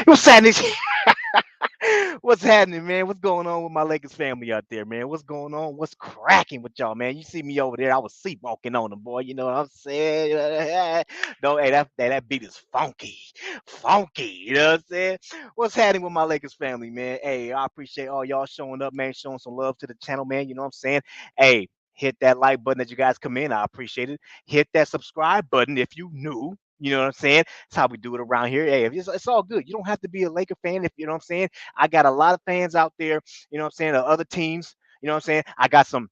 What's happening? What's happening, man? What's going on with my Lakers family out there, man? What's going on? What's cracking with y'all, man? You see me over there? I was sleepwalking on them, boy. You know what I'm saying? No, hey, that beat is funky, funky. You know what I'm saying? What's happening with my Lakers family, man? Hey, I appreciate all y'all showing up, man, showing some love to the channel, man. You know what I'm saying? Hey, hit that like button as you guys come in. I appreciate it. Hit that subscribe button if you new. You know what I'm saying? That's how we do it around here. Hey, it's all good. You don't have to be a Laker fan if you know what I'm saying. I got a lot of fans out there, you know what I'm saying, of other teams. You know what I'm saying? I got some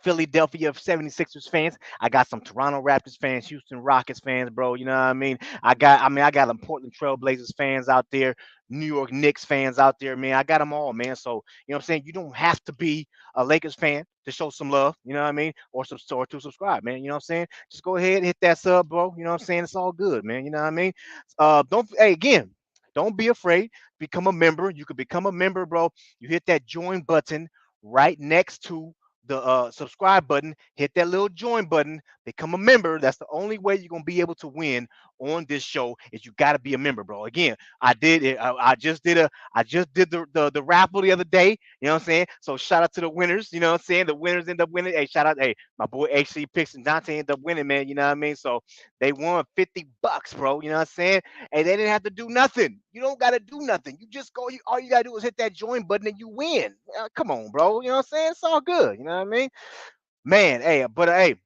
Philadelphia 76ers fans. I got some Toronto Raptors fans, Houston Rockets fans, bro. You know what I mean? I got some Portland Trailblazers fans out there, New York Knicks fans out there, man. I got them all, man. So, you know what I'm saying? You don't have to be a Lakers fan to show some love, you know what I mean? Or to subscribe, man. You know what I'm saying? Just go ahead and hit that sub, bro. You know what I'm saying? It's all good, man. You know what I mean? Don't hey again, don't be afraid. Become a member. You could become a member, bro. You hit that join button right next to the subscribe button, hit that little join button, become a member. That's the only way you're gonna be able to win on this show is you got to be a member, bro. Again, I did it. I just did the raffle the other day. You know what I'm saying? So shout out to the winners. You know what I'm saying? The winners end up winning. Hey, shout out. Hey, my boy HC Picks and Dante ended up winning, man. You know what I mean? So they won $50, bro. You know what I'm saying? Hey, they didn't have to do nothing. You don't got to do nothing. You just go. All you got to do is hit that join button and you win. Come on, bro. You know what I'm saying? It's all good. You know what I mean? Man, hey, but hey,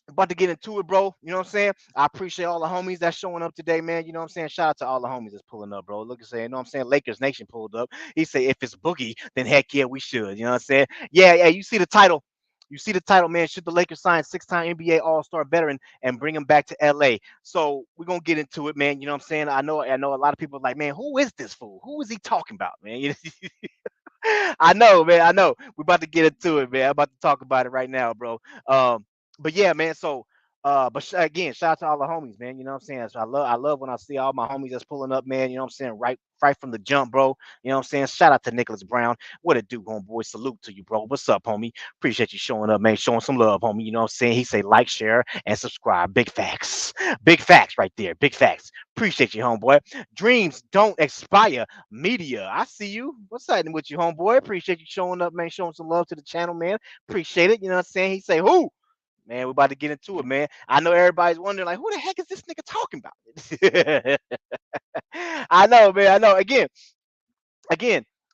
about to get into it, bro. You know what I'm saying? I appreciate all the homies that's showing up today, man. You know what I'm saying? Shout out to all the homies that's pulling up, bro. Look and say, you know what I'm saying? Lakers Nation pulled up. He say, if it's Boogie, then heck yeah, we should. You know what I'm saying? Yeah, yeah. You see the title. You see the title, man. Should the Lakers sign six-time NBA All-Star veteran and bring him back to LA? So we're gonna get into it, man. You know what I'm saying? I know a lot of people are like, man, who is this fool? Who is he talking about, man? I know, man. I know. We're about to get into it, man. I'm about to talk about it right now, bro. But yeah, man. So, again, shout out to all the homies, man. You know what I'm saying? So I love when I see all my homies that's pulling up, man. You know what I'm saying? Right from the jump, bro. You know what I'm saying? Shout out to Nicholas Brown. What it do, homeboy? Salute to you, bro. What's up, homie? Appreciate you showing up, man. Showing some love, homie. You know what I'm saying? He say like, share, and subscribe. Big facts. Big facts right there. Big facts. Appreciate you, homeboy. Dreams don't expire. Media. I see you. What's happening with you, homeboy? Appreciate you showing up, man. Showing some love to the channel, man. Appreciate it. You know what I'm saying? He say, who? Man, we're about to get into it, man. I know everybody's wondering, like, who the heck is this nigga talking about? I know, man. I know. Again,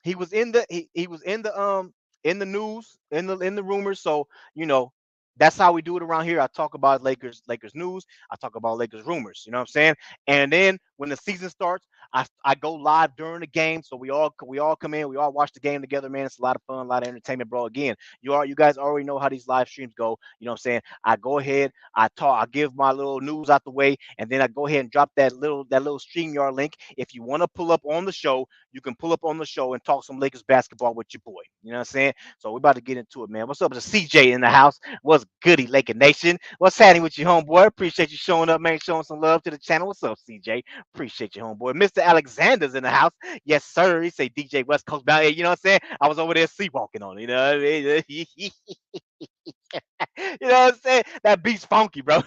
he was in the news, in the rumors. So, you know, that's how we do it around here. I talk about Lakers news. I talk about Lakers rumors. You know what I'm saying? And then when the season starts, I go live during the game. So we all come in, we all watch the game together, man. It's a lot of fun, a lot of entertainment, bro. Again, you guys already know how these live streams go. You know what I'm saying? I go ahead, I give my little news out the way, and then I go ahead and drop that little StreamYard link. If you want to pull up on the show, you can pull up on the show and talk some Lakers basketball with your boy. You know what I'm saying? So we're about to get into it, man. What's up? It's CJ in the house. What's goody, Laker Nation? What's happening with you, homeboy? Appreciate you showing up, man. Showing some love to the channel. What's up, CJ? Appreciate you, homeboy. Mr. Alexander's in the house. Yes, sir. He say DJ West Coast down here. You know what I'm saying? I was over there sleepwalking on it. You know what I mean? You know what I'm saying? That beat's funky, bro.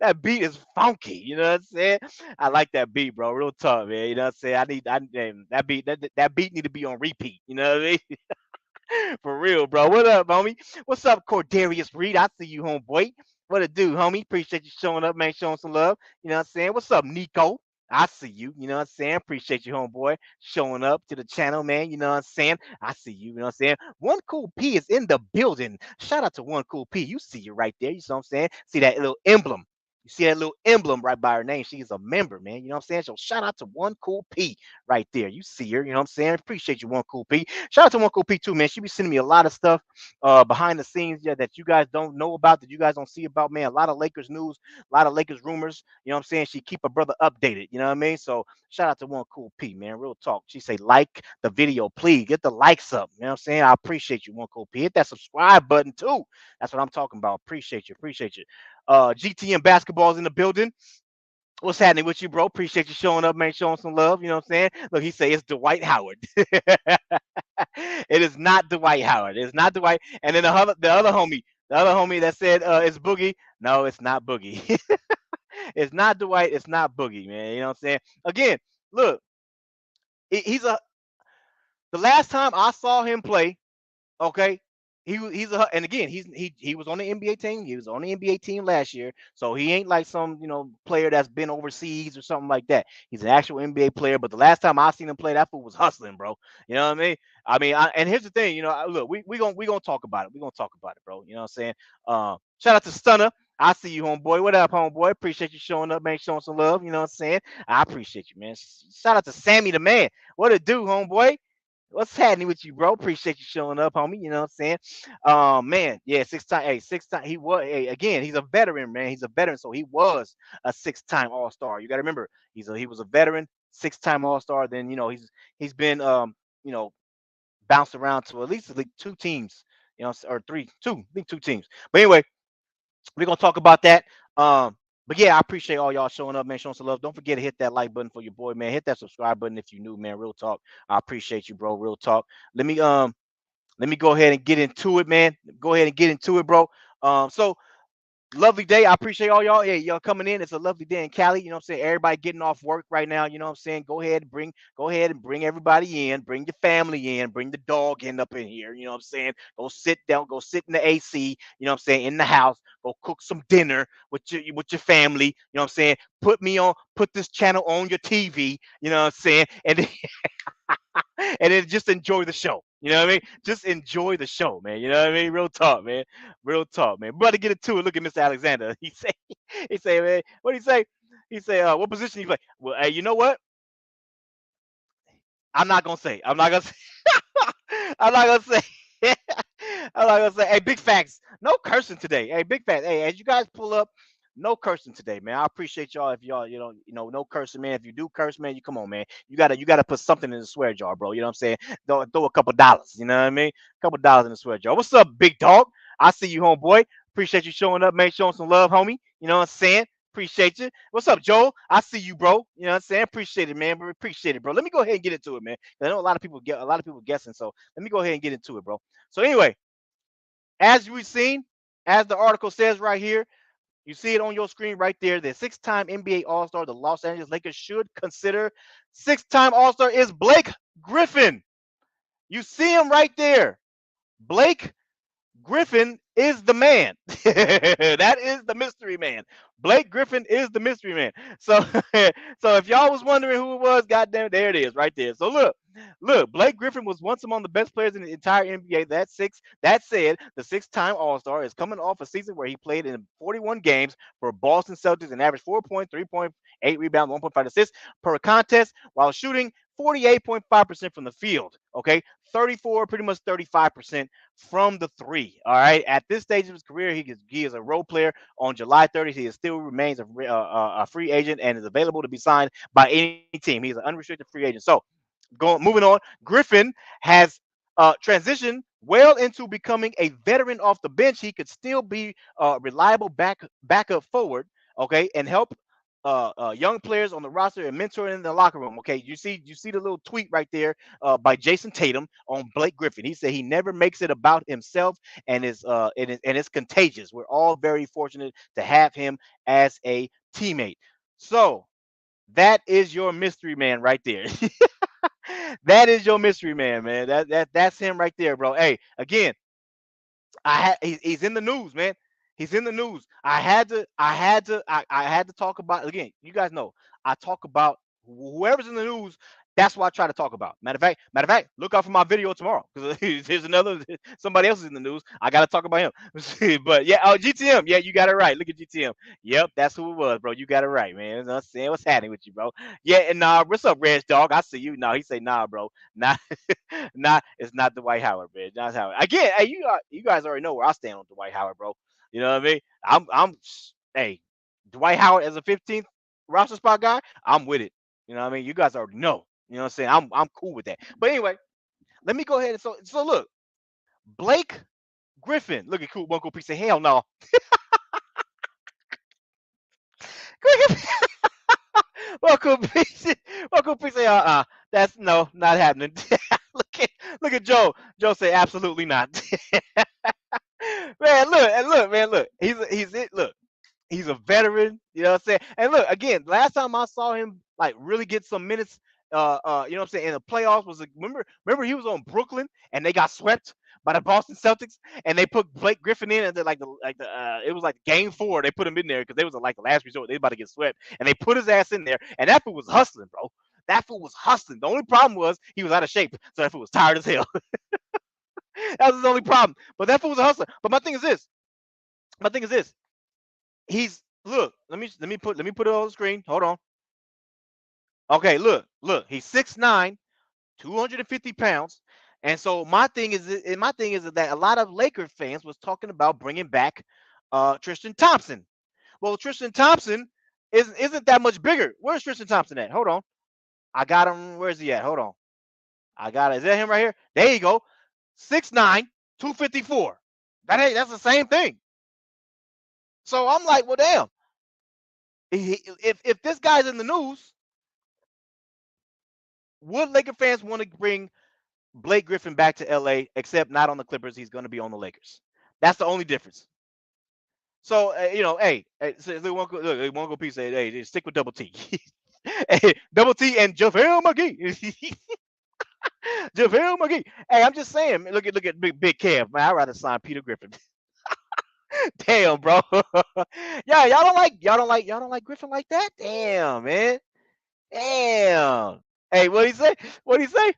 That beat is funky. You know what I'm saying? I like that beat, bro. Real tough, man. You know what I'm saying? That beat need to be on repeat. You know what I mean? For real, bro. What up, homie? What's up, Cordarius Reed? I see you, homeboy. What it do, homie? Appreciate you showing up, man. Showing some love. You know what I'm saying? What's up, Nico? I see you. You know what I'm saying? Appreciate you, homeboy, showing up to the channel, man. You know what I'm saying? I see you. You know what I'm saying? One Cool P is in the building. Shout out to One Cool P. You see you right there. You know what I'm saying? See that little emblem. You see that little emblem right by her name. She's a member, man. You know what I'm saying? So shout out to One Cool P right there. You see her, you know what I'm saying? Appreciate you, One Cool P. Shout out to One Cool P too, man. She be sending me a lot of stuff behind the scenes, yeah, that you guys don't know about, that you guys don't see about, man. A lot of Lakers news, a lot of Lakers rumors. You know what I'm saying? She keep a brother updated. You know what I mean? So shout out to One Cool P, man. Real talk. She say like the video, please get the likes up. You know what I'm saying? I appreciate you, One Cool P. Hit that subscribe button too. That's what I'm talking about. Appreciate you. Appreciate you. GTM basketball's in the building. What's happening with you, bro? Appreciate you showing up, man. Showing some love. You know what I'm saying? Look, he say it's Dwight Howard. It is not Dwight Howard. It's not Dwight. And then the other homie that said it's Boogie. No, it's not Boogie. It's not Dwight. It's not Boogie, man. You know what I'm saying? Again, look, he's a. The last time I saw him play, okay. He's a, and again he was on the NBA team. He was on the NBA team last year, so he ain't like some player that's been overseas or something like that. He's an actual NBA player. But the last time I seen him play, that fool was hustling, bro. You know what I mean? And here's the thing, look, we gonna talk about it. We gonna talk about it, bro. You know what I'm saying? Shout out to Stunner. I see you, homeboy. What up, homeboy? Appreciate you showing up, man. Showing some love. You know what I'm saying? I appreciate you, man. Shout out to Sammy the man. What it do, homeboy? What's happening with you, bro? Appreciate you showing up, homie. You know what I'm saying? Man, yeah, 6 time. Hey, 6 time. He was. Hey, again, he's a veteran, man. He's a veteran, so he was a 6 time All Star. You got to remember, he was a veteran, 6 time All Star. Then he's been you know bounced around to at least 2 teams, or I think 2 teams. But anyway, we're gonna talk about that. But yeah, I appreciate all y'all showing up, man, showing some love. Don't forget to hit that like button for your boy, man. Hit that subscribe button if you new, man. Real talk. I appreciate you, bro. Real talk. Let me go ahead and get into it, man. Go ahead and get into it, bro. So lovely day. I appreciate all y'all. Yeah, y'all coming in. It's a lovely day in Cali. You know what I'm saying? Everybody getting off work right now. You know what I'm saying? Go ahead and bring everybody in. Bring your family in. Bring the dog in up in here. You know what I'm saying? Go sit down. Go sit in the AC. You know what I'm saying? In the house. Go cook some dinner with your family. You know what I'm saying? Put this channel on your TV. You know what I'm saying? And then just enjoy the show. You know what I mean? Just enjoy the show, man. You know what I mean? Real talk, man. Real talk, man. But to get into it, look at Mr. Alexander. He say, man, what he say? He say, what position he play? Well, hey, you know what? I'm not gonna say. I'm not gonna say. I'm not gonna say. I'm not gonna say. Hey, big facts. No cursing today. Hey, big facts. Hey, as you guys pull up, no cursing today, man. I appreciate y'all. If y'all, no cursing, man. If you do curse, man, you come on, man. You gotta put something in the swear jar, bro. You know what I'm saying? Throw a couple dollars. You know what I mean? A couple dollars in the swear jar. What's up, big dog? I see you, homeboy. Appreciate you showing up, man. Showing some love, homie. You know what I'm saying? Appreciate you. What's up, Joel? I see you, bro. You know what I'm saying? Appreciate it, man. Appreciate it, bro. Let me go ahead and get into it, man. I know a lot of people guessing, so let me go ahead and get into it, bro. So anyway, as we've seen, as the article says right here, you see it on your screen right there. The 6 time NBA All Star, the Los Angeles Lakers should consider. 6 time All Star is Blake Griffin. You see him right there. Blake Griffin is the man. That is the mystery man. Blake Griffin is the mystery man. So, so if y'all was wondering who it was, goddamn, there it is, right there. So look, Blake Griffin was once among the best players in the entire NBA. That said, the 6 time All-Star is coming off a season where he played in 41 games for Boston Celtics and averaged 4.3.8 rebounds, 1.5 assists per contest, while shooting 48.5% from the field. Okay, 34, pretty much 35% from the three. All right. At this stage of his career, he is a role player. On July 30th, he still remains a free agent and is available to be signed by any team. He's an unrestricted free agent. So, moving on, Griffin has transitioned well into becoming a veteran off the bench. He could still be reliable backup forward, okay, and help young players on the roster and mentor in the locker room. Okay, you see the little tweet right there by Jason Tatum on Blake Griffin. He said he never makes it about himself and it's contagious. We're all very fortunate to have him as a teammate. So that is your mystery man right there. That is your mystery man, man. That's him right there, bro. Hey, again, he's in the news, man. He's in the news. I had to talk about again. You guys know I talk about whoever's in the news. That's what I try to talk about. Matter of fact, look out for my video tomorrow because there's another somebody else is in the news. I got to talk about him. But yeah, oh GTM, yeah, you got it right. Look at GTM. Yep, that's who it was, bro. You got it right, man. You know what I'm saying? What's happening with you, bro? Yeah, and what's up, Reg Dog? I see you. No, he say nah, bro. Nah, nah, it's not Dwight Howard, man. Not Howard. Again, hey, you guys already know where I stand on Dwight Howard, bro. You know what I mean? Hey, Dwight Howard as a 15th roster spot guy, I'm with it. You know what I mean? You guys already know. You know what I'm saying? I'm cool with that. But anyway, let me go ahead and so look, Blake Griffin. Look at cool one cool piece of hell no. Welcome piece. Welcome piece of that's no not happening. look at look at Joe. Joe say absolutely not. Man, look, man, look. He's it. Look, he's a veteran. You know what I'm saying? And look, again, last time I saw him like really get some minutes, you know what I'm saying, in the playoffs was like, remember he was on Brooklyn and they got swept by the Boston Celtics and they put Blake Griffin in and it was like game 4 they put him in there because they was like the last resort they about to get swept and they put his ass in there and that fool was hustling, bro. That fool was hustling. The only problem was he was out of shape, so that fool was tired as hell. That was his only problem. But that fool was a hustler. But my thing is this. My thing is this. He's look. Let me put it on the screen. Hold on. Okay, look. He's 6'9", 250 pounds. And so my thing is that a lot of Laker fans was talking about bringing back Tristan Thompson. Well, Tristan Thompson isn't that much bigger. Where's Tristan Thompson at? Hold on. I got him. Where's he at? Hold on. I got it. Is that him right here? There you go. 6'9", 254. That's the same thing. So I'm like, well, damn. If this guy's in the news, would Laker fans want to bring Blake Griffin back to LA? Except not on the Clippers. He's going to be on the Lakers. That's the only difference. So hey, so look, one go piece. Hey, stick with Double T. Hey, Double T and JaVale McGee. JaVale McGee. Hey, I'm just saying. Look at Big Kev. Man, I'd rather sign Peter Griffin. Damn, bro. Yeah, y'all don't like Griffin like that. Damn, man. Damn. Hey, what he say? What he say?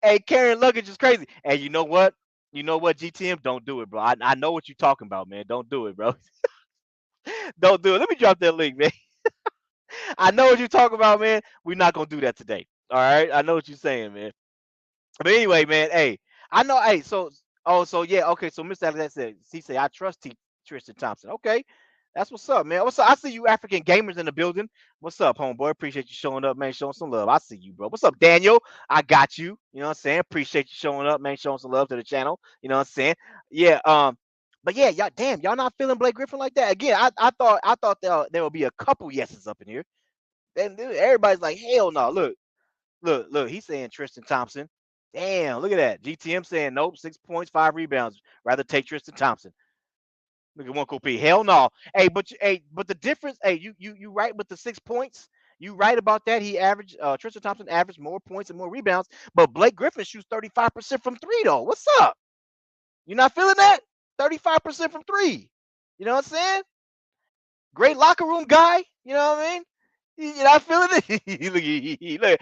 Hey, carrying luggage is crazy. Hey, you know what? You know what, GTM? Don't do it, bro. I know what you're talking about, man. Don't do it, bro. Don't do it. Let me drop that link, man. I know what you're talking about, man. We're not gonna do that today. All right. I know what you're saying, man. But anyway, man. Hey, I know. Hey, so yeah. Okay. So Mr. Alexander said, he said, I trust Tristan Thompson. Okay. That's what's up, man. What's up? I see you African gamers in the building. What's up, homeboy? Appreciate you showing up, man. Showing some love. I see you, bro. What's up, Daniel? I got you. You know what I'm saying? Appreciate you showing up, man. Showing some love to the channel. You know what I'm saying? Yeah. But yeah, y'all not feeling Blake Griffin like that again. I thought there would be a couple yeses up in here. And everybody's like, hell no. Look. He's saying Tristan Thompson. Damn, look at that. GTM saying nope, 6 points, 5 rebounds. Rather take Tristan Thompson. Look at one cool P. Hell no. But the difference, you right with the 6 points. You right about that. Tristan Thompson averaged more points and more rebounds, but Blake Griffin shoots 35% from 3 though. What's up? You not feeling that? 35% from 3. You know what I'm saying? Great locker room guy. You know what I mean? You not feeling it? Look,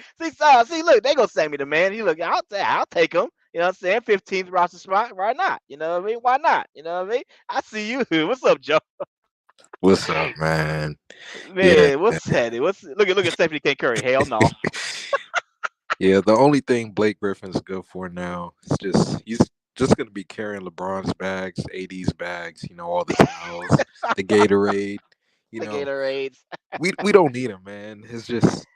look, they gonna send me the man. I'll take him. You know what I'm saying? 15th roster spot. Why not? You know what I mean? Why not? You know what I mean? I see you. What's up, Joe? What's up, man? Yeah, Man, what's that? Look at Stephanie K. Curry. Hell no. yeah. The only thing Blake Griffin's good for now is he's just gonna be carrying LeBron's bags, AD's bags, all the towels, the Gatorade. You The know, Gatorades. we don't need him, man. It's just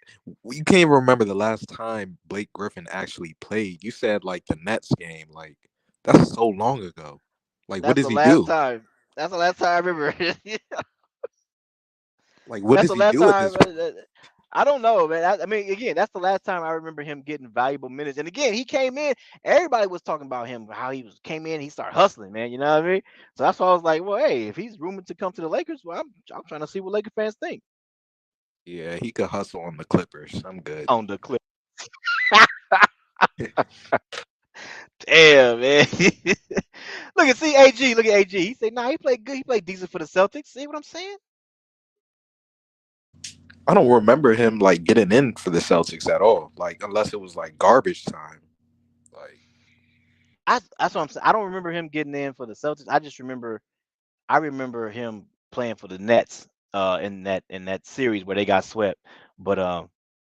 you can't even remember the last time Blake Griffin actually played. You said like the Nets game, like that's so long ago. Like, what That's does the he last do? time. That's the last time I remember. Like, what That's does the he last do at time. this? I don't know, man. I mean, again, that's the last time I remember him getting valuable minutes. And again, he came in. Everybody was talking about him, how came in. He started hustling, man. You know what I mean? So that's why I was like, well, hey, if he's rumored to come to the Lakers, well, I'm trying to see what Laker fans think Yeah, he could hustle on the Clippers. I'm good. on the clip. Damn, man. Look at AG. Look at AG. He said, nah, he played good. He played decent for the Celtics. See what I'm saying? I don't remember him like getting in for the Celtics at all. Like unless it was like garbage time. Like That's what I'm saying. I don't remember him getting in for the Celtics. I remember him playing for the Nets in that series where they got swept. But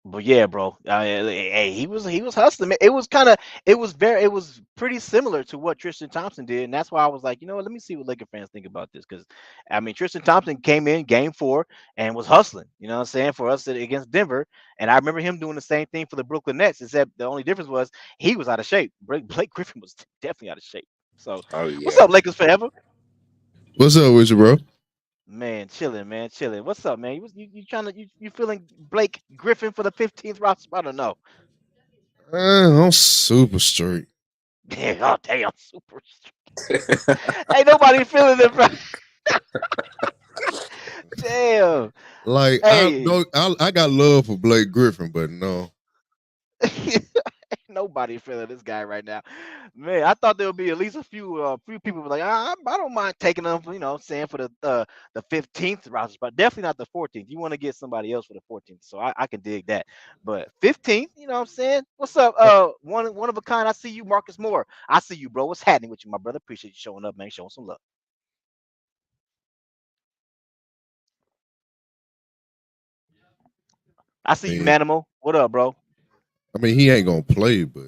But yeah, bro. Hey, he was hustling. Man. It was pretty similar to what Tristan Thompson did, and that's why I was like, you know what? Let me see what Laker fans think about this, because I mean, Tristan Thompson came in Game 4 and was hustling. You know what I'm saying, for us against Denver, and I remember him doing the same thing for the Brooklyn Nets, except the only difference was he was out of shape. Blake Griffin was definitely out of shape. So, oh what's yeah. up, Lakers forever? What's up with you, bro? Man, chilling, man, chilling. What's up, man? You trying to you feeling Blake Griffin for the 15th roster spot or no? I'm super straight. Yeah, oh damn, super. Ain't nobody feeling it, bro. Damn. Like I Hey, don't, I got love for Blake Griffin, but no, ain't nobody feeling this guy right now. Man, I thought there would be at least a few people like, I don't mind taking them, saying for the 15th roster, but definitely not the 14th. You want to get somebody else for the 14th, so I can dig that. But 15th, you know what I'm saying? What's up? One of a kind. I see you, Marcus Moore. I see you, bro. What's happening with you, my brother? Appreciate you showing up, man. Showing some love. I I see you, mean, Manimal. What up, bro? he ain't gonna play, but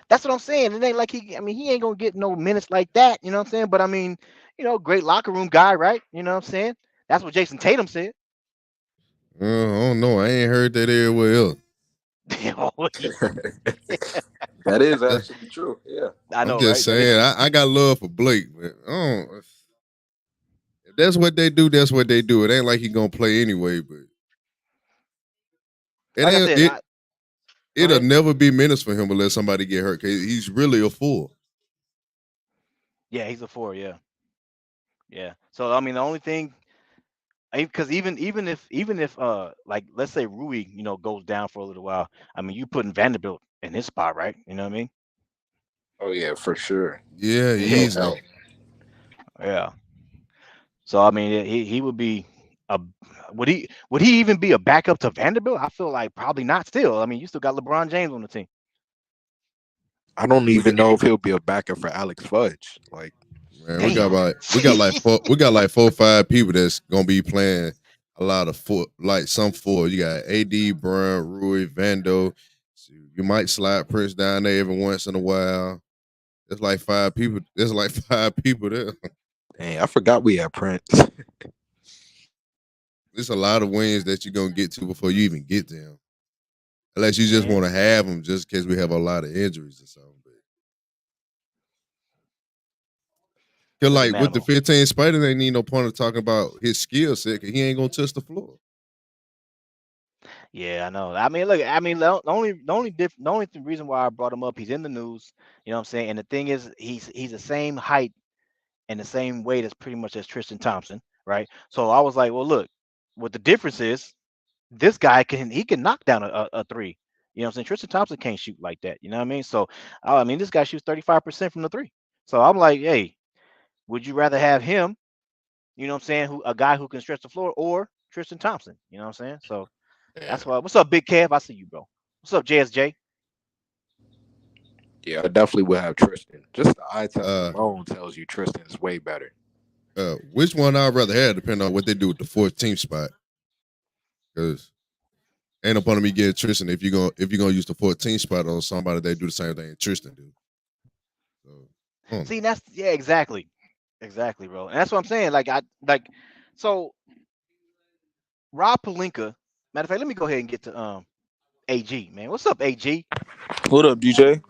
That's what I'm saying. It ain't like he ain't gonna get no minutes like that. You know what I'm saying? But I mean, great locker room guy, right? You know what I'm saying? That's what Jason Tatum said. I don't know. I ain't heard that everywhere else. Oh, That is That- actually true. Yeah. I I'm know, just right? That saying, is. I got love for Blake, but if that's what they do, that's what they do. It ain't like he gonna play anyway, but it Like I ain't said, it. go It'll ahead. never be minutes for him unless somebody get hurt. 'Cause he's really a fool. Yeah, he's a four. Yeah, yeah. So I mean, the only thing, because even if like let's say Rui, goes down for a little while. I mean, you putting Vanderbilt in his spot, right? You know what I mean? Oh yeah, for sure. Yeah, Yeah, No easily. doubt. so yeah. So I mean, he would be a would he even be a backup to Vanderbilt? I feel like probably not. Still, I mean, you still got LeBron James on the team. I don't even know if he'll be a backup for Alex Fudge. Like Man, Damn. we got like 4 or 5 people that's gonna be playing a lot of foot, like some four. You got AD, Brown, Rui, Vando. So you might slide Prince down there every once in a while. There's like 5 people. There's like 5 people there. dang, I forgot we had Prince. There's a lot of wins that you're gonna get to before you even get them. Unless you just want Man, to have them, just in case we have a lot of injuries or something. Cause look at like with the Manimal. 15 Spider, ain't need no point of talking about his skill set. Cause he ain't gonna touch the floor. Yeah, I know. I mean, look. I mean, the only reason why I brought him up, he's in the news. You know what I'm saying? And the thing is, he's the same height and the same weight as pretty much as Tristan Thompson, right? So I was like, well, look, what the difference is, this guy can knock down a three. You know what I'm saying? Tristan Thompson can't shoot like that. You know what I mean? So I mean, this guy shoots 35% from the three. So I'm like, hey, would you rather have him? You know what I'm saying? Who a guy who can stretch the floor or Tristan Thompson? You know what I'm saying? So Yeah. that's why. What's up, Big Kev? I see you, bro. What's up, JSJ? Yeah, I definitely would have Tristan. Just the eye test Uh, alone tells you Tristan is way better. which one I'd rather have, depending on what they do with the 14th spot. Because ain't no point of me getting Tristan if you're gonna use the 14th spot on somebody that do the same thing Tristan do. So I don't know. See, that's yeah, exactly, bro. And that's what I'm saying. So Rob Palinka. Matter of fact, let me go ahead and get to AG, man. What's up, AG? What up, DJ?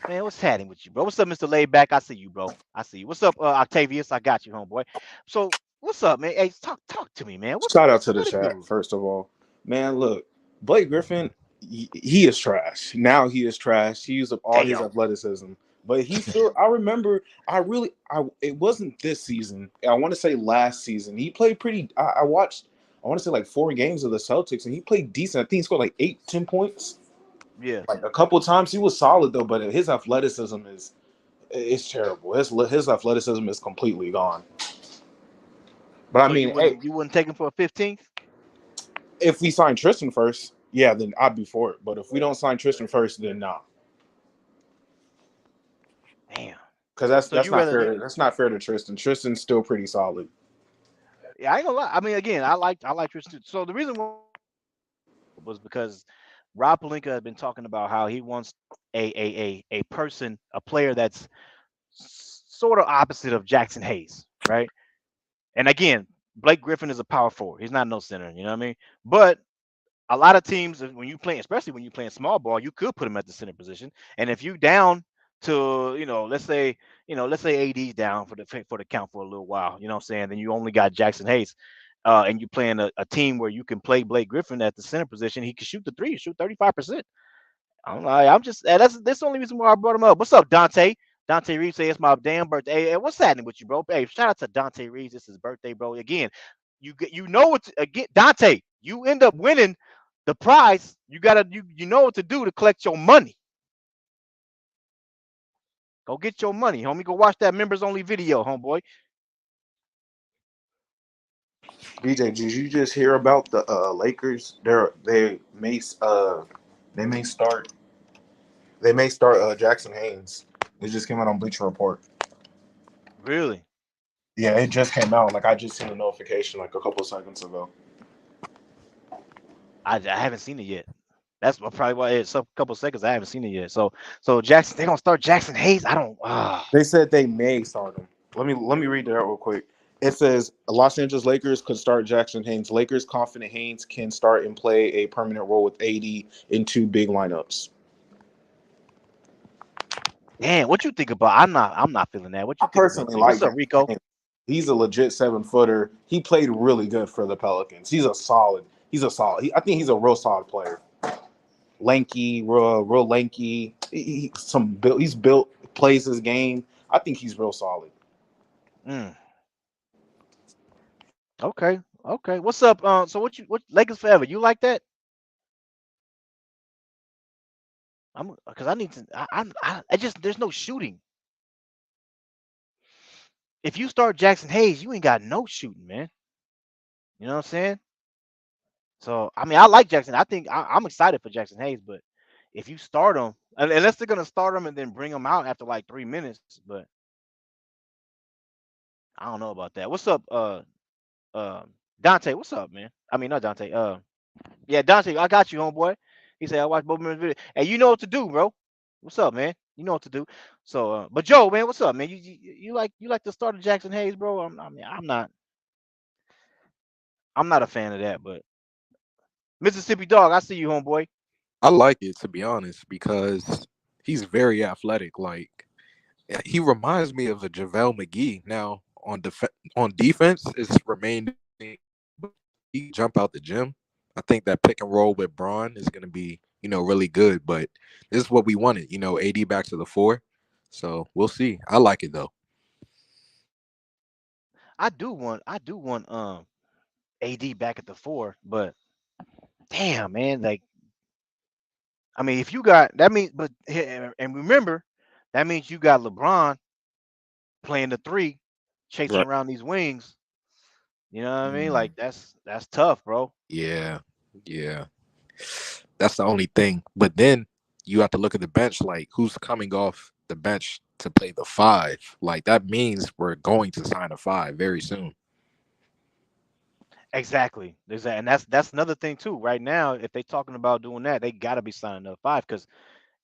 Man, what's happening with you, bro? What's up, Mr. Layback? I see you, bro. I see you. What's up, Octavius? I got you, homeboy. So, what's up, man? Hey, talk to me, man. Shout out to the What it chat, do? first of all. Man, look, Blake Griffin, he is trash. Now he is trash. He used up all his Damn. athleticism. But he still, I remember, it wasn't this season. I want to say last season. He played pretty, I watched, I want to say like 4 games of the Celtics, and he played decent. I think he scored like 8, 10 points. Yeah. Like a couple times he was solid though, but his athleticism is terrible. His athleticism is completely gone. But I So you mean, hey, wouldn't you wouldn't take him for a 15th? If we sign Tristan first, yeah, then I'd be for it. But if we don't sign Tristan first, then nah. Damn. Because that's So that's you not rather fair. That's not fair to Tristan. Tristan's still pretty solid. yeah, I ain't gonna lie. I mean, again, I like Tristan. So the reason was because Rob Pelinka has been talking about how he wants a person, a player that's sort of opposite of Jackson Hayes, right? And again, Blake Griffin is a power forward. He's not no center, you know what I mean? But a lot of teams, when you play, especially when you playing small ball, you could put him at the center position. And if you down to, let's say AD's down for the count for a little while, you know what I'm saying? Then you only got Jackson Hayes, and you playing a team where you can play Blake Griffin at the center position. He can shoot the three, shoot 35%. I'm like, I'm just that's the only reason why I brought him up. What's up, Dante? Dante Reeves say it's my damn birthday. Hey, what's happening with you, bro? Hey, shout out to Dante Reeves. It's his birthday, bro. Again, you know what again, Dante. You end up winning the prize. You know what to do to collect your money. Go get your money, homie. Go watch that members only video, homeboy. BJ, did you just hear about the Lakers? They may start Jackson Haynes. It just came out on Bleacher Report. Really? Yeah, it just came out. Like I just seen a notification like a couple seconds ago. I haven't seen it yet. That's probably why it's a couple seconds. I haven't seen it yet. So Jackson, they gonna start Jackson Hayes. I don't. They said they may start him. Let me read that real quick. It says Los Angeles Lakers could start Jackson Haynes. Lakers confident Haynes can start and play a permanent role with AD in two big lineups. Damn, what you think about? I'm not feeling that. What I you think about personally that? What's like up, Jackson Rico? Haynes. He's a legit 7 footer. He played really good for the Pelicans. He's a solid. I think he's a real solid player. Lanky, real lanky. He's built, plays his game. I think he's real solid. Mm, okay, okay. What's up? So what Lakers forever? You like that? I'm because I need to. I just there's no shooting. If you start Jackson Hayes, you ain't got no shooting, man. You know what I'm saying? So I mean, I like Jackson. I think I'm excited for Jackson Hayes, but if you start him, unless they're gonna start him and then bring him out after like 3 minutes, but I don't know about that. What's up, Dante? What's up, man? I mean, not Dante. Yeah, Dante, I got you, homeboy. He said I watched both men's video. Hey, you know what to do, bro. What's up, man? You know what to do. So, but Joe, man, what's up, man? You like the start of Jackson Hayes, bro? I'm not a fan of that, but Mississippi Dog, I see you, homeboy. I like it, to be honest, because he's very athletic. Like, he reminds me of a JaVale McGee. Now on defense, it's remained he jump out the gym. I think that pick and roll with Braun is going to be really good. But this is what we wanted. AD back to the four. So we'll see. I like it though. I do want AD back at the four, but damn, man, like I mean, if you got that means, but and remember, that means you got LeBron playing the three, chasing Right. around these wings. You know what I mean? Like Mm, that's tough, bro. yeah, yeah. That's the only thing. But then you have to look at the bench. Like, who's coming off the bench to play the five? Like, that means we're going to sign a five very soon. Exactly. And that's another thing too. Right now, if they talking about doing that, they got to be signing up five because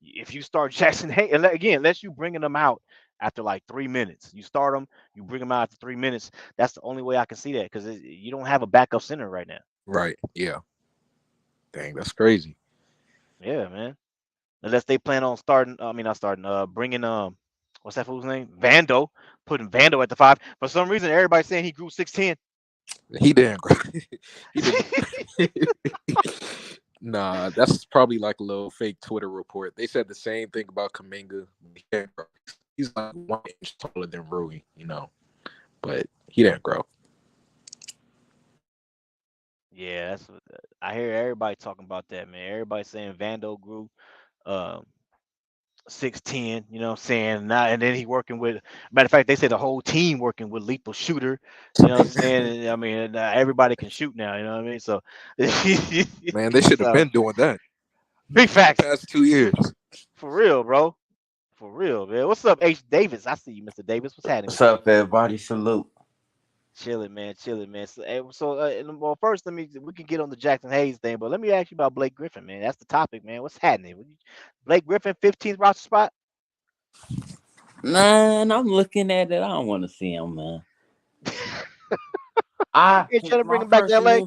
if you start Jackson Hayes again, unless you bringing them out after like 3 minutes, you start them, you bring them out after 3 minutes. That's the only way I can see that because you don't have a backup center right now. Right. Yeah. Dang, that's crazy. Yeah, man. Unless they plan on starting. I mean, not starting. Bringing what's that fool's name? Vando. Putting Vando at the five. For some reason, everybody's saying he grew 6'10". He didn't grow. He did not. Nah, that's probably like a little fake Twitter report. They said the same thing about Kaminga. He didn't grow. He's like 1 inch taller than Rui, but he didn't grow. Yeah, that's what I hear everybody talking about that, man. Everybody saying Vando grew. Um, 6'10", you know what I'm saying? Now, and then he working with, matter of fact, they say the whole team working with lethal shooter, you know what I'm saying? I mean, everybody can shoot now, you know what I mean? So, Man, they should have so been doing that big the facts past 2 years. for real, bro. For real, man. What's up, H. Davis? I see you, Mr. Davis. What's happening What's with you? up, everybody? Salute. Chilling, man. Chilling, man. Well, first, we can get on the Jackson Hayes thing, but let me ask you about Blake Griffin, man. That's the topic, man. What's happening? Blake Griffin, 15th roster spot? Man, I'm looking at it. I don't want to see him, man. You ain't trying to bring My him back to LA?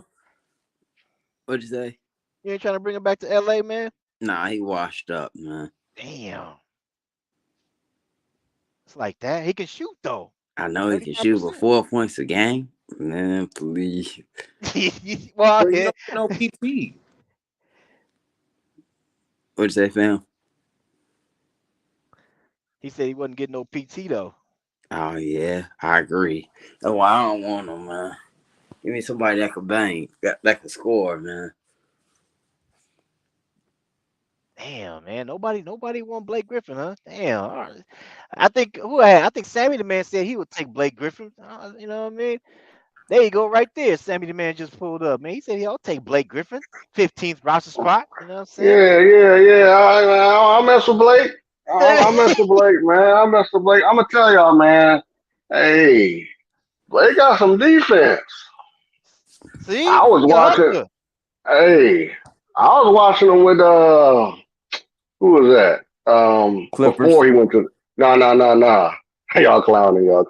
What'd you say? You ain't trying to bring him back to LA, man? Nah, he washed up, man. Damn. It's like that. He can shoot though. I know he can shoot, but 4 points a game? Man, please. Well, But you don't get no PT. What'd you say, fam? he said he wasn't getting no PT though. Oh, yeah, I agree. Oh, I don't want him, man. Give me somebody that can bang, that can score, man. Damn, man. Nobody want Blake Griffin, huh? Damn. All right. I think Sammy the Man said he would take Blake Griffin. You know what I mean? There you go, right there. Sammy the Man just pulled up, man. He said he'll take Blake Griffin, 15th roster spot. You know what I'm saying? Yeah. I mess with Blake. I mess with Blake, man. I mess with Blake. I'm gonna tell y'all, man. Hey, Blake got some defense. See, I was watching. Hey, I was watching him with who was that? Clippers. Before he went to no. Y'all clowning. No.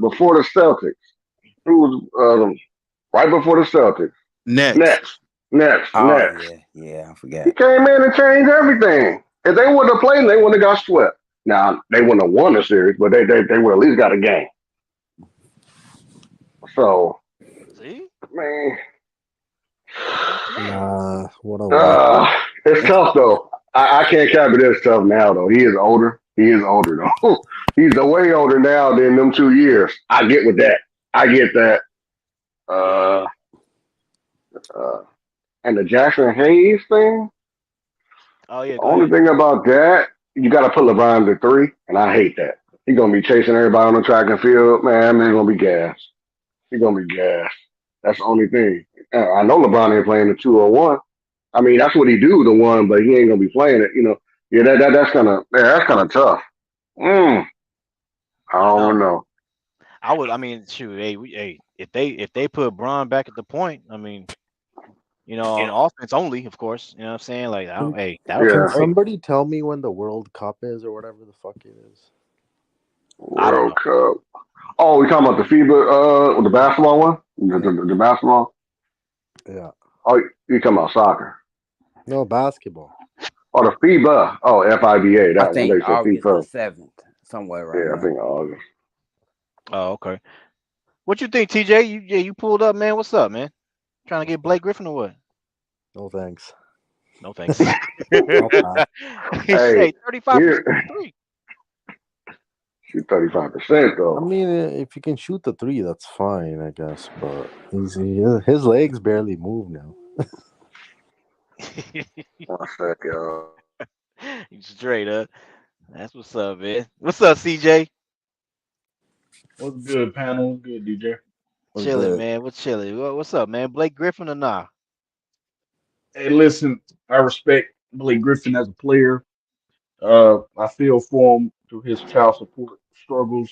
Before the Celtics. Who was right before the Celtics? Next. Oh, yeah, I forgot. He came in and changed everything. If they wouldn't have played, they wouldn't have got swept. Now they wouldn't have won the series, but they would at least got a game. So, See? man, What it's tough though. I can't cap it. It's tough now though. He is older though. He's way older now than them 2 years. I get with that. I get that. And the Jackson Hayes thing. Oh yeah. The only thing about that, you got to put LeBron to 3, and I hate that. He's gonna be chasing everybody on the track and field. Man, he's gonna be gas. That's the only thing. I know LeBron ain't playing the 2 or 1. I mean, that's what he do, the 1, but he ain't gonna be playing it. You know, yeah, that's kind of tough. I don't know. I mean, shoot, if they put Braun back at the point, I mean, on offense only, of course. You know what I'm saying? Like, Can somebody tell me when the World Cup is or whatever the fuck it is? World Cup. Oh, we talking about the FIBA, the basketball one? The basketball? Yeah. Oh, you talking about soccer? No, basketball. Oh, the FIBA. Oh, FIBA. That I think one. They said August FIFA. the 7th, somewhere right Yeah, I think August. Oh, okay. What you think, TJ? You pulled up, man. What's up, man? Trying to get Blake Griffin or what? No thanks. No thanks. Hey, 35%. Shoot 35% though. I mean, if you can shoot the 3, that's fine, I guess. But his legs barely move now. One sec, y'all. You straight up. That's what's up, man. What's up, CJ? What's good, panel? What's good, DJ? Chilling, man. What's chilling? What's up, man? Blake Griffin or nah? Hey, listen, I respect Blake Griffin as a player. I feel for him through his child support struggles.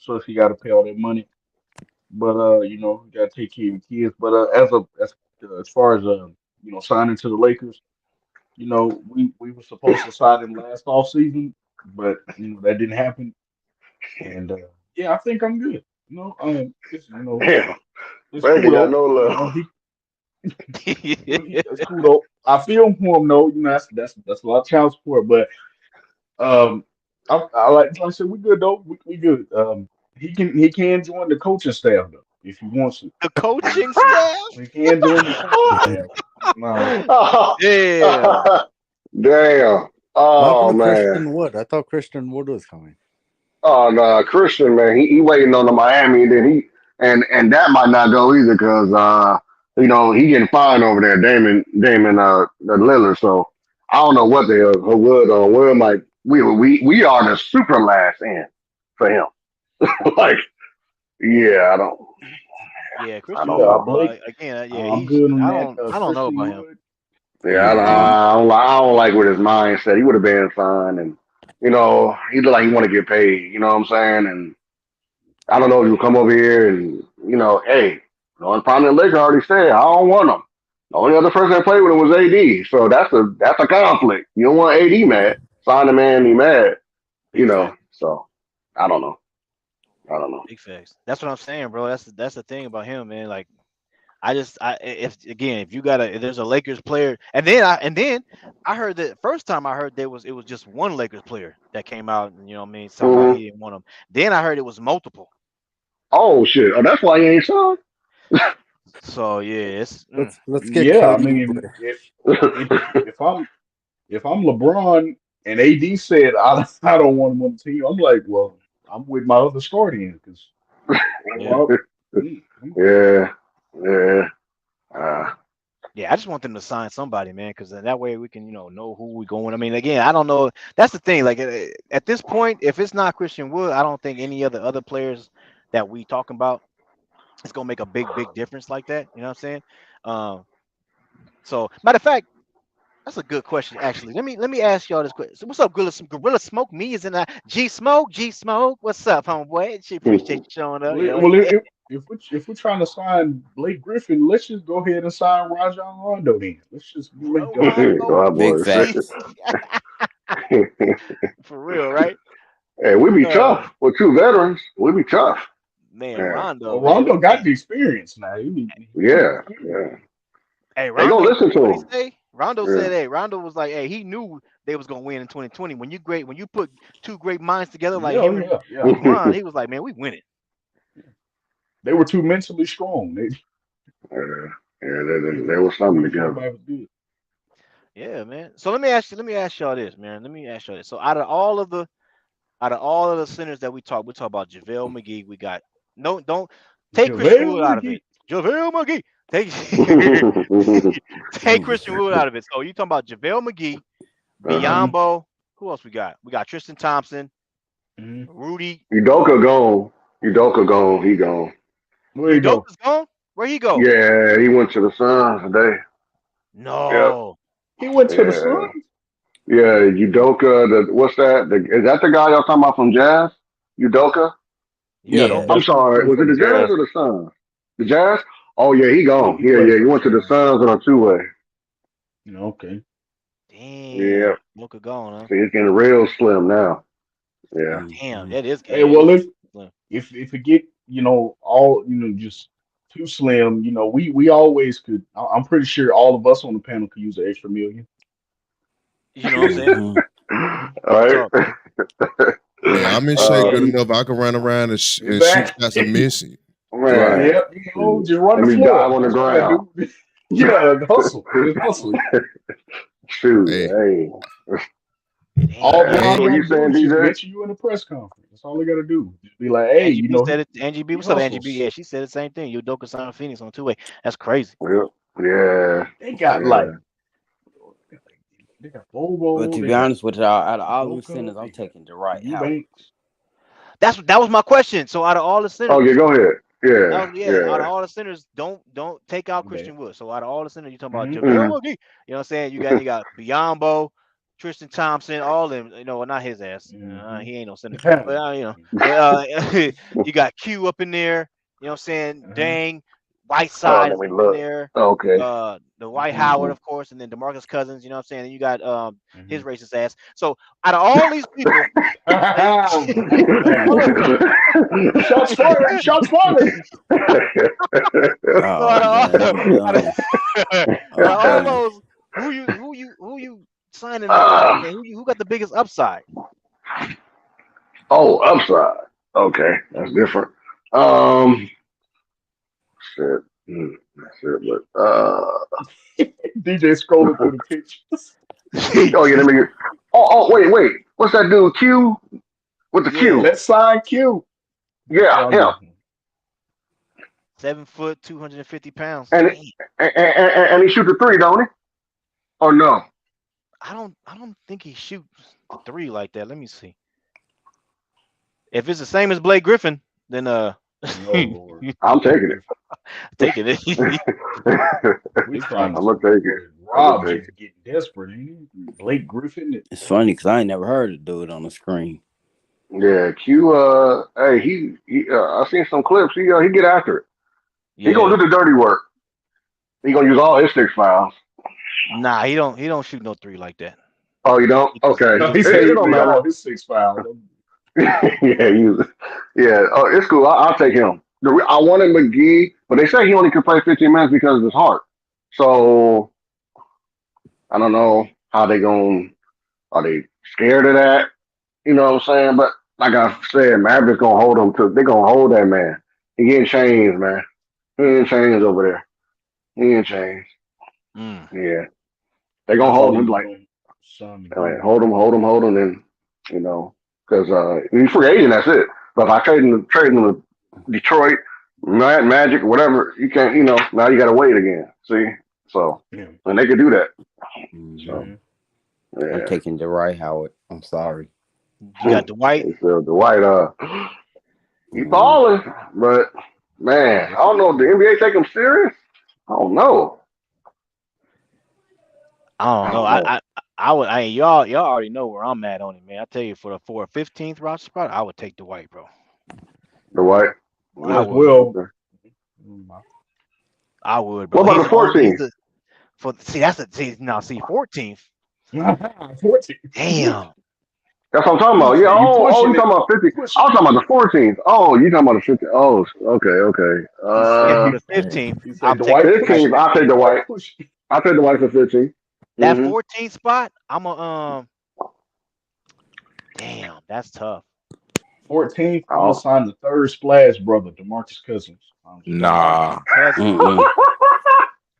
So he got to pay all that money. But you got to take care of your kids. But as far as signing to the Lakers, we were supposed to sign him last offseason, but that didn't happen. And yeah, I think I'm good. Damn. It's Blake cool got though. no love. It's cool though. I feel for him though. That's a lot of child support, but I like I said, we good though. We good. He can join the coaching staff though if he wants to. The coaching staff? He can join the coaching staff. No. Yeah. Damn. Oh man. Christian Wood. I thought Christian Wood was coming. Oh no, Christian, man, he waiting on the Miami, and then and that might not go either because He getting fined over there, Damon, the Lillard. So I don't know what the hell Wood on. Wood might we are the super last end for him. Like, yeah, Yeah, I Christian don't Yeah, Wood, know. bro. Blake. Again, yeah, I'm he's. good on I that. don't. I don't know Christian about him. Wood. Yeah, Yeah, I don't like with his mindset. He would have been fine, and he look like he want to get paid. You know what I'm saying? And I don't know if you come over here and hey, the only problem Lakers already said I don't want him. The only other person that played with him was AD, so that's a conflict. You don't want AD mad. Sign the man, he mad. Big fact. So I don't know. I don't know. Big facts. That's what I'm saying, bro. That's the thing about him, man. Like, if you got if there's a Lakers player, and then I heard that first time I heard it was just one Lakers player that came out and what I mean, talking about Mhm. he didn't want him. Then I heard it was multiple. Oh shit! Oh, that's why he ain't signed. So yeah, it's Let's get yeah. I KD to mean, play. if I'm LeBron and AD said I don't want him on the team, I'm like, well, I'm with my other squad in because yeah. Yeah, yeah. Uh, Yeah, I just want them to sign somebody, man, because then that way we can, know who we going. I mean, again, I don't know. That's the thing. Like at this point, if it's not Christian Wood, I don't think any other players that we talking about it's gonna make a big difference like that. You know what I'm saying? Um, so matter of fact, that's a good question. Actually, let me ask y'all this question. So what's up, Gorilla Smoke? Me is in the G Smoke. What's up, homeboy? She appreciate you showing up. Well, if we're trying to sign Blake Griffin, let's just go ahead and sign Rajon Rondo then. Let's just make that. Rondo, God Big boy. fact. for real, right? Hey, we be Uh, tough. We're two veterans. We be tough. man, Yeah, Rondo, Well, man. Rondo got the experience now. yeah, yeah. Hey, They gonna Rondo, listen to what he him. say? Rondo Yeah. said, "Hey, Rondo was like, hey, he knew they was gonna win in 2020. When you put two great minds together like Yeah, him and yeah. LeBron, he was like, man, we winning." They were too mentally strong. Yeah, they were something together. Everybody was good. Yeah, man. So let me ask y'all this, man. Let me ask y'all this. So out of all of the centers that we talk about JaVale McGee. We got no, don't take Christian JaVale Wood out of McGee. it. JaVale McGee. Take Christian Wood out of it. So you talking about JaVale McGee, Uh-huh. Biyombo. Who else we got? We got Tristan Thompson, Mhm. Rudy. Udoka gone. Udoka gone. He gone. Where you go? Udoka's gone. Where he go? Yeah, he went to the Suns today. Yep. No. He went to the Yeah. Suns. Yeah, Udoka. What's that? Is that the guy y'all talking about from Jazz? Udoka? Yeah, Yeah. don't I'm mess with sorry. him Was for it the the Jazz Jazz. or the Suns? The Jazz? Oh yeah, he Yeah, gone. he Yeah, played yeah. He for the went to the Suns. Suns on a two-way. Okay. Yeah. Damn. Udoka gone, huh? See, it's getting real slim now. Yeah. Damn. Mhm. That is Hey, yeah. well, It is. if it get all just too slim, we always could. I'm pretty sure all of us on the panel could use an extra million. You know what I'm saying? Mhm. All Real right. talk. Hey, I'm in shape good Hey, enough. I can run around and shoot shots and exactly. miss it. Man. Right. Yeah, just run Let the me dive floor. on the That's all I ground. do. Yeah, hustle. Just hustle. Shoot. Hey, Hey. All Damn. hey, Bron What got you to do saying, is just DJ? mention you in a press conference. That's all they got to do. Just be like, hey, Angie B said it. Angie B, he what's up, Angie B? hustles. Yeah, she said the same thing. Udoka signed Phoenix on two-way. That's crazy. Yep. Yeah. They got Yeah. they got But Bobo, to they be got honest with y'all, out of all them Udoka, centers, I'm they got taking Dwight Howard. Eubanks. That was my question. So out of all the Oh yeah, centers, go ahead. that Yeah. was yeah. Out of Yeah. all the centers, don't take out They, Christian Wood. So out of all the centers, you talking about hmm JaVale Mm. McGee. You know what I'm saying? You got Biyombo, Tristan Thompson, all them. Well, not his ass. hmm He ain't no center. But but you got Q up in there. You know what I'm saying? Dang, Oh, Whiteside let is me up in look. there. Okay. The White hmm Howard, Mm. of course, and then DeMarcus Cousins. You know what I'm saying? And you got hmm his racist ass. So out of all these people, hold up. Shots fired! Shots fired! So Oh man, I'm out of, done. out of I'm all done. those, who you signing up? Ah, Who got the biggest upside? oh, upside. Okay, that's different. Um, shit. That's it. But DJ scrolling through the pictures. oh yeah, let me. Wait. What's that dude? Q with the Yeah. Q. Let's sign Q. That's what Yeah, I'm him. doing. 7 foot, 250 pounds. And Damn. and he shoots a three, don't he? Or no? I don't think he shoots the three like that. Let me see. If it's the same as Blake Griffin, then Oh Lord. I'm taking it. take it. We He's trying I'm to gonna take it. Rob I'm gonna take just getting desperate, ain't he? Blake Griffin. It's funny because I ain't never heard it do it on the screen. Yeah, Q. Hey, he I seen some clips. He get after it. He gonna Yeah. do the dirty work. He gonna use all his 6 fouls. Nah, he don't shoot no three like that. Oh, you don't? Because Okay. No, he It said he don't played matter. all his 6 fouls. Yeah. Oh, it's cool. I'll take him. I wanted McGee, but they say he only can play 15 minutes because of his heart. So I don't know how they going. Are they scared of that? You know what I'm saying? But like I said, Mavericks gonna hold him to. They gonna hold that man. He getting changed, man. He getting changed over there. He getting changed. Mm. Yeah, they I gonna hold thought he him was like doing something. hold him, and you know, because he's free agent. That's it. But if I trade him to Detroit, Magic, whatever, you can't. You know, now you got to wait again. See, so Yeah. and they could do that. So I'm yeah, taking Dwight Howard. I'm sorry. You got Dwight. So Dwight, he Mm. balling, but man, I don't know. If the NBA take him serious? I don't know. I don't know. I would. Y'all already know where I'm at on it, man. I tell you, for a 15th roster spot, I would take Dwight, bro. Dwight. Might I as would. well. I would, bro. What about He's the the only. 14th? See 14th. 14. Damn. That's what I'm talking about. You Yeah. Oh, pushing you talking it. about 50? Pushing I was talking about the 14th. Oh, you talking about the 15th? Oh, okay. Yeah, for the 15th, You I'm said taking Dwight 15th. I'll take Dwight. pushing. I'll take Dwight for 15th. that Mm-hmm. 14th spot. I'm a Damn, that's tough. 14th, I'm gonna Oh. sign the third splash brother, DeMarcus Cousins. Nah, Cousins.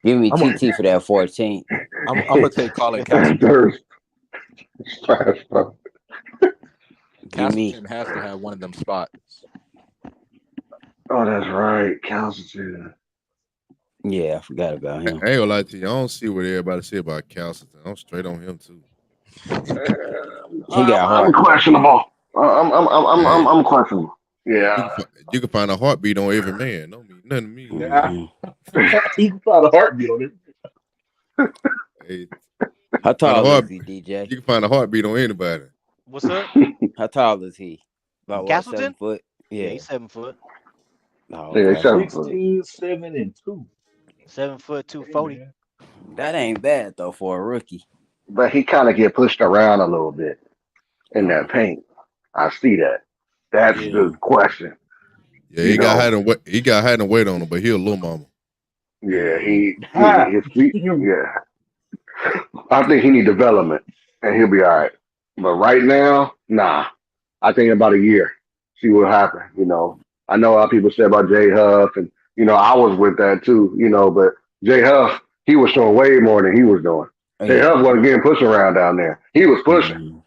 Give me I'm TT for that 14. I'm gonna take Colin Castleton. Third. Give me. Castleton has to have one of them spots. Oh, that's right. Castleton. Yeah, I forgot about I him. ain't gonna lie to you. I don't see what everybody say about Castleton. I'm straight on him too. He got I'm heart. questionable. Hey, I'm questionable. Yeah. you can find a heartbeat on every man. Don't mean nothing to me. Yeah. He found a heartbeat on it. Hey, How find a tall heart, is he, DJ? you can find a heartbeat on anybody. What's up? How tall is he? About what, 7 Castleton? foot? Yeah, Yeah. he's 7 foot. Oh, Yeah, okay. 7 foot. 16, 7, and 2. 7 foot, 240. Hey, That ain't bad though for a rookie. But he kind of get pushed around a little bit in that Oh, paint. I see that. That's Yeah. the question. Yeah, You he got know. height and weight. He got height and weight on him, but he a little mama. Yeah, Ha! his feet. Yeah, I think he need development, and he'll be all right. But right now, nah. I think in about a year, see what happens. You know, I know how people say about Jay Huff, and you know, I was with that too. You know, but Jay Huff, he was showing way more than he was doing. Jay yeah. Huff wasn't getting pushed around down there. He was pushing.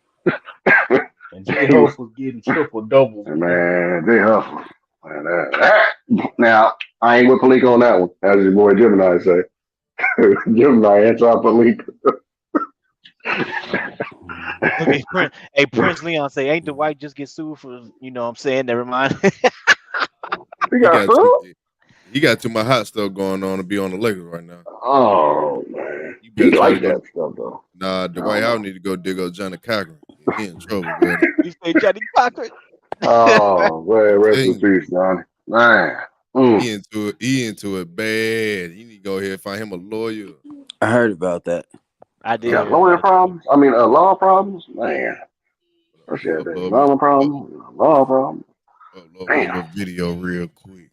And J Huff was getting triple doubles. Man, Jay Huff. Now, I ain't with Palik on that one, as your boy Gemini say. Gemini anti-Palik. Hey, Prince Leon say, ain't Dwight just get sued for, you know what I'm saying? Never mind. He got sued? He got too much hot stuff going on to be on the Lakers right now. Oh, man. You He better try to likes go. that stuff, though. Nah, Dwight Howard need to go dig up Johnny Cochran. He in trouble, bro. You say Johnny Cochran. Oh, man, rest in Dang. peace, Johnny. Man. He into it. He into it bad. You need to go ahead and find him a lawyer. I heard about that. I did. Got lawyer problems? I mean, law problems? Man. What's that? Law problem? Law problem? Upload me a little video real quick.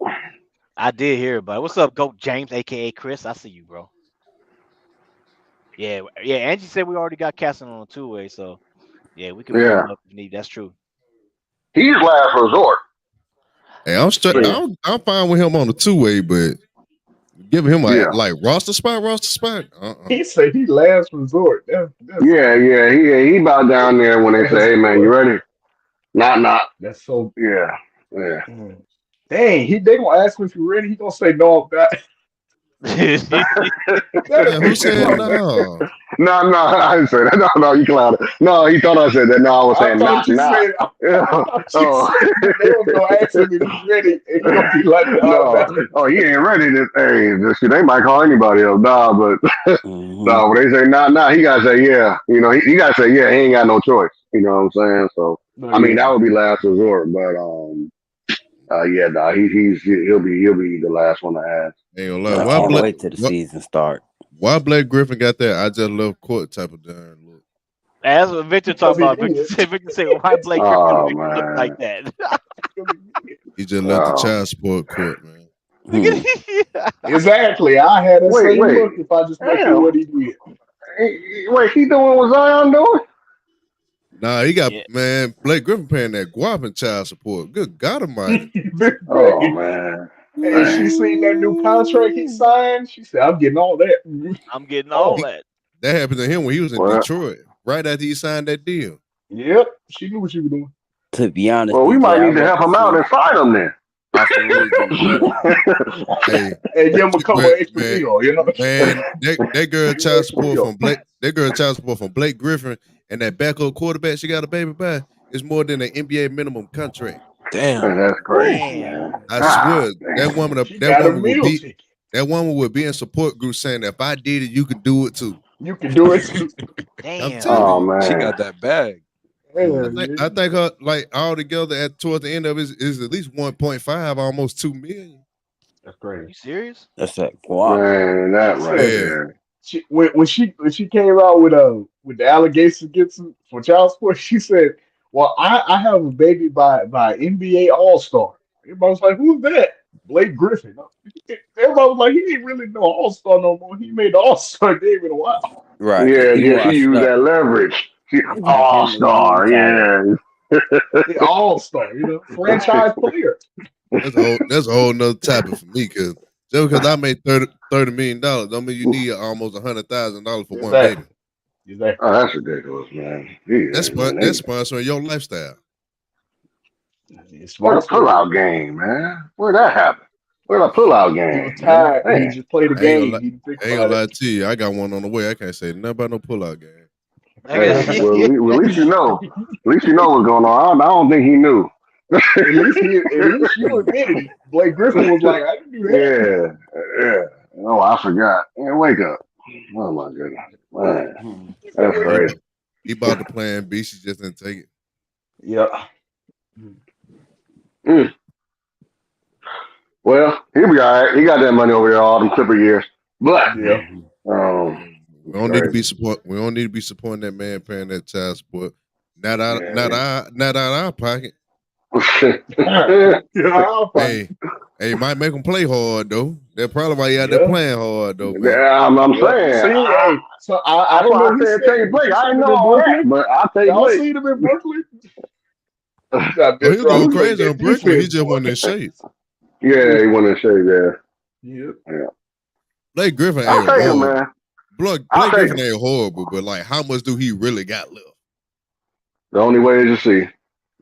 I did hear about it. What's up, Goat James, aka Chris? I see you, bro. Yeah. Angie said we already got casting on a 2-way, so yeah, we can bring him up if need. That's true. He's last resort. Hey, I'm straight. I'm fine with him on the 2-way, but giving him a like roster spot. He said he last resort. That's He about down there when they say, "Hey man, you ready?" Not. That's so. Yeah. Dang, they gonna ask him if you're ready. He gonna say no, I'm not. Yeah, who That's said funny. no? No, I didn't say that. No, you clowned. No, he thought I said that. No, I was I saying thought not you now. said. I thought you Oh. said they was gonna ask him if he's ready, and he gonna be like, "No, I'm No. not." Oh, he ain't ready to. Hey, this, they might call anybody else. Nah, but Mm-hmm. no, when they say nah, he gotta say yeah. You know, he gotta say yeah. He ain't got no choice. You know what I'm saying? So, No, I mean, that yeah. would be last resort. But yeah, nah, he'll be the last one to ask. Ain't gonna lie. I Why can't Blake? wait till the What? season start. Why Blake Griffin got that? I just love court type of darn look. That's what Victor Because talking he about. Victor did. said, why Blake Griffin Oh make him look like man. that? Because he did. He just left the Oh. child support court, man. Hmm. Exactly. I had that Wait, same wait. look if I just make it Damn. what he did. Wait, he doing what Zion doing? Nah, he got Yeah. man. Blake Griffin paying that guap and child support. Good God Almighty. Oh Man. man. And Dang. she seen that new contract he Ooh. signed. She said, "I'm getting all that." I'm getting all Oh, that. That happened to him when he was in Well, Detroit. Right after he signed that deal. yep. She knew what she was doing. To be honest, well, we DJ, might I'd need to help rather him out see and fight him then. Austin Reeves in the middle. Hey, And give him a couple but extra man, mil, you know. that girl Few child extra support mil. from Blake. That girl child support from Blake Griffin and that backup quarterback she got a baby by is more than an NBA minimum contract. Damn. That's crazy, man. Damn. I God swear that damn. woman She got a meal ticket. that woman would be in support group saying if I did it, you could do it too. You can do it too. I'm telling Oh Damn. you. She man. got that bag. Hell I yeah. think her like all together at towards the end of it is at least 1.5, almost 2 million. That's crazy. You serious? That's that guap. Man, She that right said Yeah. there. when she came out with the allegations against him for child support, she said, "Well, I have a baby by NBA All Star." Everybody was like, "Who's that?" Blake Griffin. Everybody was like, "He ain't really no All Star no more. He made the All Star game in a while." Right. Yeah, He yeah, she washed used up. that leverage. She It took all him a long star, time. yeah. The All Star, franchise player. That's a whole nother topic for me because just because I made $30 million don't mean you need almost $100,000 for one baby. Exactly. Exactly. Oh, that's ridiculous, man. That's Jesus, man. that's sponsoring your lifestyle. It's Where the sponsored. pullout game, man? Where that happen? Where the pullout He was game, man? tired. He Man. just played a I ain't gonna game. lie, He didn't think I ain't gonna about it. lie to you. I got one on the way. I can't say nothing about no pullout game. Hey, well, at least you know. At least you know what's going on. I don't think he knew. At least you admitted it. Blake Griffin was like, I didn't do that. Yeah. Oh, I forgot. Man, wake up. Oh my goodness, man, Hmm. that's He crazy. he bought the plan B. She just didn't take it. Yeah. Mm. Well, he'll be all right. He got that money over there all them Clipper years. But Yeah. Mhm. We it's don't need to be crazy. support. We don't need to be supporting that man paying that child support. Yeah. Not out of our pocket. Yeah. Hey, might make him play hard though. That's probably why he out there Yeah. playing hard though, man. Yeah, I'm Yeah. saying. See, hey, so I That's don't why know I his said take schedule, but Blake. you I seen didn't him know in all that, Brooklyn? but I'll take Y'all Blake. seen him in Brooklyn? He's out Oh, there he was trying going to play crazy that on Brooklyn. He defense, just boy. wasn't in shape. Yeah, he went in shape there. Yeah. Yeah. Blake Griffin I'll ain't take him, horrible. man. I'll Blake take Griffin him. ain't horrible, but like, how much do he really got left? The only way is to see.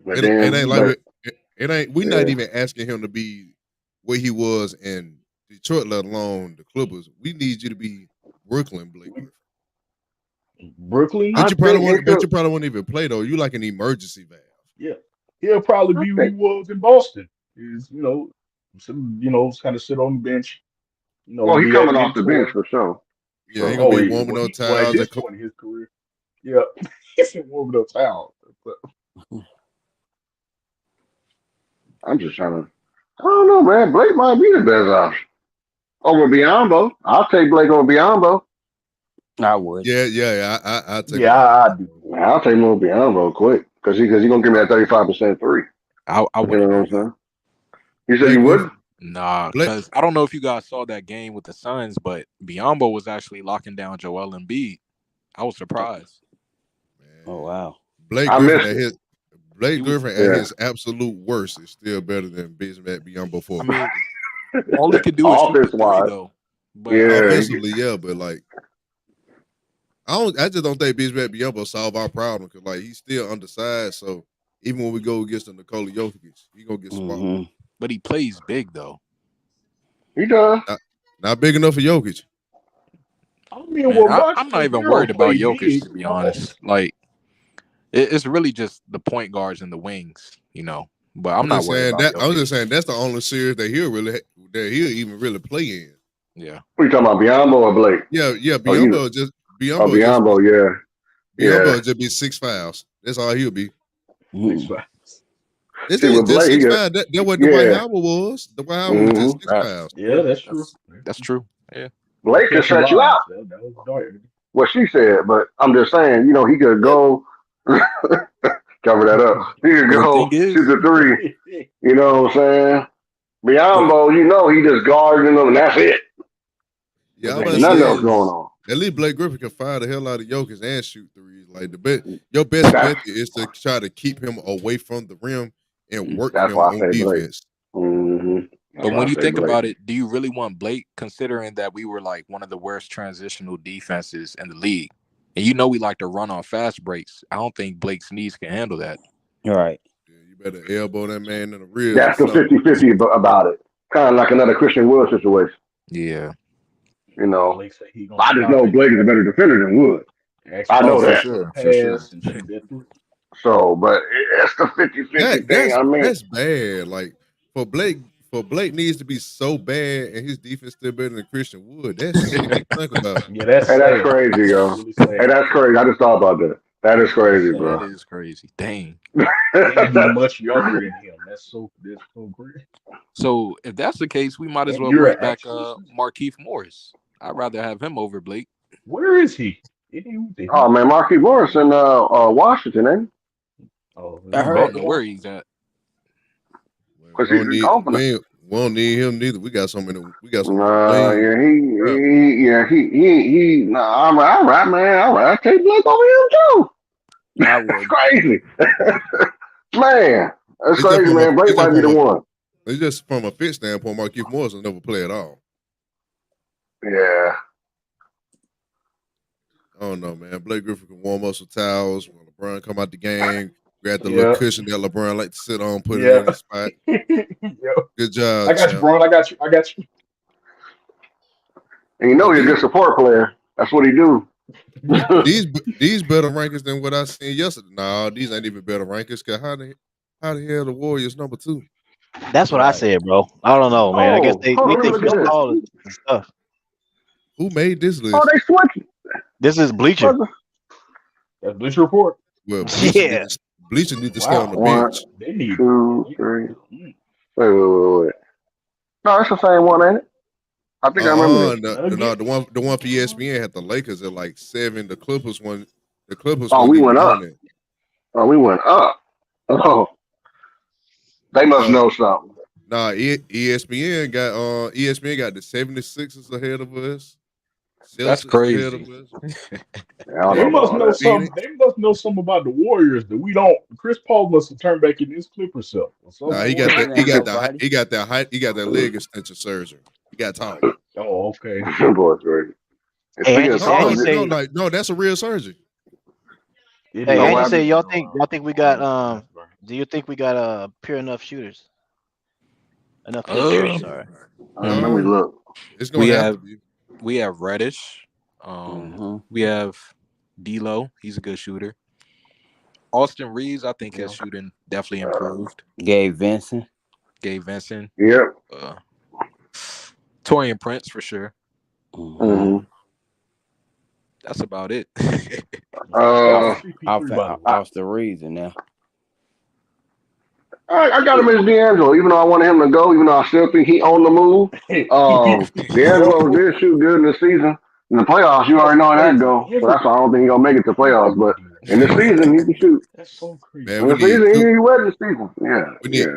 But It ain't then, like Yeah. it ain't. We not yeah. even asking him to be where he was in Detroit, let alone the Clippers. We need you to be Brooklyn, Blake Griffin. Brooklyn. I think it But could. you probably won't even play though. You like an emergency valve. Yeah. He'll probably I be who he think. was in Boston. Is kind of sit on the bench, Well, he's be that coming off the bench mentor. for sure. Yeah, he So, gonna Oh, be yeah. warming up Well, at towels. this point in his career, yeah, he's a woman of town. But I'm just trying to. I don't know, man. Blake might be the best option over Biombo. I'll take Blake over Biombo. I would. Yeah. I take him yeah, over I Biombo. do. Man, I'll take him over Biombo quick because he gonna give me that 35% three. I You know wouldn't what do I'm that. saying? You said Blake you Griffin. would? Nah, Blake. because I don't know if you guys saw that game with the Suns, but Biombo was actually locking down Joel Embiid. I was surprised. Oh Man, wow. Blake I Griffin missed at it. his He Blake was. Griffin at Yeah. his absolute worst is still better than Bismack Biyombo for I a mean, fact. all he could do is shoot the Offense three, wise, though. But I yeah. mean, Offensively, yeah, but like I just don't think Bismack Biyombo solve our problem because like he's still undersized. So even when we go against the Nikola Jokic, he gonna get swallowed. hmm But he plays big though. He does. Not big enough for Jokic. I mean, Man, well, I'm Box not and even Hero worried about play Jokic, big. to be Come on. honest. Like, it's really just the point guards and the wings, you know. But I'm not worried about I was Jokic. just saying that's the only series that he'll even really play in. Yeah. What you talking about, Biombo or Blake? Yeah. Oh, you. Biombo, yeah. Biombo Yeah. will just be 6 fouls. That's all he'll be. 6 fouls. This See, is with just Blake, 6 he fouls. That's what Dwight Howard was. Dwight Howard was just 6 fouls. Yeah, that's true. That's true. Yeah. Blake can shut you out. That was dark. What she said, but I'm just saying, you know, he could go cover that up. He could But the go thing is- shoot the three. You know what I'm saying? Biombo, you know, he just guarding them and that's it. Yeah, I'm Ain't about nothing to else say, going on. at least Blake Griffin can fire the hell out of Jokic and shoot threes. Like your best method is to try to keep him away from the rim and work That's him why I on say Blake. defense. But when you think about it, do you really want Blake, considering that we were like one of the worst transitional defenses in the league? And you know we like to run on fast breaks. I don't think Blake's knees can handle that. All right. Yeah, you better elbow that man in the ribs. That's the 50-50 about it. Kind of like another Christian Wood situation. Yeah. You know, Blake say he gonna I just know Blake is a better defender than Wood. I know that. For sure. So, but it's the 50-50 thing. I mean, that's bad. Like for Blake needs to be so bad and his defense still better than Christian Wood. That's sick to think about. Yeah, that's crazy, yo. Hey, that's crazy. I just thought about that. That is crazy, bro. That is crazy. Dang. He's much younger than him. That's so great. So if that's the case, we might as well You're bring back Markieff Morris. I'd rather have him over Blake. Where is he? Oh man, Markieff Morris in Washington, ain't he? Oh, I don't know where he's at. Because he's incompetent. We don't need him neither. We got some. We got some. He. Nah, all right, man. All right, I take Blake over him too. That's crazy, man. That's crazy, man. Blake might be the one. It's just from a fit standpoint. Markieff Morris will never play at all. Yeah. I don't know, man. Blake Griffin can warm up some towels when LeBron come out the game. Grab the little cushion that LeBron like to sit on, put it in the spot. Good job. I got you, Bron. I got you. And you know he's a good support player. That's what he do. These better rankings than what I seen yesterday. No, these ain't even better rankings. Cause how the hell the Warriors number 2? That's what I said, bro. I don't know, man. I guess they think Chris Paul and stuff. Who made this list? Oh, they switching. This is Bleacher. That's Bleacher Report. Well, Bleacher need to stay on the bench. 1, 2, 3. Wait. No, it's the same one, ain't it? I think I remember this. The one for ESPN had the Lakers at like 7. The Clippers won. The Clippers. Oh, we went up. Oh, we went up. Oh, they must know something. Nah, ESPN got the 76ers ahead of us. That's crazy. They must know something. They must know something about the Warriors that we don't. Chris Paul must have turned back in his Clipper self. Nah, he got that leg extension surgery. He got tall. Oh, okay. Boy's crazy. No, that's a real surgery. Hey, Andy say y'all think we got do you think we got pure enough shooters? Enough shooters, sorry. Let me look. It's gonna have to be. We have Reddish. We have D'Lo. He's a good shooter. Austin Reeves, I think his shooting definitely improved. Gabe Vincent. Yep. Torian Prince for sure. That's about it. Austin Reeves now. I got him as D'Angelo, even though I wanted him to go, even though I still think he on the move. D'Angelo did shoot good in the season. In the playoffs, you already know how that go. So that's why I don't think he's going to make it to playoffs. But in the season, he can shoot. That's so crazy. Man, in the season, he went in the season. Yeah.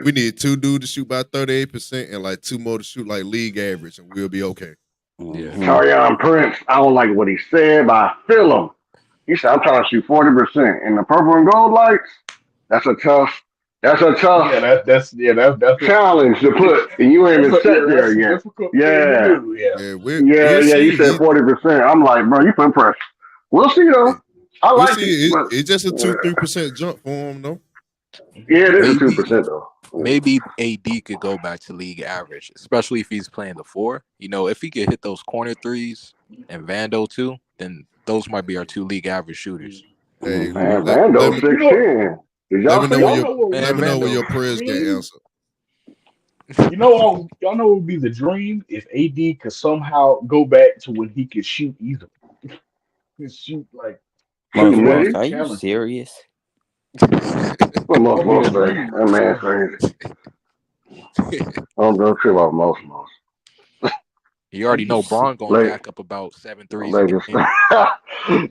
We need 2 dudes to shoot by 38% and like 2 more to shoot like league average, and we'll be okay. Yeah. Torian Prince, I don't like what he said, but I feel him. He said, I'm trying to shoot 40%. In the purple and gold lights, that's a tough that's challenge to put, and you ain't even set there yet. You said 40%. I'm like, bro, you put pressure. We'll see though. I like it. It's just a 2-3% jump for him though. Yeah, it is a Maybe 2% though. maybe AD could go back to league average, especially if he's playing the four. If he could hit those corner threes and Vando too, then those might be our two league average shooters. Hey, Man, let Vando me 6'10". Did let y'all me know see when him? your Y'all know what let Man, me know when Vando. your prayers get dream? answered. Y'all know what would be the dream if AD could somehow go back to when he could shoot easily. He could shoot like Shoot Most without most. Mitty? any Are you challenge. serious? What That would be the most say? dream That right man there. crazy. Don't trip off most. You already know Braun gonna Like, jack up about 7 threes a Lakers. game.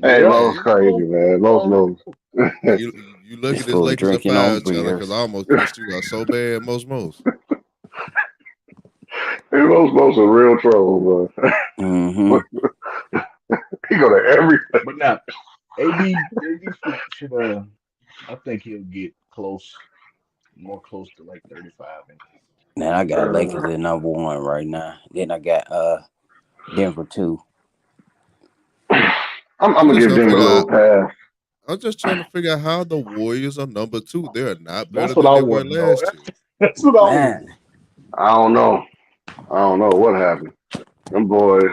Hey, Yeah, Hey, most you crazy, know, man. Most already knows. know. you lucky This this fool Lakers are drinking on 5 because beers. I almost cussed you out so bad, most. Hey, most a real troll, bro. Mm-hmm. He go to every. But now, AD should I think he'll get more close to like 35. Man, I got Lakers Uh, at number one right now. Then I got Denver 2. I'm I'm gonna just give trying to them a figure little out. pass. I'm just trying to figure out how the Warriors are number 2. They are not better That's what than I they were want to know. last year. That's what I want to Man, know. I don't know. I don't know what happened. Them boys.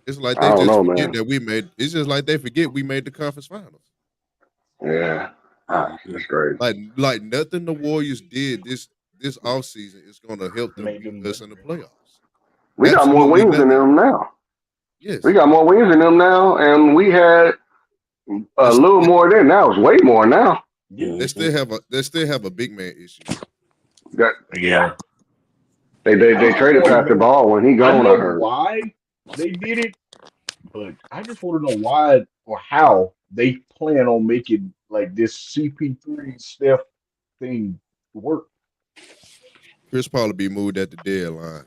It's like I they don't just know, forget man. that we made. It's just like they forget we made the conference finals. Yeah, mm-hmm. that's crazy. Like nothing the Warriors did this offseason is going to help them Made beat them us better. in the playoffs. We got more Absolutely wings than nothing. them now. We Yes, got more wings than them now, and we had a they, little more then. Now it's way more now. Yeah. they still have a big man issue. Got, Yeah. they I just traded want to Pastor know. Ball when he I gone. I know heard. why they did it, but I just want to know why or how they plan on making like this CP3 Steph thing work. Chris Paul will be moved at the deadline.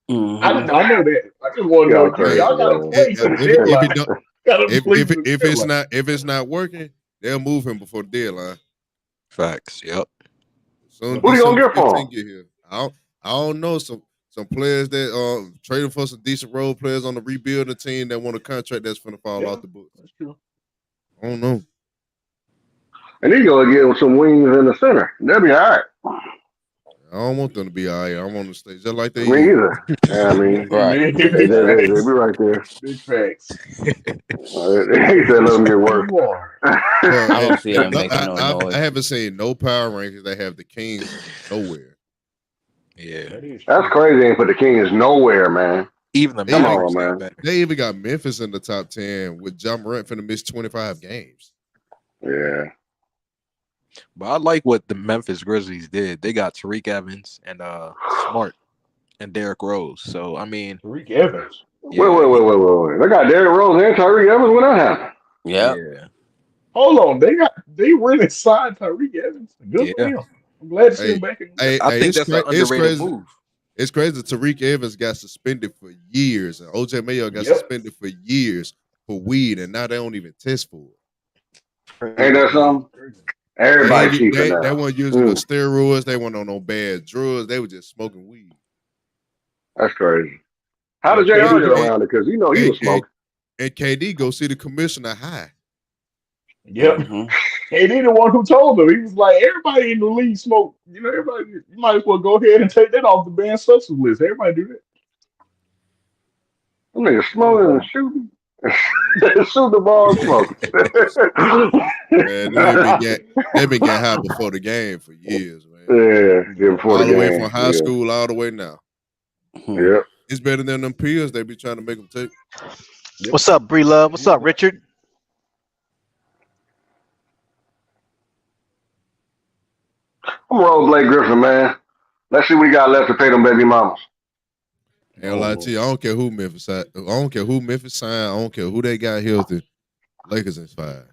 Mm-hmm. I know that. I just want to know, Y'all do Hey, crazy, y'all got a man. play for the deadline? if it don't Got a play for the deadline. if it's not working, they'll move him before the deadline. Facts. Yep. Soon What are you December gonna get for 15th him? get here. I don't know some players that traded for some decent role players on the rebuilding team that want a contract that's gonna fall Yeah, off the books. that's true. I don't know. And he's gonna get him some wings in the center. They'll be all right. I don't want them to be all right. I want them to stay just like they Me is. either. Yeah, I mean, Right. Big they facts. be right there. Big facts. He said, "Let them get There worse." you are. Bro, I don't see them making no I noise. haven't seen no power rankings that have the Kings nowhere. Yeah. That is That's true. crazy. Ain't put the Kings nowhere, man. Even the They Come even on, Mavericks man. got better. they even got Memphis in the top 10 with John Morant finna miss 25 games. Yeah. But I like what the Memphis Grizzlies did. They got Tariq Evans and Smart and Derrick Rose. So I mean, Tariq Evans. yeah, Wait. They got Derrick Rose and Tyreek Evans. When that happened? Yep. yeah, Hold on. They really signed Tariq Evans. Good for yeah. him. I'm glad to see him Hey, back in the hey, league. I think it's that's an it's underrated crazy. move. It's crazy. Tariq Evans got suspended for years, and OJ Mayo got Yep. suspended for years for weed, and now they don't even test for it. Ain't that Yeah, something? it's crazy. Everybody cheaper They now. weren't using no steroids. They weren't on no bad drugs. They were just smoking weed. That's crazy. How Yeah, did JR KD get don't. around it? Because you know he And, was and, smoking. and KD go see the commissioner high. Yep. Mm-hmm. KD the one who told him. He was like, everybody in the league smoke. Everybody, you might as well go ahead and take that off the banned substance list. Everybody do that. Them niggas He was smoking and shooting. Shoot the ball and smoking. Man, they've been getting high before the game for years, man. Yeah, before the All the way from game. high school all the way now. Yeah. It's better than them pills they be trying to make them take. Yep. What's up, Bree Love? What's It up, is. Richard? I'm rolling Blake Griffin, man. Let's see what he got left to pay them baby mamas. Ain't gonna lie to you, I don't care who Memphis signed. I don't care who Memphis signed. I don't care who they got healthy. Lakers is fine.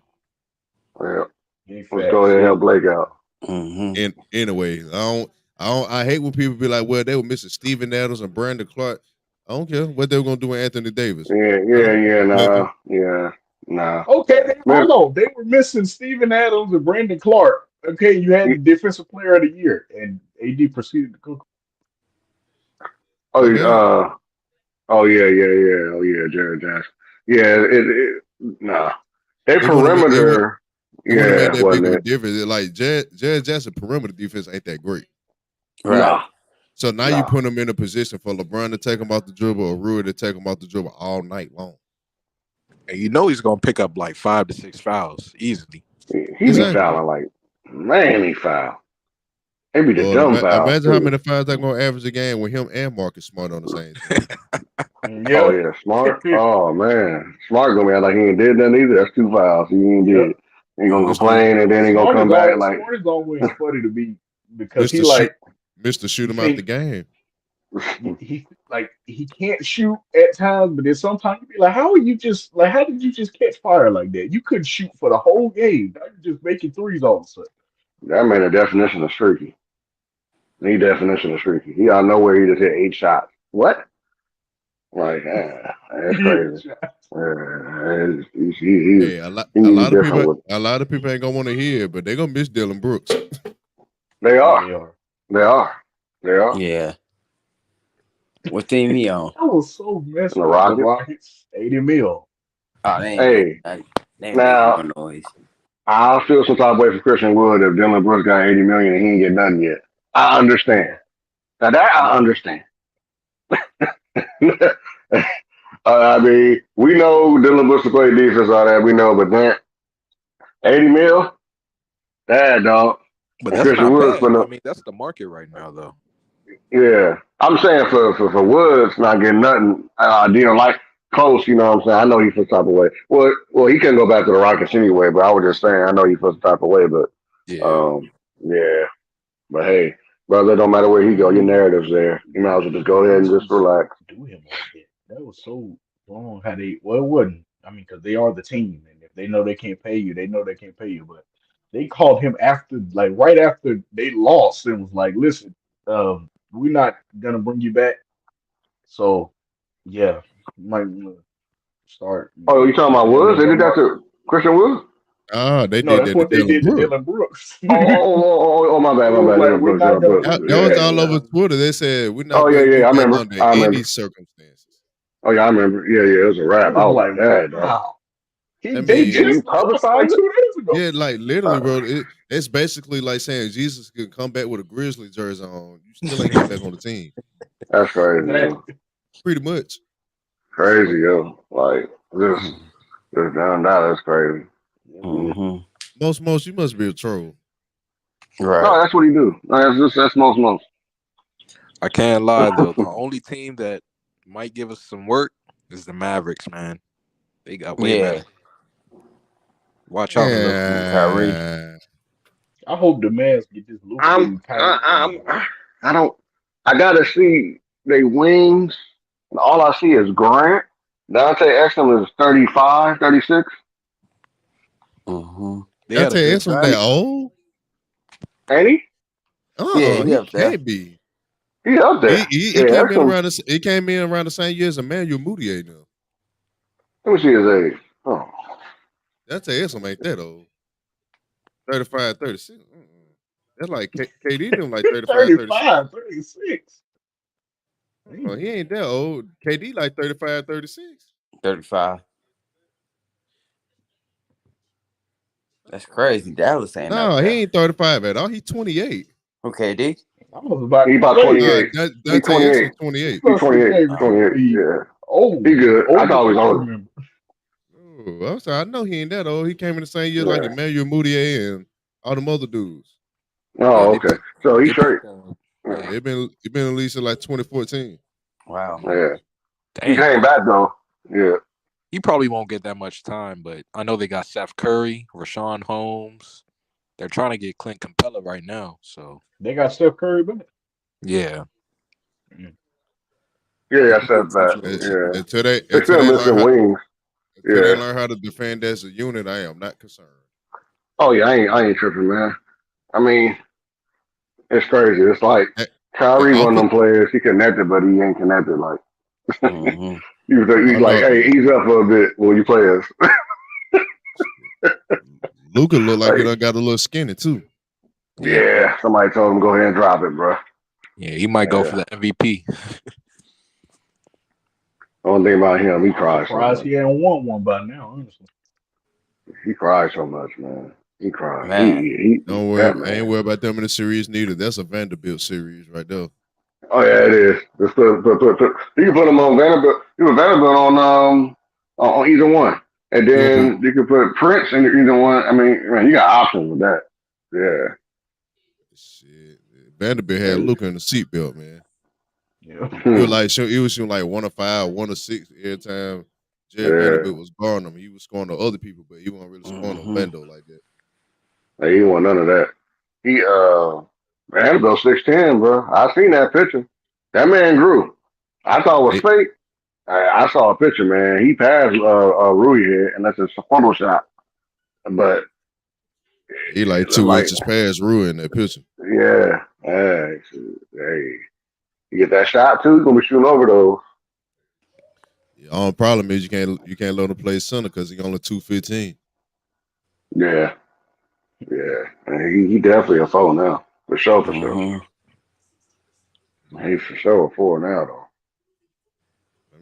Yeah. Big Let's go facts. ahead and help Blake out. Mm-hmm. And anyway, I hate when people be like, well, they were missing Steven Adams and Brandon Clark. I don't care what they were gonna do with Anthony Davis. Nah. Okay, Man, hold on. They were missing Steven Adams and Brandon Clark. Okay, you had the defensive player of the year, and AD proceeded to cook. Okay. Yeah, Jared Jackson. Yeah, nah. They It wouldn't have been perimeter. It wouldn't have Yeah, made that big wasn't of a it? difference. Like Jared Jackson perimeter defense ain't that great. Right. Nah, So now you nah. put him in a position for LeBron to take him off the dribble or Rui to take him off the dribble all night long. And you know he's gonna pick up like 5 to 6 fouls easily. He be Exactly. fouling like, man, he foul. He be the Lord, dumb fouls imagine how too. many fouls they're gonna average a game with him and Marcus Smart on the same team. Oh Yeah. yeah, Smart. Oh man, Smart gonna be like he ain't did nothing either. That's 2 fouls. He ain't Yep. did. He gonna Mr. complain and then he gonna come back like Smart is always funny to me because he Mr. Shoot like Mr. Shoot you him out the think game. he like he can't shoot at times, but then sometimes you be like, how did you just catch fire like that? You couldn't shoot for the whole game. Now you just making threes all of a sudden. that man a definition of streaky. He definition of streaky. He out of nowhere he just hit 8 shots. What? Like, that's crazy. Hey, a lot Different with. of people ain't gonna want to hear it, but they're gonna miss Dylan Brooks. They Yeah, are. they are. They are. They are. Yeah. What team he on? I was so messed And the with the Rockets. Rockets. 80 mil. Oh, they ain't Hey, they ain't now making no noise. I'll feel some type of way for Christian Wood if Dylan Brooks got 80 million and he ain't get nothing yet. I understand. Now that I understand. I mean, we know Dylan Brooks to play defense, all that we know, but then 80 mil, that dog. But And that's Christian not Wood's bad. gonna, I mean, that's the market right now, though. yeah. I'm saying for Woods not getting nothing, like close, you know what I'm saying? I know he feels type of way. Well, he couldn't go back to the Rockets anyway, but I was just saying, I know he feels type of way, but Yeah. yeah. But hey, brother, it don't matter where he go, your narrative's there. You might as well just go ahead and just relax. Do him like that. That was so wrong. How they it wasn't. I mean, because they are the team, and if they know they can't pay you, they know they can't pay you. But they called him after, like right after they lost, and was like, "Listen, we're not gonna bring you back." So yeah, you might start Oh, you talking about looking Woods? at They your did that market. to Christian Woods? They No, did that's that to what they Dylan did to Brooks. Dylan Brooks. My bad, It was like, Dylan we're Brooks, not Dylan gonna Brooks. bring That you was back. all over Yeah. Twitter. They said we're not Oh bringing yeah, you I back remember. under I any remember. circumstances. Oh yeah, I remember. Yeah, it was a I rap. I was was like, like, yeah, dog. wow. I They Did mean, you just lost like publicize it? 2 days ago. yeah, like literally, Uh, bro. It's basically like saying Jesus could come back with a Grizzly jersey on. You still ain't getting back on the team. that's crazy, yo. Exactly. Pretty much. Crazy, yo. Like this down that is crazy. Mm-hmm. Most, you must be a troll. Right. No, that's what he do. No, that's most. I can't lie, though. The only team that might give us some work is the Mavericks, man. They got way Yeah. better. Watch out for them. Kyrie. Yeah. I hope the Mavs get this Luka I'm, and Kyrie thing I, going. I don't. I gotta see they wings. And all I see is Grant. Dante Exum is 35, 36. Mm-hmm. They I had a tell you, good it's from draft. that old. Ain't he? Yeah, he He up there. can't be. He up there. He Yeah, came in Exum. around the he came in around the same year as Emmanuel Mudiay now. Let me see his age. Oh, That's some ain't that old. 35, 36. That's like KD them like 35, 36. 35, 36. He ain't that old. KD like 35, 36. 35. That's crazy. Dallas ain't up No, he there. ain't 35 at all. He 28. Okay, D. I was about he to about say, 28. He Dante 28. Exum 28. He Russell 28. came to 28. the league Yeah. old, He good. I older thought he than was I older. remember. Oh, I'm sorry. I know he ain't that old. He came in the same year like Yeah. Emmanuel Mudiay and all them other dudes. Yeah, Oh, they okay. picked. So They he's straight. picked. Yeah, it been at least in like 2014. Wow. Yeah. He Dang. came back though. Yeah. He probably won't get that much time, but I know they got Seth Curry, Rashawn Holmes. They're trying to get Clint Capella right now. So They got Steph Curry back. yeah, Yeah, he I could be a said that. future OG. Yeah. Until they They still missing wings. Yeah. learn how to defend as a unit, I am not concerned. Oh yeah, I ain't tripping, man. I mean, it's crazy. It's like And, Kyrie one of and them players. He connected, but he ain't connected. Like Mm-hmm. he's like, no, hey, ease up for a bit when you play us. Luka look like he Like, done got a little skinny too. yeah, somebody told him go ahead and drop it, bro. Yeah, he might go for the MVP. Only thing about him, he cries so Surprised much. he hadn't won one by now, honestly. He cries so much, man. He crying. Man. Don't worry, That I ain't man. worried about them in the series neither. That's a Vanderbilt series right there. Oh yeah, it is. Just you can put him on Vanderbilt. You put Vanderbilt on either one, and You gonna put then you can put Prince in either one. I mean, man, you got options with that. Yeah. shit. Vanderbilt had Luka in the seatbelt, man. Yeah. He was shooting like 1 of 5, 1 of 6 every time Jared Yeah. Vanderbilt was guarding him. He was scoring on other people, but he wasn't really scoring on Vando like that. Hey, he didn't want none of that. He Vanderbilt 6'10", bro. I seen that picture. That man grew. I thought it was Hey, fake. I saw a picture, man. He passed Rui here, and that's a fumble shot. But he like it looked 2 like, inches past Rui in that picture. yeah, hey, you get that shot too. He's gonna be shooting over those. The only problem is you can't let him play center because he only 215. Yeah, and he definitely a four now, for sure, for sure. He's for sure a four now, though.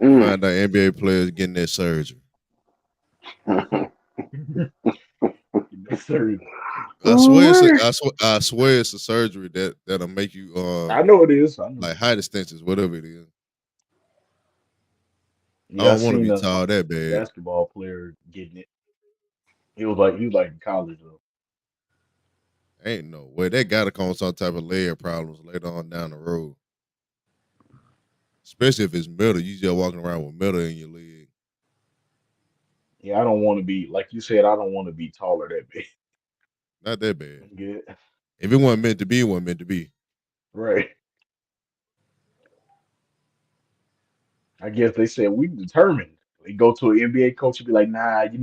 Let me find out NBA players getting that surgery. I swear it's a surgery that'll make you I know it is. I know. like height extensions, whatever it is. Yeah, I don't want to be seen tall that bad. basketball player getting it. He was like in college though. Ain't no way. That gotta cause some type of leg problems later on down the road. Especially if it's metal. You just walking around with metal in your leg. Yeah, I don't want to be like you said. I don't want to be taller that big. Not that bad. Good. If it wasn't meant to be, it wasn't meant to be. Right. I guess they said we determined. They go to an NBA coach and be like, nah, you're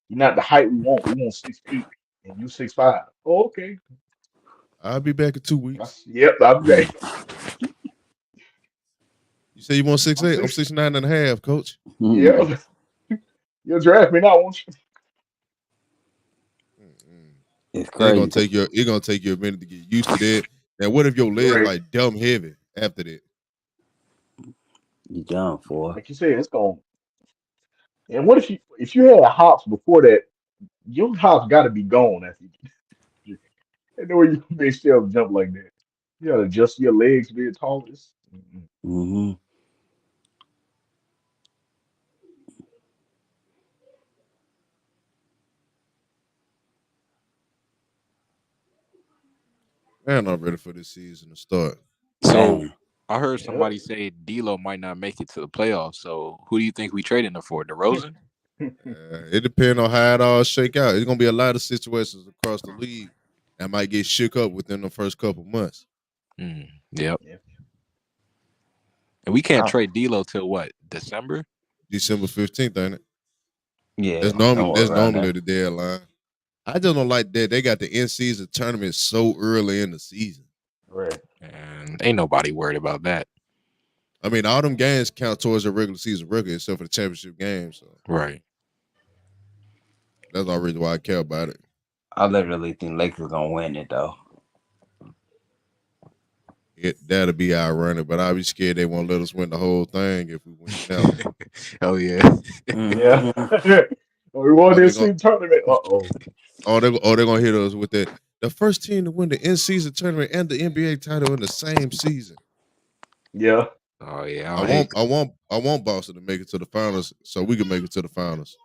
not the height we want. We want 6'8" and you 6'5". Oh, okay. I'll be back in 2 weeks. Yep, I'm ready. You say you want 6'8"? I'm 6'9". 6'9" and a half, coach. Yeah. You'll draft me now, won't you? It's It's gonna crazy. take you a minute to get used to that. And what if your legs like dumb heavy after that? You done for. Like you said, it's going. And what if you had hops before that? Your hops got to be gone after you. Ain't no way you may still jump like that. You gotta adjust your legs being tallest. Man, I'm ready for this season to start. So I heard somebody say D'Lo might not make it to the playoffs. So who do you think we trading him for? DeRozan? It depends on how it all shake out. It's gonna be a lot of situations across the league that might get shook up within the first couple months. Yep. And we can't trade D'Lo till what? December 15th, ain't it? Yeah. That's normally the deadline. I just don't like that they got the in-season tournament so early in the season. Right. And ain't nobody worried about that. I mean, all them games count towards a regular season record except for the championship game. So right. That's the reason why I care about it. I literally think Lakers gonna win it though. That'll be ironic, but I'll be scared they won't let us win the whole thing if we win now. Oh yeah. Yeah. We won this tournament. They're gonna hit us with that. The first team to win the in-season tournament and the NBA title in the same season. Yeah. Oh yeah. I want Boston to make it to the finals so we can make it to the finals.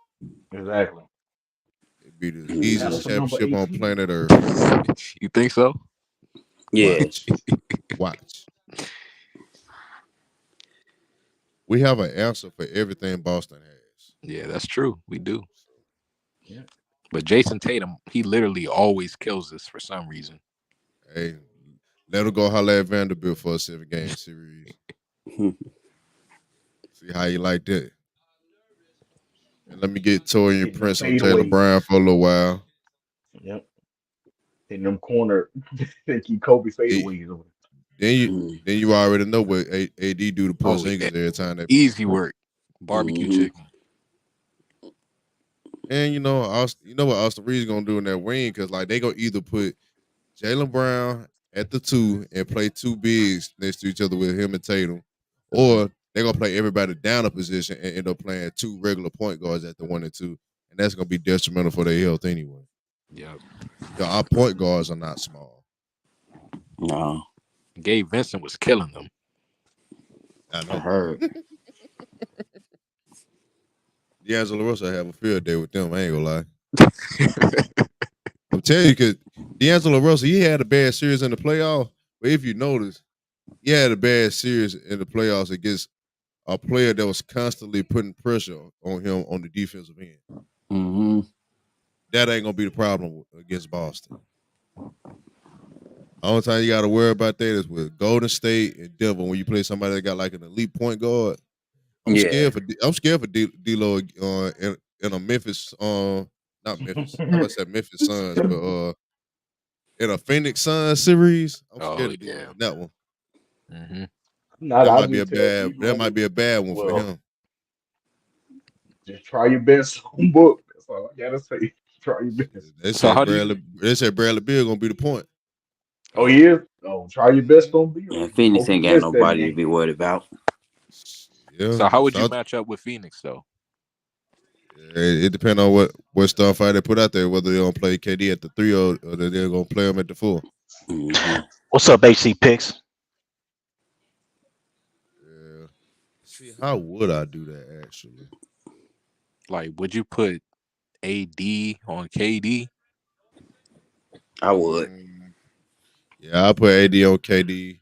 Exactly. It'd be the easiest championship on planet Earth. You think so? Yeah. Watch. We have an answer for everything Boston has. Yeah, that's true. We do. Yeah. But Jason Tatum, he literally always kills us for some reason. Hey, let him go holler at Vanderbilt for a 7-game series. See how you like that. And let me get Torian Prince on Jaylen Brown for a little while. Yep. In them corner, they keep Kobe fadeaways over. Then you already know what AD do to Porzingis every time. Easy work, barbecue chicken. And you know what Austin Reed's gonna do in that wing because like they gonna either put Jaylen Brown at the 2 and play 2 bigs next to each other with him and Tatum, or they're gonna play everybody down a position and end up playing 2 regular point guards at the 1 and 2, and that's gonna be detrimental for their health anyway. Yep. Our point guards are not small. No, Gabe Vincent was killing them. I I know. heard. D'Angelo Russell have a field day with them. I ain't gonna lie. I'm telling you, because D'Angelo Russell, he had a bad series in the playoff. But if you notice, he had a bad series in the playoffs against a player that was constantly putting pressure on him on the defensive end. Mm-hmm. That ain't gonna be the problem against Boston. Only time you got to worry about that is with Golden State and Denver when you play somebody that got like an elite point guard. I'm Yeah. scared for D'Lo in a Memphis not Memphis. I must say Memphis Suns, but in a Phoenix Suns series, I'm scared Oh of D'Lo yeah. in that one. Mm-hmm. Not, I just tell That might D'Lo, be a bad one for well, him. just try your best on book. That's all I gotta say. Try your best. So how do you? They said Bradley Beal gonna be the point. Oh, he is? Oh, try your best on Bill. Yeah, Phoenix Hope he ain't got missed that nobody to game. be worried about. Yeah. So how would you So match up with Phoenix though? it depends on what star fight they put out there, whether they're gonna play KD at the 3 or they're gonna play him at the 4. Mm-hmm. What's up, AC Picks? Yeah. See, how would I do that actually? Like, would you put AD on KD? I would. Yeah, I put AD on KD.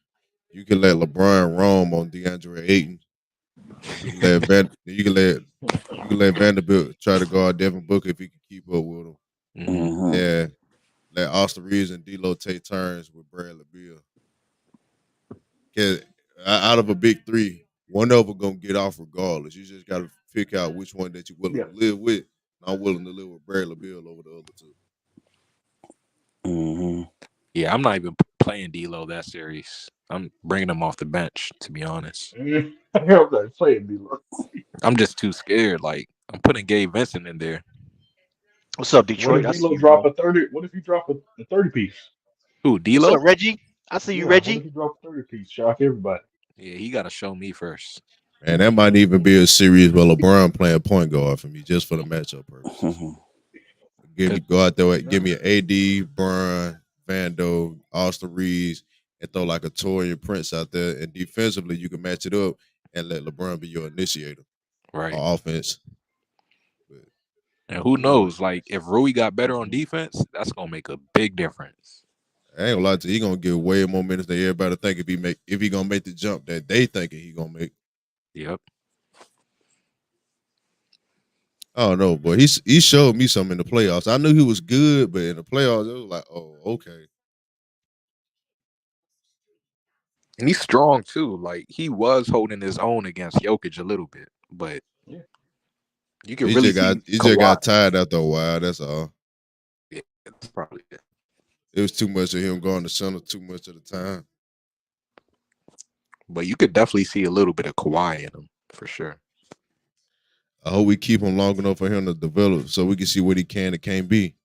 You can let LeBron roam on DeAndre Ayton. You can let Vanderbilt try to guard Devin Booker if he can keep up with him. Mm-hmm. Mm-hmm. Yeah, let Austin Reeves and D'Lo take turns with Bradley Beal. Cause out of a big three, one of them gonna get off regardless. You just gotta pick out which one that you're willing Yeah. to live with. I'm willing to live with Bradley Beal over the other two. Mm-hmm. Yeah, I'm not even playing D'Lo that series. I'm bringing him off the bench, to be honest. I'm not playing D'Lo. I'm just too scared. Like, I'm putting Gabe Vincent in there. What's up, What Detroit? if I see D'Lo you, drop bro. a 30? What if he drop a 30 piece? Who, What's D'Lo? up, Reggie? I see you, Yeah, what if Reggie. he drop a 30 piece? Shock everybody. Yeah, he got to show me first. And that might even be a series where LeBron playing point guard for me, just for the matchup purposes. Mm-hmm. Give 'Cause- me go out there, give me an AD, Bron, Vando, Austin Reeves, and throw like a Torian Prince out there. And defensively, you can match it up and let LeBron be your initiator right. on offense. But And who Yeah. knows? Like, if Rui got better on defense, that's going to make a big difference. I ain't gonna lie to you, he gonna get way more minutes than everybody think if he gonna make the jump that they thinking he gonna make. Yep. I don't know, but he showed me something in the playoffs. I knew he was good, but in the playoffs, it was like, oh, okay. And he's strong, too. Like, he was holding his own against Jokic a little bit. But Yeah. you can really see He just Kawhi. got tired after a while. That's all. Yeah, that's probably it. It was too much of him going to center too much of the time. But you could definitely see a little bit of Kawhi in him, for sure. I hope we keep him long enough for him to develop so we can see what he can and can't be.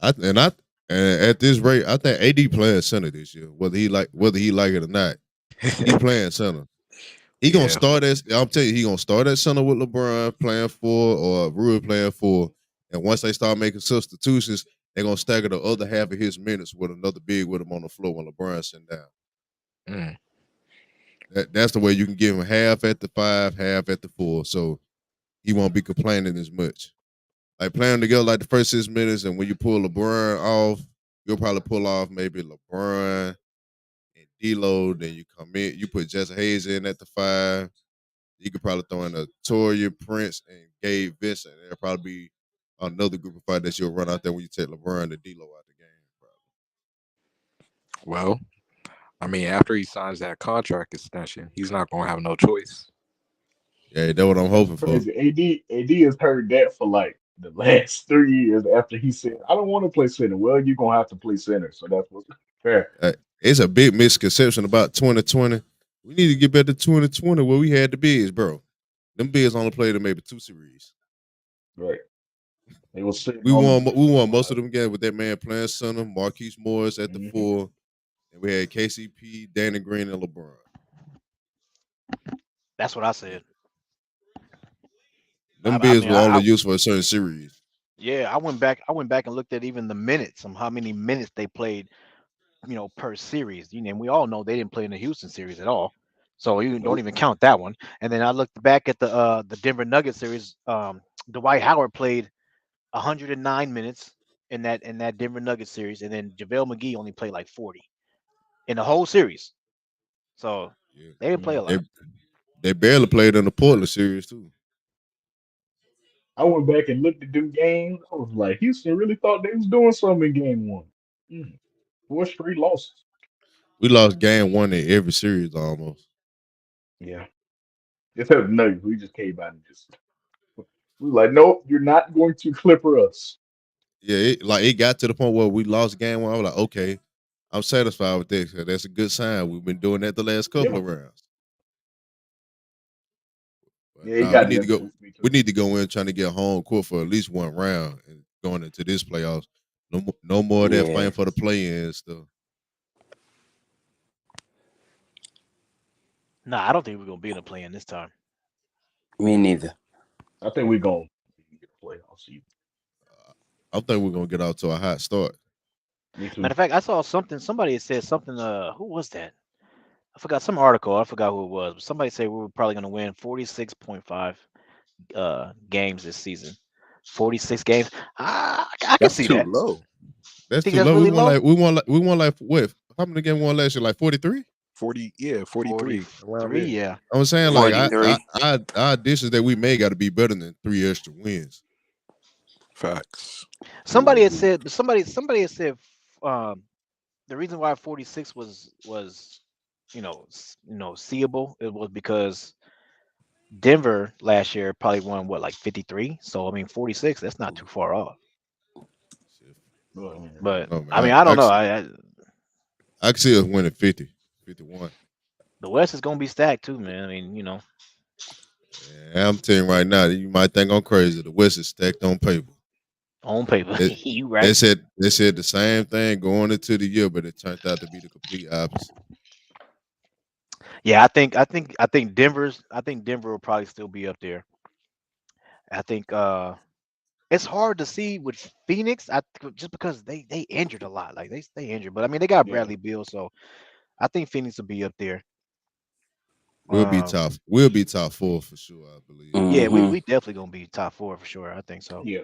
I and at this rate, I think AD playing center this year, whether he like it or not. He playing center. He gonna Yeah. start as I'm telling you, he gonna start at center with LeBron playing 4 or Rui playing 4. And once they start making substitutions, they're gonna stagger the other half of his minutes with another big with him on the floor when LeBron's sitting down. Mm. That's the way you can give him half at the 5, half at the 4. So he won't be complaining as much. Like playing together like the first 6 minutes, and when you pull LeBron off, you'll probably pull off maybe LeBron and D'Lo. Then you come in, you put Jesse Hayes in at the 5. You could probably throw in a Toria Prince and Gabe Vincent. There'll probably be another group of five that you'll run out there when you take LeBron and D'Lo out the game. Probably. Well, I mean, after he signs that contract extension, he's not going to have no choice. Yeah, that's what I'm hoping for. Crazy. AD has heard that for like the last 3 years after he said, I don't want to play center. Well, you're going to have to play center. So that's what's fair. It's a big misconception about 2020. We need to get back to 2020 where we had the bigs, bro. Them bigs only played in maybe 2 series. Right. They were sitting We on the won most of them games with that man playing center, Marquise Morris at the 4, and we had KCP, Danny Green, and LeBron. That's what I said. Them I bigs mean, were only used for a certain series. yeah, I went back. I went back and looked at even the minutes, how many minutes they played, per series. And we all know they didn't play in the Houston series at all. So you don't Nope. even count that one. And then I looked back at the Denver Nuggets series. Dwight Howard played 109 minutes in that Denver Nuggets series, and then JaVale McGee only played like 40 in the whole series. So Yeah. they didn't play a Yeah. They lot. they barely played in the Portland series too. I went back and looked at them games. I was like, Houston really thought they was doing something in game one. Mm. 4 straight losses. We lost game one in every series almost. Yeah. Except the Nuggets. We just came out and just we were like, nope, you're not going to clipper us. Yeah, it got to the point where we lost game one. I was like, okay, I'm satisfied with this. That's a good sign. We've been doing that the last couple Yeah. of rounds. But Yeah, it nah, we got need there to go. to me We too. need to go in trying to get home court for at least one round and going into this playoffs. No more of that Yeah, fighting for the play-in stuff. Nah, I don't think we're gonna be in a play in this time. me neither. I think we're going to get a playoff season. I think we're gonna get out to a hot start. Me Matter too. of fact, I saw something. Somebody had said something. Who was that? I forgot some article. I forgot who it was. But somebody said we were probably gonna win 46.5 games this season. 46 games. I can That's see too that. low. That's Think too that's low. really low? We won like what? How many games we won last year? Like 43. 40, yeah, 43 around 43. there. Yeah. I'm saying like I 43. our additions that we made got to be better than 3 extra wins. Facts. Somebody had Mhm. said. Somebody had said. Um, the reason why 46 was seeable, it was because Denver last year probably won what, like 53. So I mean 46. That's not too far off. Shit, But, I don't But know, I mean man. I don't know. I can see us winning 50, 51. The West is gonna be stacked too, man. I mean Yeah, I'm telling you right now, you might think I'm crazy. The West is stacked on paper. on paper, They, you they right. said they said the same thing going into the year, but it turned out to be the complete opposite. Yeah, I think Denver will probably still be up there. I think it's hard to see with Phoenix. Just because they injured a lot, like they stay injured. But I mean they got yeah. Bradley Beal, so I think Phoenix will be up there. We'll be Um, top. We'll be top four for sure. I believe. yeah, we Mhm. we definitely gonna be top four for sure. I think so. Yeah.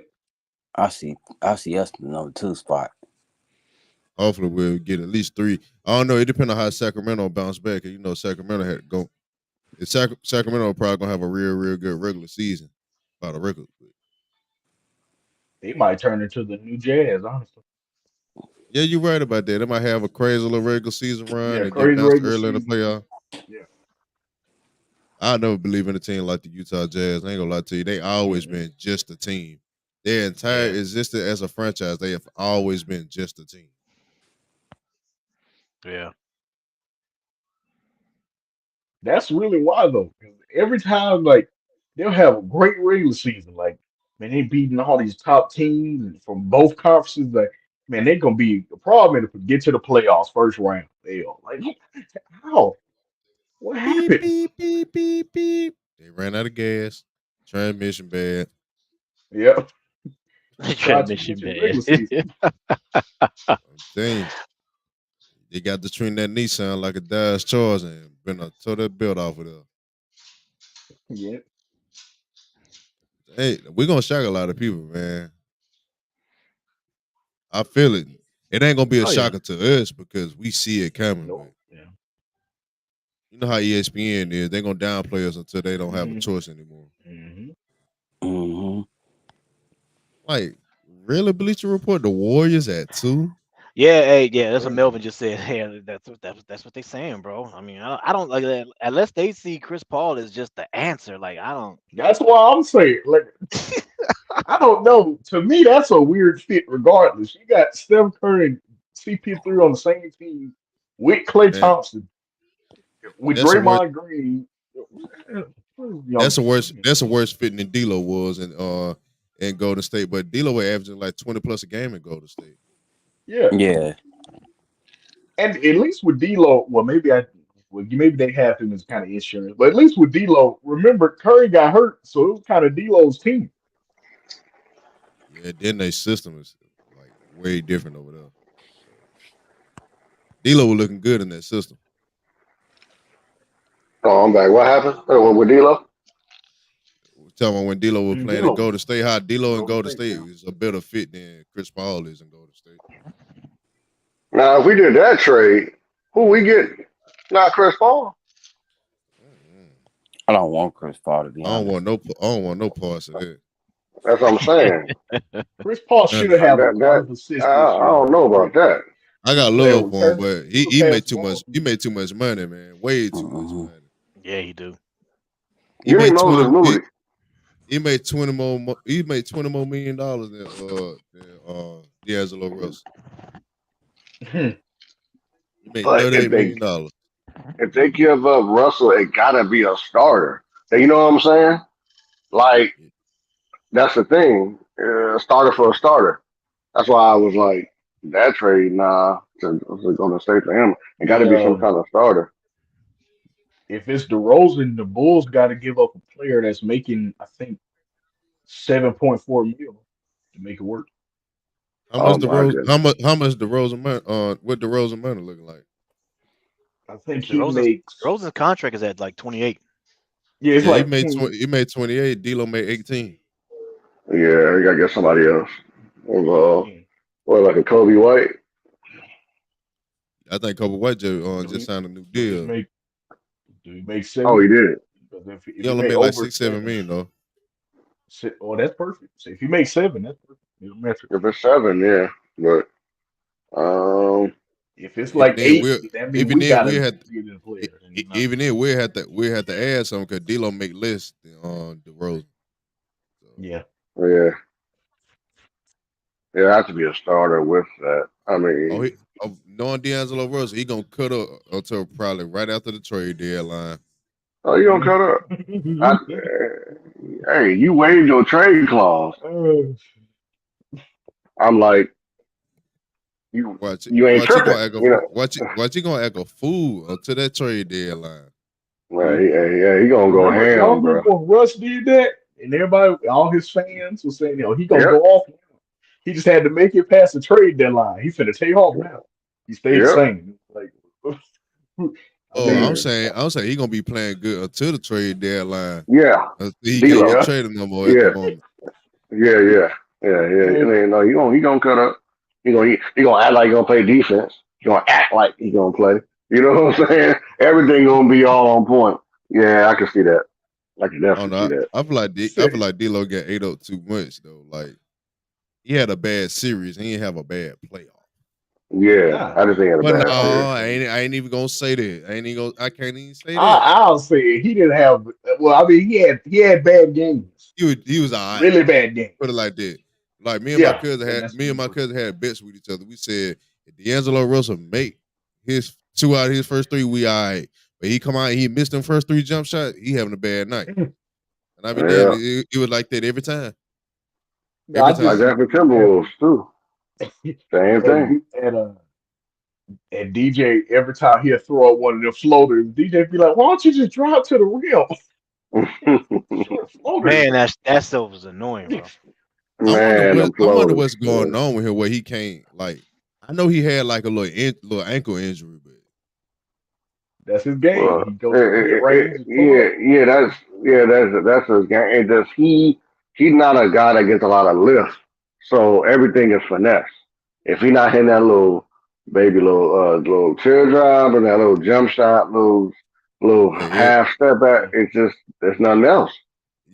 I see us in the number 2 spot. Hopefully, we'll get at least three. I don't know. It depends on how Sacramento bounce back. You know, Sacramento had to go. Sacramento probably gonna have a real good regular season by the record. They might turn into the new Jazz, honestly. Yeah, you're right about that. They might have a crazy little regular season run Yeah, and get crazy bounced regular early in the season. playoff. Yeah. I never believe in a team like the Utah Jazz. I ain't gonna lie to you. They always Mm-mm. been just a team. Their entire Yeah. existence as a franchise, they have always been just a team. Yeah. That's really why though. 'Cause every time like they'll have a great regular season. Like, man, they beating all these top teams from both conferences. Like, man, they're gonna be a problem if we get to the playoffs first round. They are like, how? What Beep happened? beep beep beep beep. They ran out of gas. Transmission bad. Yeah, try too Transmission much in the bad. regular season. I'm telling you, they got to treat that Nissan like a Dodge Charger and been a tow that belt off of there. Yeah, Hey, we're gonna shock a lot of people, man. I feel it. It ain't gonna be a Oh yeah. shocker to us because we see it coming, but no, yeah. you know how ESPN is. They're gonna downplay us until they don't have a Mm-hmm. choice anymore. Mm-hmm. Mhm. Like, really, Bleacher Report, the Warriors at 2? Yeah, hey, yeah, that's what Bro, Melvin just said. Hey, that's what they saying, bro. I mean, I don't like that unless they see Chris Paul as just the answer. Like I don't. that's why I'm saying, like, I don't know. To me, that's a weird fit. Regardless, you got Steph Curry and CP3 on the same team with Clay Man, Thompson, with that's a worse Draymond Green. Where's that's a youngest? worse that's a worse fitting than D'Lo was in Golden State. But D'Lo was averaging like 20 plus a game in Golden State. Yeah, Yeah. and at least with D'Lo, well, maybe I Well, maybe they have him as kind of insurance, but at least with D'Lo, remember Curry got hurt, so it was kind of D'Lo's team. Yeah, then their system is like way different over there. D'Lo was looking good in that system. Oh, I'm back. What happened? With D'Lo? Tell me when D'Lo was playing in D'Lo, Golden State, how D'Lo and Golden Golden State, State yeah. is a better fit than Chris Paul is in Golden State. Now, if we did that trade, who we get? Not Chris Paul. I don't want Chris Paul to be I don't honest. want no parts of that. That's what I'm saying. Chris Paul should have had a lot of assists this I year. don't know about that. I got Play love on for him, turn- but he pass made too ball. much. He made too much money, man. Way too much money. Yeah, he do. He You made ain't Moses 20. Moody. He made 20 more. He made $20 more million than D'Angelo Russell. He made But $38 million. if they give up Russell, it gotta be a starter. You know what I'm saying? Like that's the thing. Starter for a starter. That's why I was like that trade. Nah, to go to stay for him. It got to be some kind of starter. If it's DeRozan, the Bulls got to give up a player that's making, I think, 7.4 mil to make it work. How much goodness. How much DeRozan money? What DeRozan money looking like? I think he makes. DeRozan's contract is at like 28. Yeah, it's like he made 28. D'Lo made 18. Yeah, you gotta get somebody else. Like a Kobe White. I think Kobe White just signed a new deal. Do he make 7? Oh, he did. If he only made like 6-7 million though. Oh, that's perfect. So if you make 7, that's perfect. If it's 7, yeah, but if it's like 8, that means we gotta get in a player. Even then, we have to add something because D'Lo make less than DeRozan. So. Yeah. It has to be a starter with that. I mean, knowing D'Angelo Russell, he gonna cut up until probably right after the trade deadline. Oh, you gonna cut up? Hey, you waived your trade clause. I'm like, you ain't tripping. Watch you gonna act a fool until that trade deadline. Right, he gonna go ham, y'all bro. remember when Russ did that, and everybody, all his fans was saying, he gonna go off. He just had to make it past the trade deadline. He's finna take off now. He stayed the same. Like, I'm saying he gonna be playing good until the trade deadline. Yeah, he can't get traded no more at the moment. Yeah. No, he gonna cut up. He gonna act like he gonna play defense. He gonna act like he gonna play. You know what I'm saying? Everything gonna be all on point. Yeah, I can see that. I can definitely see that. I feel like D'Lo got ate up too much though. Like he had a bad series. He didn't have a bad playoff. Yeah, I just think he had a bad series. I ain't even gonna say that. I can't even say that. I'll say it. He didn't have. Well, I mean, he had bad games. He was all right. Really bad games. Put it like that. Like me and my cousin had bets with each other. We said if D'Angelo Russell make his 2 out of his first 3, we all right. But he come out and he missed them first 3 jump shots, he having a bad night. And I mean, it was like that every time. Like that for Timberwolves too. Same thing. And DJ, every time he'll throw up one of them floaters, DJ be like, "Why don't you just drive to the rim?" Man, that stuff was annoying, bro. I wonder what's going on with him. Where he can't I know he had like a little ankle injury, but that's his game. He goes that's his game. And he's not a guy that gets a lot of lift, so everything is finesse. If he's not hitting that little teardrop and that little jump shot, little half step back, it's nothing else.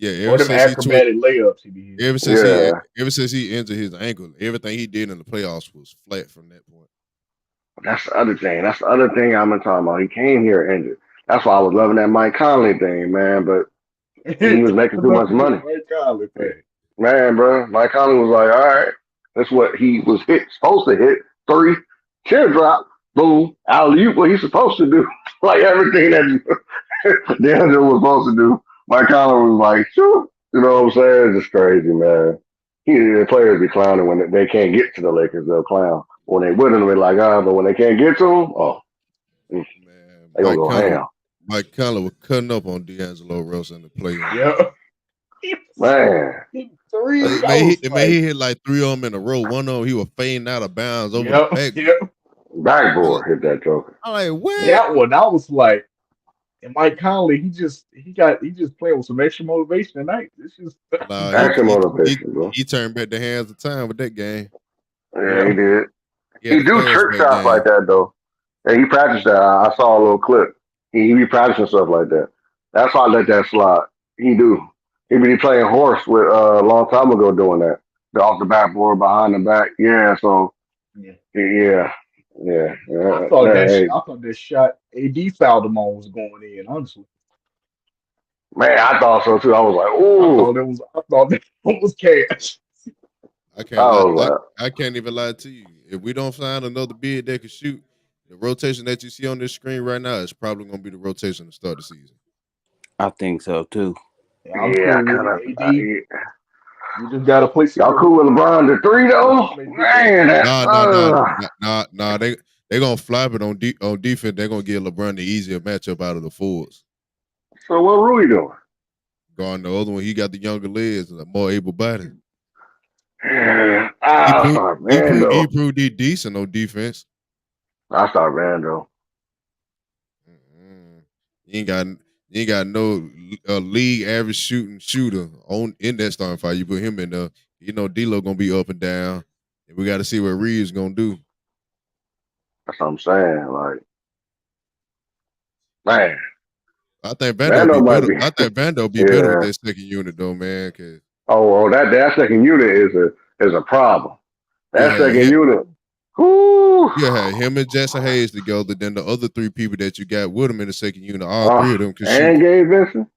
Yeah, or them acrobatic layups he be ever since he injured his ankle, everything he did in the playoffs was flat from that point. That's the other thing. I'm talking about. He came here injured. That's why I was loving that Mike Conley thing, man. But he was making too much money. Mike Conley thing. Man, bro, Mike Conley was like, all right, that's what he was supposed to hit. 3, teardrop, boom, alley-oop, what he's supposed to do. Like everything that DeAndre was supposed to do. Mike Conley was like, shoot. You know what I'm saying? It's just crazy, man. The players be clowning when they can't get to the Lakers. They'll clown. When they with them, they're like, but when they can't get to them, They gonna go ham. Mike Conley was cutting up on D'Angelo Russell in the playoffs. Yeah. Man. Three. He hit like 3 of them in a row. One of them he was fading out of bounds over the back. Backboard hit that joker. I'm like, what? That one, I was like, and Mike Conley, he just playing with some extra motivation tonight. This is extra motivation, bro. He turned back the hands of time with that game. Yeah, he did. He do trick shots like that though. And he practiced that. I saw a little clip. He be practicing stuff like that. That's why I let that slide. He do. He be playing horse with a long time ago doing that. The off the backboard, behind the back. Yeah, so yeah. I thought that shot AD fouled him on was going in, honestly. Man, I thought so too. I was like, ooh. I thought that was cash. I can't even lie to you. If we don't find another bid that can shoot, the rotation that you see on this screen right now is probably going to be the rotation to start the season. I think so too. Yeah, AD. You just got to play. Y'all cool with LeBron the 3 though? Man, nah. They gonna flop it on defense. They're gonna give LeBron the easier matchup out of the forwards. So what Rui doing? Guarding the other one, he got the younger legs and more able body. Yeah, he proved he decent on defense. I start Randall. You ain't got no league average shooter in that starting five. You put him in there. You know D'Lo gonna be up and down, and we got to see what Reeves gonna do. That's what I'm saying. Like, man, I think Vando be better. I think Vando be better with that second unit though, man. Cause that second unit is a problem. That second unit. Whoo. You had him and Jackson Hayes together. Then the other 3 people that you got with him in the second unit, all 3 of them can shoot. And Gabe Vincent.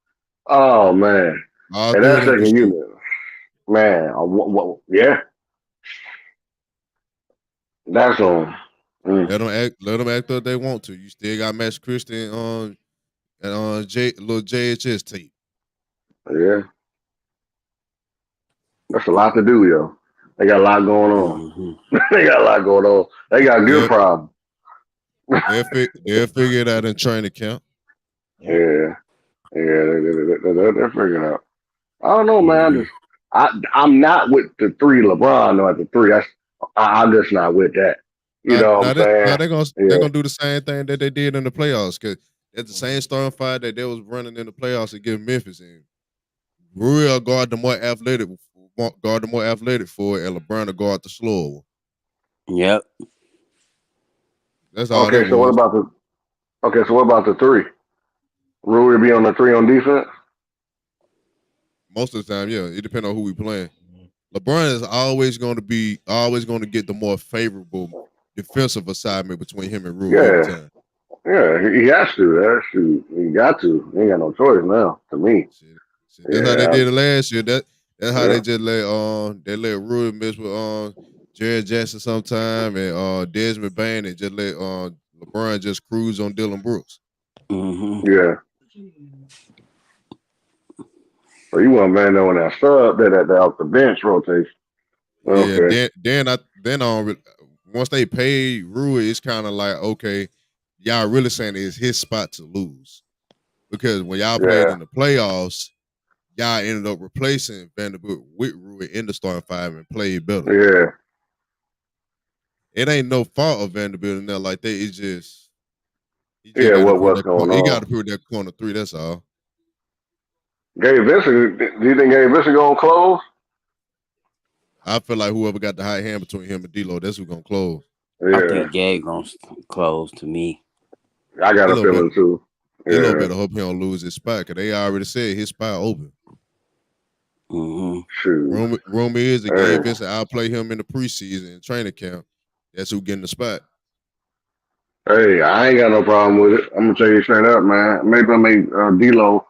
Oh man, and that second unit, man. Yeah, that's on. Let them act what they want to. You still got Max Christian on little JHS tape. Yeah, that's a lot to do, yo. They got a lot going on. They got a lot going on. They got a good problem. They'll figure it out in training camp. Yeah, they're figuring it out. I don't know, man. I'm not with the 3 LeBron though at the 3. I'm just not with that. You know what I'm saying? They're gonna do the same thing that they did in the playoffs because it's the same starting five that they was running in the playoffs against Memphis, and Rui will guard the more athletic for it, and LeBron will guard the slower one. Yep. That's all. Okay, so what about the 3? Rui be on the 3 on defense? Most of the time, yeah. It depends on who we playing. LeBron is always going to get the more favorable defensive assignment between him and Rui every time. Yeah, he has to. He got to. He ain't got no choice now. To me, that's how they did it last year. That's how they just let Rui mess with Jared Jackson sometime and Desmond Bain and just let LeBron just cruise on Dylan Brooks. Mm-hmm. Yeah. So you want Vando on that sub that off the bench rotation. Okay. Yeah, then once they pay Rui, it's kind of like, okay, y'all really saying it's his spot to lose. Because when y'all played in the playoffs, y'all ended up replacing Vanderbilt with Rui in the starting 5 and played better. Yeah. It ain't no fault of Vanderbilt in there like that. It's just what's going on? He got to prove that corner 3. That's all. Gabe Vincent, do you think Gabe Vincent gonna close? I feel like whoever got the high hand between him and D'Lo, that's who's gonna close. Yeah. I think Gabe gonna close to me. I got a feeling too. D'Lo better hope he don't lose his spot because they already said his spot open. Mm-hmm. Shoot. Rumor is that Gabe Vincent outplay him in the preseason and training camp. That's who getting the spot. Hey, I ain't got no problem with it. I'm gonna tell you straight up, man. Maybe I make D'Lo,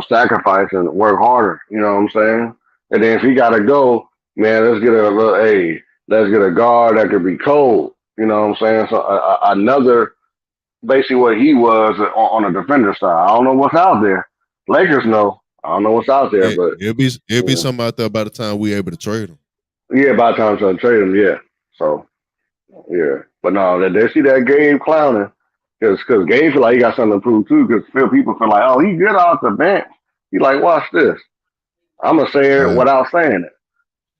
sacrifice and work harder. You know what I'm saying? And then if he gotta go, man, let's get a guard that could be cold. You know what I'm saying? So another, basically what he was on a defender side. I don't know what's out there. Lakers know. I don't know what's out there, but it'll be something out there by the time we able to trade him. Yeah, by the time to trade him, yeah. So, yeah. But no, they see that game clowning. Because Gabe feel like he got something to prove too. Because people feel like, oh, he good off the bench. He like, watch this. I'm gonna say it Uh, without saying it.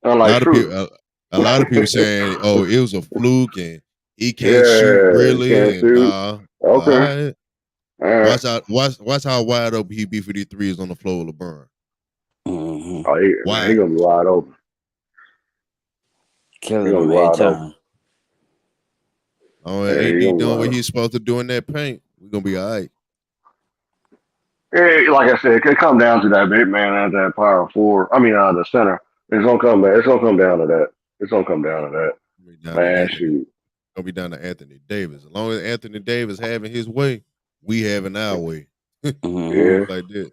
I'm a like, lot of true. people, a lot of people saying, "Oh, it was a fluke and he can't shoot Yeah, he can't really." And shoot. all Okay, right. all right. Watch how wide open he be for these threes on the floor with LeBron. Mm-hmm. Oh, he Wide. gonna be wide open. He Killing gonna them be every wide open. time. Oh, Yeah, he AD gonna be doing wide what open. he's supposed to do in that paint. We're gonna be all right. Yeah, like I said, it could come down to that big man at that power four. I mean, the center. It's gonna come back. It's gonna come down to that. It's gonna come down to that. Be down to Man, Anthony. shoot. Gonna be down to Anthony Davis. As long as Anthony Davis having his way, we having our way. Mm-hmm. Yeah, Like that.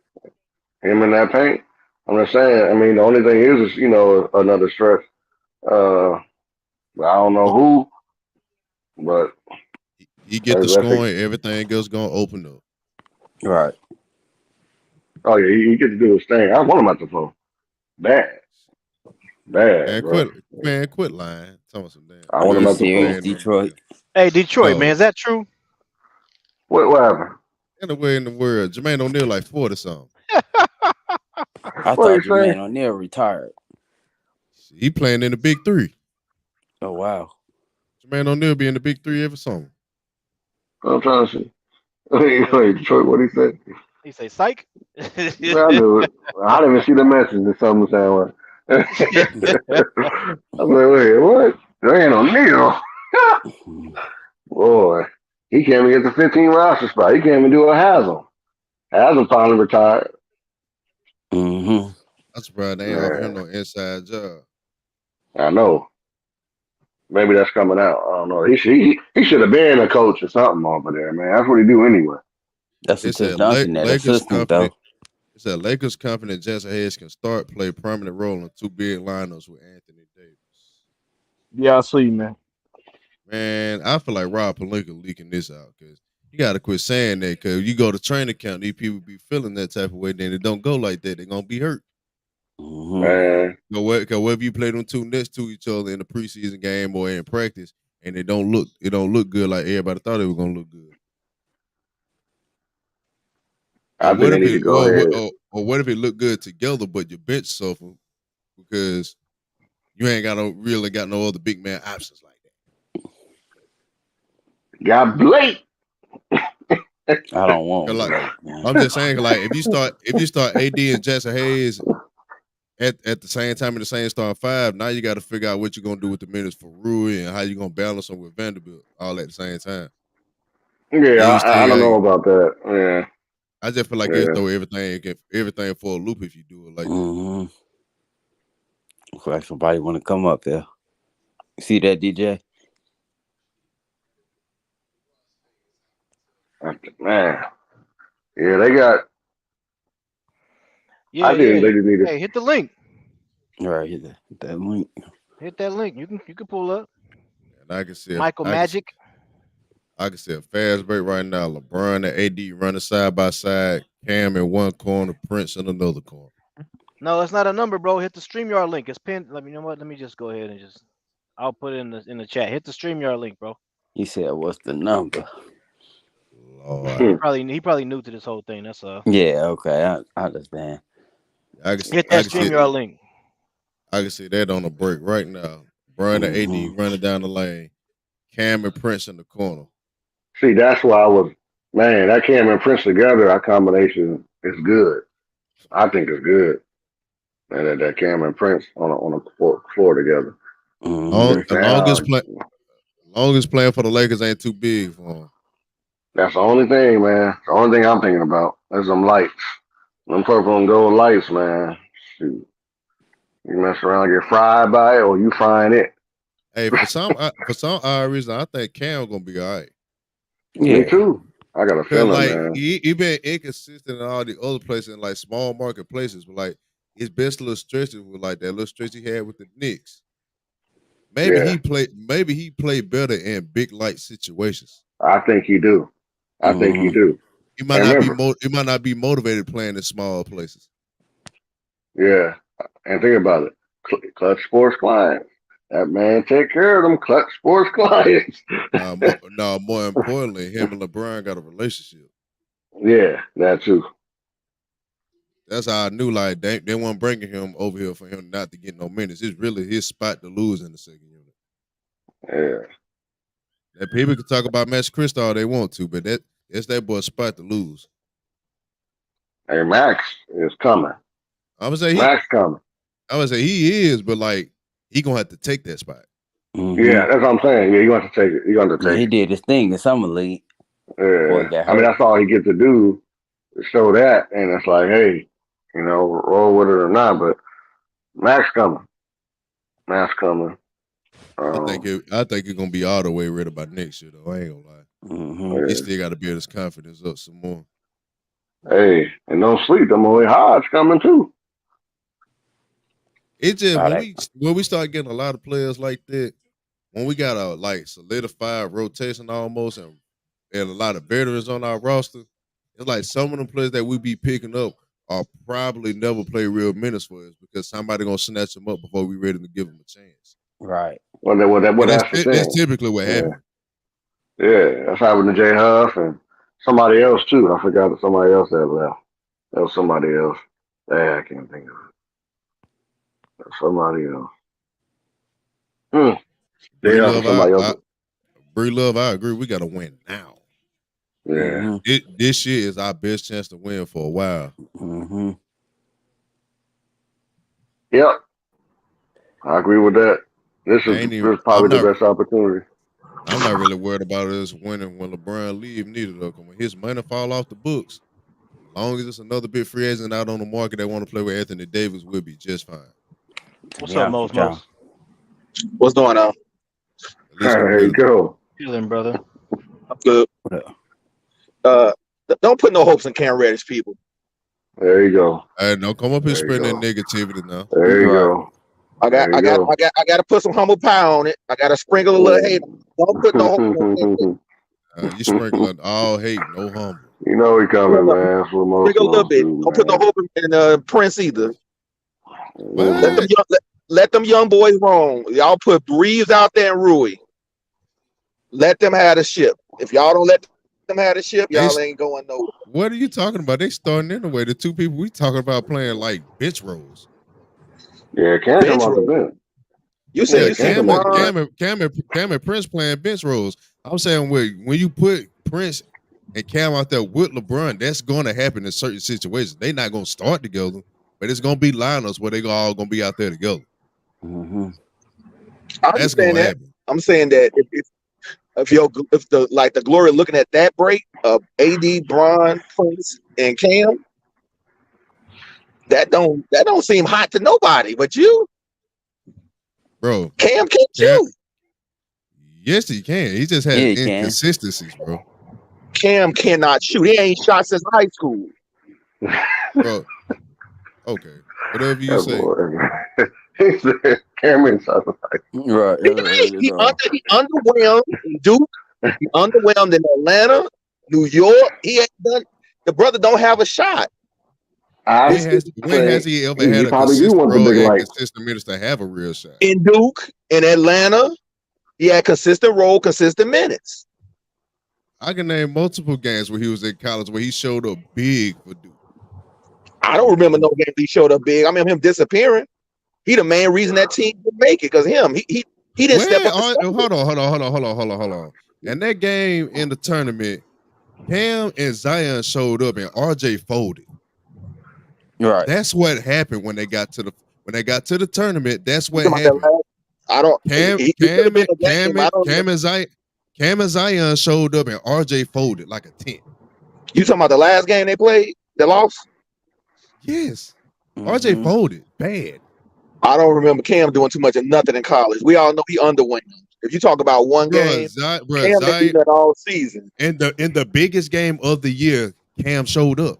him in that paint. I'm just saying. I mean, the only thing is another stretch. Uh, I don't know who, but He get the that's scoring, everything else gonna open up. Right. oh yeah, he gets to do his thing. I want him at the phone. Bad, bad, bro. Quit lying. Tell me some damn. I Are want you him at the serious, phone. Man, Detroit? Hey, Detroit, man, no. is that true? What happened? Anywhere in the world, Jermaine O'Neal like 40 something. I What thought you saying? Jermaine O'Neal retired. He playing in the big three. Oh wow. Jermaine O'Neal be in the big three every summer. I'm trying to see. Wait, Detroit, what he said? He say, "Psych." Yeah, I knew it. I didn't even see the message that something saying. I was like, wait, what? There ain't no Neil. Boy, he can't even get the 15 roster spot. He can't even do a Haslam. Haslam finally retired. Mm-hmm. I'm surprised they ain't offer him Man, no inside job. I know. Maybe that's coming out. I don't know. He should have been a coach or something over there, man. That's what he do anyway. That's They a Tim said Duncan that Lakers assistant confident. though. It said Lakers confident Jackson Hayes can start play prominent role in two big lineups with Anthony Davis. Yeah, I see, man. Man, I feel like Rob Pelinka leaking this out because you got to quit saying that because you go to training camp, these people be feeling that type of way, then it don't go like that. They're going to be hurt. Mm-hmm. Man, Because whether you play them two next to each other in the preseason game or in practice, and it don't look good like everybody thought it was going to look good. I Or think what they if need to it go ahead. or what if it looked good together, but your bench suffer because you ain't really got no other big man options like that. Got Blake. I don't want 'Cause, like, Blake, man. I'm just saying, like if you start AD and Jackson Hayes at the same time in the same starting five, now you got to figure out what you're gonna do with the minutes for Rui and how you gonna balance them with Vanderbilt all at the same time. Yeah, And you I still don't know got. about that. I just feel like it'll Yeah. throw everything for a loop if you do it like that. Mm-hmm. Looks like somebody want to come up there. See that, DJ? Man. Yeah, they got. Yeah, I think yeah. they just need to. Hey, hit the link. All right, hit that link. Hit that link. You can pull up And I can see Michael Magic. I can see a fast break right now. LeBron and AD running side by side. Cam in one corner, Prince in another corner. No, it's not a number, bro. Hit the StreamYard link. It's pinned. You know what? Let me just go ahead and I'll put it in the chat. Hit the StreamYard link, bro. He said, "What's the number?" Lord. He probably new to this whole thing. That's all. Yeah, okay, I understand. Hit that StreamYard link. I can see that on the break right now. Brian and AD running down the lane. Cam and Prince in the corner. See, that's why that Cam and Prince together, our combination is good. I think it's good. And that Cam and Prince on the floor together. Longest playing for the Lakers ain't too big for him. That's the only thing, man. The only thing I'm thinking about is them lights. Them purple and gold lights, man. Shoot. You mess around, get fried by it, or you frying it. Hey, for some odd reason, I think Cam gonna be all right. Yeah. Me too. I got a feeling, like, man. He been inconsistent in all the other places, in like small market places, but like his best little stretches was like that little stretch he had with the Knicks. Maybe he played better in big light situations. I think he do. I think he do. He might not be motivated playing in small places. Yeah, and think about it. Clutch Sports clients. That man take care of them clutch sports clients. More importantly, him and LeBron got a relationship. Yeah, that too. That's how I knew like they weren't bringing him over here for him not to get no minutes. It's really his spot to lose in the second unit. Yeah. And people can talk about Max Christ all they want to, but that's that boy's spot to lose. Hey, Max is coming. I would say Max coming. I would say he is, but like he gonna have to take that spot. Mm-hmm. Yeah, that's what I'm saying. Yeah, you going to take it. You going to take He it. did his thing in summer league. Yeah. I mean, that's all he gets to do to show that, and it's like, hey, roll with it or not. But Max coming. Max coming. I think it's gonna be all the way ready by next year, though. I ain't gonna lie. Mm-hmm. He still got to build his confidence up some more. Hey, and don't sleep. Them away Hodge coming too. It just when we start getting a lot of players like that, when we got a like solidified rotation almost, and a lot of veterans on our roster, it's like some of them players that we be picking up are probably never play real minutes for us because somebody gonna snatch them up before we ready to give them a chance. Right. Well, that's typically what happened. Yeah, that's happened to Jay Huff and somebody else too. I forgot that somebody else that left. That was somebody else. I can't think of it. That's somebody else. Bree Love, I agree. We got to win now. Yeah. This year is our best chance to win for a while. Mm-hmm. Yep. I agree with that. This is probably the best opportunity. I'm not really worried about us winning when LeBron leave neither though. When his money fall off the books, as long as it's another big free agent out on the market that want to play with Anthony Davis, we'll be just fine. What's up, Most? What's going on? There you go. Feeling, brother. I'm good. Don't put no hopes in Cam Reddish, people. There you go. Hey, don't come up here spreading that negativity now. There you go. I got to put some humble pie on it. I got to sprinkle a little hate. Don't put no hope. You sprinkling all hate, no humble. You know we coming, man. Sprinkle a little bit. Don't put no hope in Prince either. Let them young boys roam. Y'all put Reeves out there and Rui. Let them have the ship. If y'all don't let them have the ship, y'all ain't going nowhere. What are you talking about? They starting anyway. The two people we talking about playing like bench roles. Yeah, Cam come off the bench. You said Cam and Prince playing bench roles. I'm saying when you put Prince and Cam out there with LeBron, that's going to happen in certain situations. They're not going to start together, but it's going to be lineups where they all going to be out there together. Mm-hmm. That's going to happen. I'm saying that if the Glory looking at that break of AD, Bron, Prince, and Cam, that don't seem hot to nobody but you. Bro, Cam can't shoot. Yes, he can. He just has inconsistencies, bro. Cam cannot shoot. He ain't shot since high school. Bro, okay. Whatever you say. He said Cam ain't shot since high school. Right. He underwhelmed in Duke. He underwhelmed in Atlanta, New York. He ain't done. The brother don't have a shot. When has he ever had a consistent role and consistent minutes to have a real shot? In Duke, in Atlanta, he had consistent role, consistent minutes. I can name multiple games where he was in college where he showed up big for Duke. I don't remember no games he showed up big. I remember him disappearing. He the main reason that team could make it because him. He didn't step up. Hold on. And that game in the tournament, Cam and Zion showed up and RJ folded. Right. That's what happened when they got to the tournament. That's what happened. Cam and Zion showed up and RJ folded like a tent. You talking about the last game they played? They lost? Yes. RJ folded bad. I don't remember Cam doing too much of nothing in college. We all know he underwent. If you talk about one game, Cam did that all season. In the biggest game of the year, Cam showed up.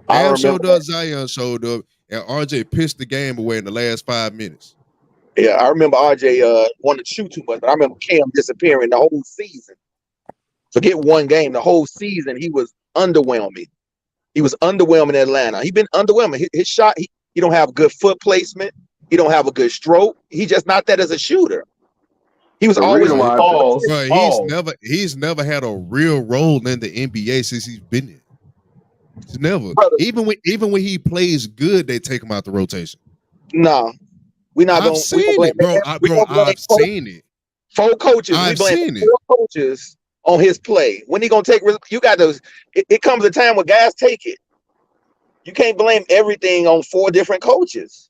Cam showed up, Zion showed up, and RJ pissed the game away in the last 5 minutes. Yeah, I remember RJ wanted to shoot too much, but I remember Cam disappearing the whole season. Forget one game, the whole season he was underwhelming. He was underwhelming in Atlanta. He been underwhelming. His shot, he don't have good foot placement. He don't have a good stroke. He's just not that as a shooter. He was The always reason why Pause. Bro, he's never had a real role in the NBA since he's been in. He's never. brother. Even when he plays good, they take him out the rotation. No, we're not I've gonna. seen it, bro. I've seen it. 4 coaches. I've We blame seen it. 4 coaches on his play. When he gonna take? You got to. It comes a time when guys take it. You can't blame everything on 4 different coaches.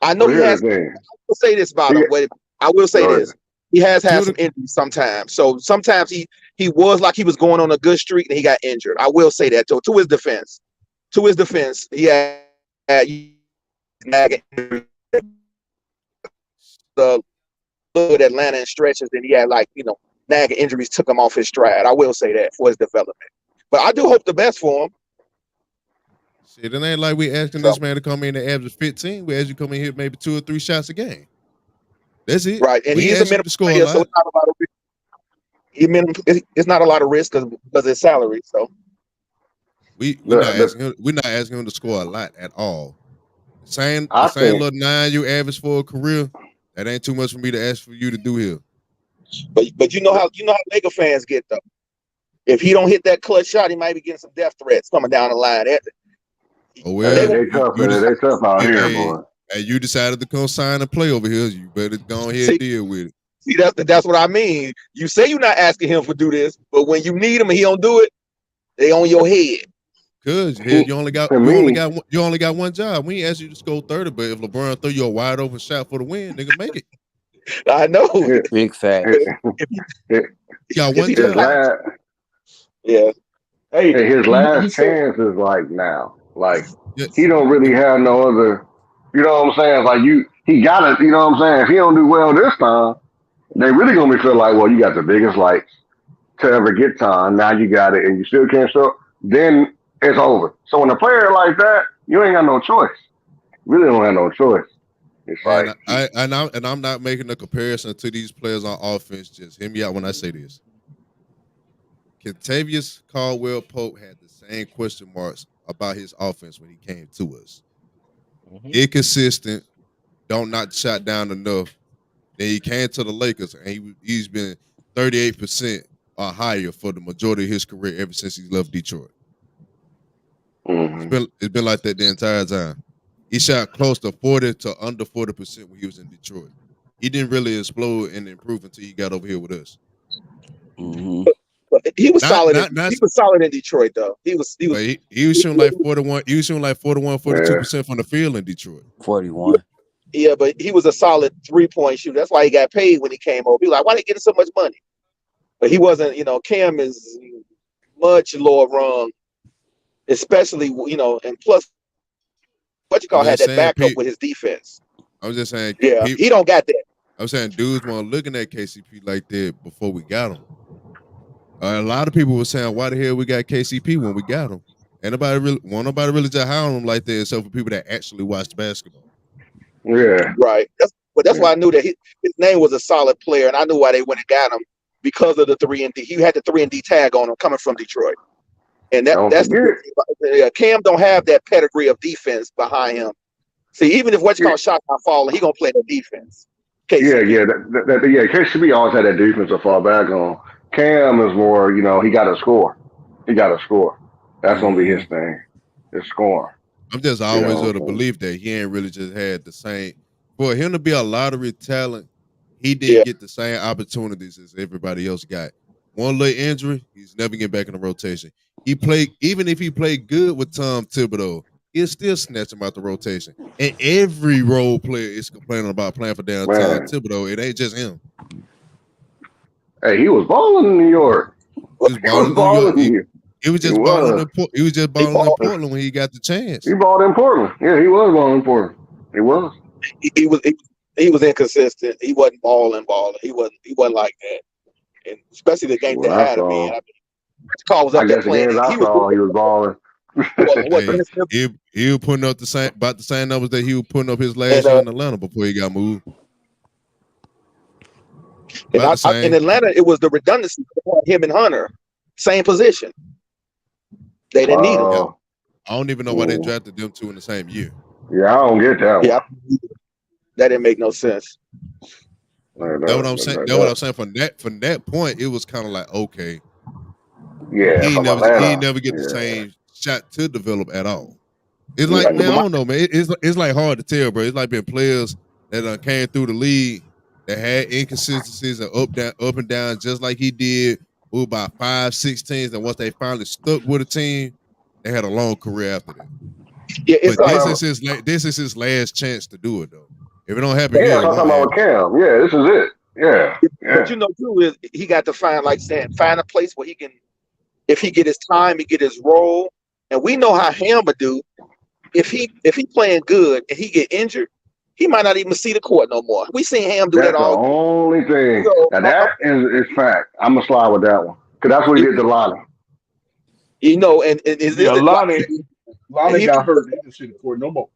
I know Well, he has. here's the thing. I will say this about He- him. But I will say Go ahead. this: he has had Dude, some injuries sometimes. So sometimes he was like he was going on a good streak and he got injured. I will say that to his defense. To his defense, he had nagging injuries. The good Atlanta in stretches, and he had nagging injuries took him off his stride. I will say that for his development. But I do hope the best for him. Shit, it ain't like we asking this man to come in and average 15. We ask you to come in here maybe 2 or 3 shots a game. That's it. Right, and We he's a ask you minimum to score a player, lot. so it's not a lot of risk. It's not a lot of risk because his salary. So We're not asking him to score a lot at all. The same little 9 you average for a career, that ain't too much for me to ask for you to do here. but you know how Laker fans get though. If he don't hit that clutch shot, he might be getting some death threats coming down the line. Oh well, They tough out here, boy. And you decided to come sign and play over here. You better go ahead and deal with it. See, that's what I mean. You say you're not asking him for do this, but when you need him and he don't do it, they on your head. Cause you only got one job. We ain't asked you to score 30, but if LeBron throw you a wide open shot for the win, nigga, make it. I know. Big fact. You got one job. Yeah. Hey, his last chance is like now. Like he don't really have no other. You know what I'm saying? Like he got it. You know what I'm saying? If he don't do well this time, they really gonna be feeling like, well, you got the biggest lights to ever get time. Now you got it, and you still can't show. Then it's over. So when a player like that, you ain't got no choice. You really don't have no choice. It's like I'm not making a comparison to these players on offense. Just hear me out when I say this. Kentavious Caldwell-Pope had the same question marks about his offense when he came to us. Inconsistent, don't knock the shot down enough. Then he came to the Lakers, and he's been 38% or higher for the majority of his career ever since he left Detroit. It's been like that the entire time. He shot close to 40 to under 40% when he was in Detroit. He didn't really explode and improve until he got over here with us. But he was solid. He was solid in Detroit, though. He was shooting like 41. He was shooting like 42% from the field in Detroit. 41. Yeah, but he was a solid 3-point shooter. That's why he got paid when he came over. He was like, why they getting so much money? But he wasn't. Cam is much lower rung, especially and plus, had that backup with his defense. I was just saying. Yeah, he don't got that. I was saying dudes weren't looking at KCP like that before we got him. A lot of people were saying, why the hell we got KCP when we got him? And nobody really just hire him like that except for people that actually watched basketball. Yeah. Right. That's why I knew that his name was a solid player, and I knew why they went and got him because of the 3-and-D. He had the 3-and-D tag on him coming from Detroit. And that's Cam don't have that pedigree of defense behind him. See, even if shot not falling, he gonna play the defense. KCP. KCP always had that defense to fall back on. Cam is more, he got to score. That's gonna be his thing. His scoring. I'm just always of the belief that he ain't really just had the same. For him to be a lottery talent, he didn't get the same opportunities as everybody else got. One little injury, he's never getting back in the rotation. Even if he played good with Tom Thibodeau, he'll still snatch him out the rotation. And every role player is complaining about playing for Tom Thibodeau. It ain't just him. Hey, he was balling in New York. He was just balling in Portland when he got the chance. He balled in Portland. Yeah, he was balling in Portland. He was. He was inconsistent. He wasn't balling. He wasn't like that. And especially the game they had him in. Call was up there playing. He was balling. He was putting up about the same numbers that he was putting up his last year in Atlanta before he got moved. In Atlanta, it was the redundancy for him and Hunter, same position. They didn't need him. I don't even know why they drafted them two in the same year. Yeah, I don't get that one. Yeah, That didn't make no sense. That's what I'm saying. That's what I'm saying. From that point, it was kind of like, okay, Yeah, he from ain't Atlanta. never get the Yeah. same shot to develop at all. It's Yeah. like, man, I don't know, man. It's like hard to tell, bro. It's like been players that came through the league that had inconsistencies and up and down, just like he did with about 5, 6 teams. And once they finally stuck with a team, they had a long career after that. Yeah, it's But like this is his last chance to do it, though. If it don't happen Yeah, here, that's it what I'm won't talking about happen. with Cam. Yeah, this is it. Yeah. But you know, too, is he got to find, like saying, find a place where he can, if he get his time, he get his role. And we know how Hammer do. If he playing good and he get injured, he might not even see the court no more. We seen Ham do That's that the all. only thing. So Now that is fact. I'm gonna slide with that one because that's what he did to Lonnie. you know, and is Yeah, this Lonnie got hurt. He didn't see the court no more.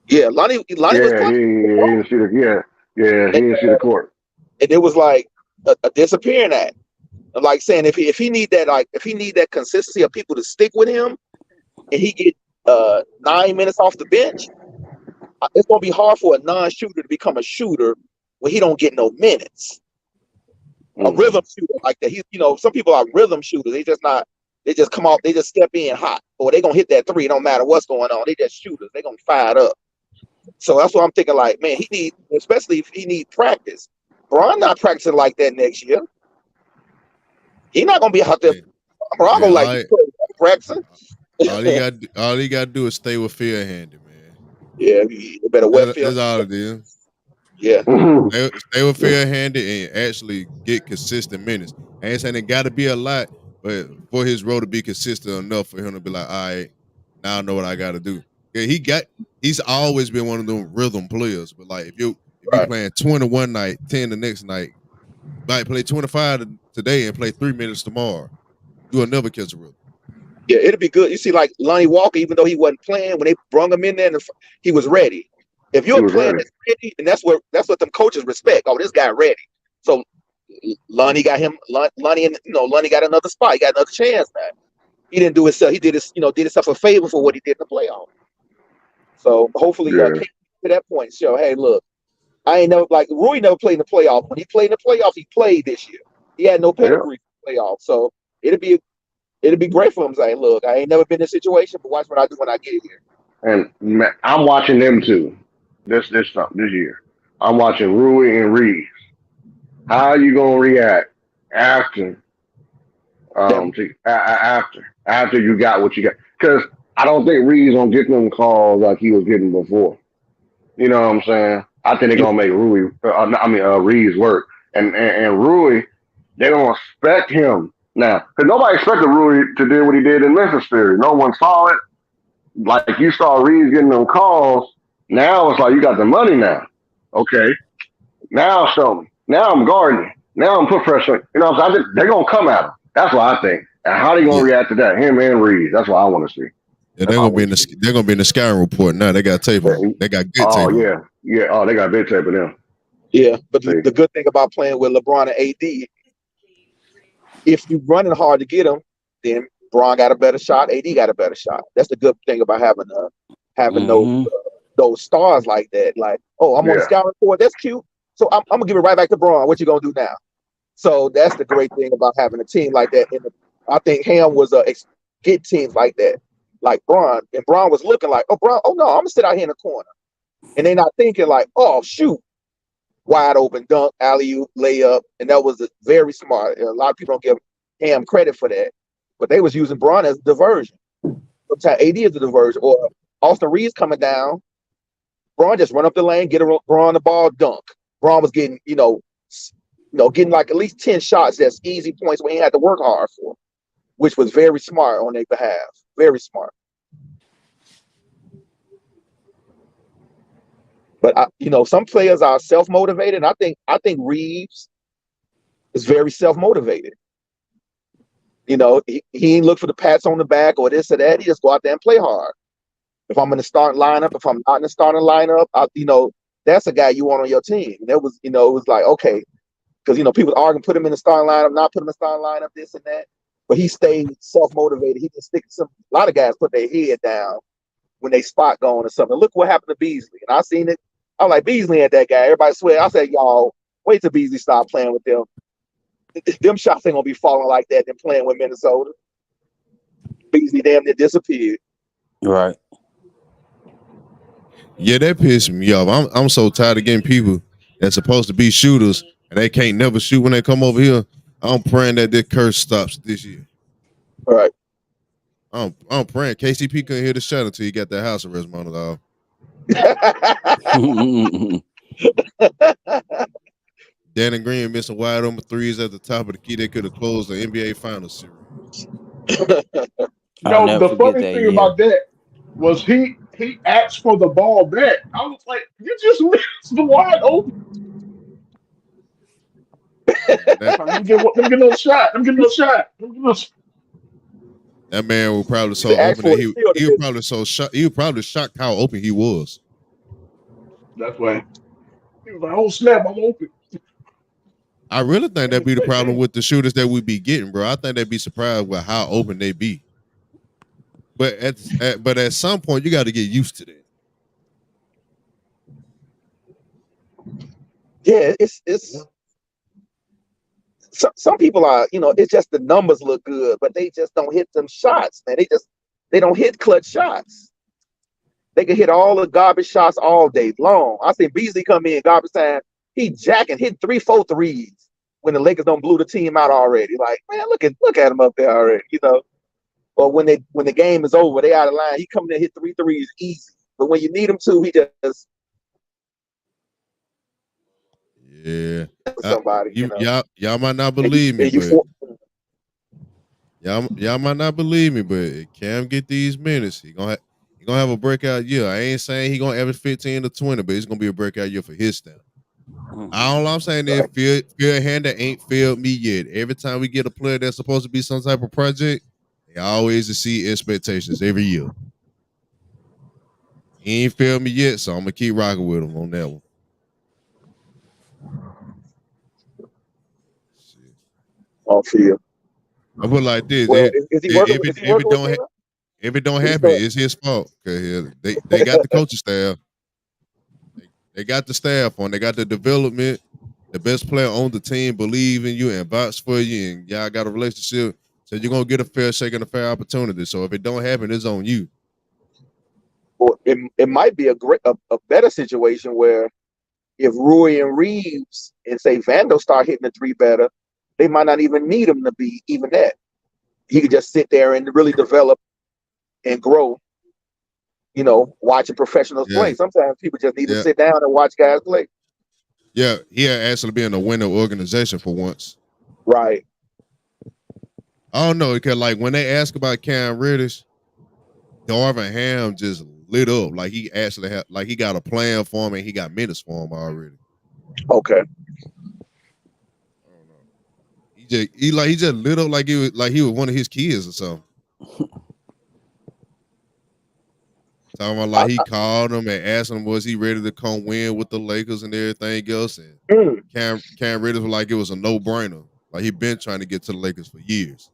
Yeah, Lonnie was Yeah, playing. he didn't see the he didn't see the court. And it was like a disappearing act. Like saying if he need that consistency of people to stick with him, and he get 9 minutes off the bench, it's gonna be hard for a non-shooter to become a shooter when he don't get no minutes. A rhythm shooter like that. Some people are rhythm shooters. They just come off, they just step in hot, or they gonna hit that three. It don't matter what's going on. They just shooters. They gonna fire it up. So that's what I'm thinking. Like, man, he need, especially if he need practice. Bron not practicing like that next year. He not gonna be out there. Bron gonna like practicing. All he got to do is stay with field handed, man. Yeah, you better wet field. That's all it is. Yeah. Stay with field handed and actually get consistent minutes. I ain't saying it got to be a lot, but for his role to be consistent enough for him to be like, all right, now I know what I got to do. Yeah, he's always been one of them rhythm players. But like if you playing 20 one night, 10 the next night, might play 25 today and play 3 minutes tomorrow. You'll never catch a rhythm. Yeah, it'd be good. You see, like Lonnie Walker, even though he wasn't playing, when they brung him in there, he was ready. If you're playing that's ready, and that's what them coaches respect. Oh, this guy ready. So Lonnie got him. Lonnie got another spot. He got another chance now. He didn't do himself. He did himself a favor for what he did in the playoff. So hopefully, came to that point. So hey, look, I ain't never like Rui never played in the playoff. When he played in the playoff, he played this year. He had no pedigree for the playoff, so it'd be great for him saying, look, I ain't never been in this situation, but watch what I do when I get here. And I'm watching them too. This year, I'm watching Rui and Reeves. How are you gonna react after you got what you got? Because I don't think Reeves gonna get them calls like he was getting before. You know what I'm saying? I think they're gonna make Reeves work, and Rui, they don't expect him now because nobody expected Rui to do what he did in Memphis series. No one saw it. Like you saw Reeves getting them calls. Now it's like you got the money now. Okay, now show me. Now I'm guarding. Now I'm put pressure. You know what I'm saying? They're gonna come at him. That's what I think. And how they gonna react to that? Him and Reeves. That's what I want to see. Yeah, they're gonna be in the scouting report now. They got tape on. They got good tape. Yeah. Oh, they got big tape on them. Yeah, but the good thing about playing with LeBron and AD, if you're running hard to get them, then Bron got a better shot. AD got a better shot. That's the good thing about having those stars like that. Like, oh, I'm on the scouting report. That's cute. So I'm gonna give it right back to Bron. What you gonna do now? So that's the great thing about having a team like that. And I think Ham was get teams like that, like Bron. And Bron was looking like, oh, Bron, oh no, I'm gonna sit out here in the corner. And they're not thinking like, oh shoot, wide open dunk, alley-oop, layup, and that was very smart. And a lot of people don't give Ham credit for that, but they was using Bron as a diversion. Sometimes AD is a diversion, or Austin Reeves coming down. Bron just run up the lane, get Bron the ball, dunk. Bron was getting, getting like at least 10 shots. That's easy points when he had to work hard for, which was very smart on their behalf. Very smart. But some players are self-motivated. And I think Reeves is very self-motivated. He ain't look for the pats on the back or this or that. He just go out there and play hard. If I'm in the starting lineup, if I'm not in the starting lineup, that's a guy you want on your team. And it was like, okay, because people arguing, put him in the starting lineup, not put him in the starting lineup, this and that. But he stayed self-motivated. He just stick a lot of guys put their head down when they spot going or something. Look what happened to Beasley. And I I'm like, Beasley ain't that guy. Everybody swear. I said, y'all, wait till Beasley stop playing with them. Them shots ain't gonna be falling like that than playing with Minnesota. Beasley damn near disappeared. Right. Yeah, that pissed me off. I'm so tired of getting people that's supposed to be shooters and they can't never shoot when they come over here. I'm praying that this curse stops this year. All right. I'm praying KCP couldn't hit a shot until he got that house arrest mounted off. Danny Green missing wide open threes at the top of the key. They could have closed the NBA Finals series. The funny thing about that was he asked for the ball back. I was like, you just missed the wide open. Let me get no shot. That man was probably so open that he was probably so shocked. He was probably shocked how open he was. That's why he was like, "Oh snap, I'm open." I really think that'd be the problem with the shooters that we be getting, bro. I think they'd be surprised with how open they be. But at some point, you got to get used to that. Yeah, it's some people are, it's just the numbers look good, but they just don't hit them shots, man. They don't hit clutch shots. They can hit all the garbage shots all day long. I seen Beasley come in garbage time. He jacking, hit 3-4 threes when the Lakers don't blew the team out already. Like, man, look at him up there already, Or when the game is over, they out of line. He coming in and hit 3 threes easy. But when you need him to, he just somebody. Y'all might not believe me, but y'all might not believe me, but if Cam get these minutes, he gonna have a breakout year. I ain't saying he gonna average 15 to 20, but it's gonna be a breakout year for his standard. All I'm saying is Phil Handler ain't failed me yet. Every time we get a player that's supposed to be some type of project, they always exceed expectations every year. He ain't failed me yet, so I'm gonna keep rocking with him on that one. I'll feel. I put like this: well, if it don't happen, it's his fault. Cause they got the coaching staff. They got the staff on. They got the development. The best player on the team believe in you and vouch for you, and y'all got a relationship. So you're gonna get a fair shake and a fair opportunity. So if it don't happen, it's on you. Well, it might be a better situation where if Rui and Reeves and say Vando start hitting the 3 better, they might not even need him to be even that. He could just sit there and really develop and grow. Watching professionals play. Sometimes people just need to sit down and watch guys play. Yeah, he actually be in a winning organization for once. Right. I don't know, because like when they ask about Cam Reddish, Darvin Ham just lit up. Like he actually he got a plan for him and he got minutes for him already. Okay. I don't know. He just lit up like he was one of his kids or something. Talking about like he called him and asked him was he ready to come win with the Lakers and everything else. And Cam Reddish was like it was a no-brainer. Like he been trying to get to the Lakers for years.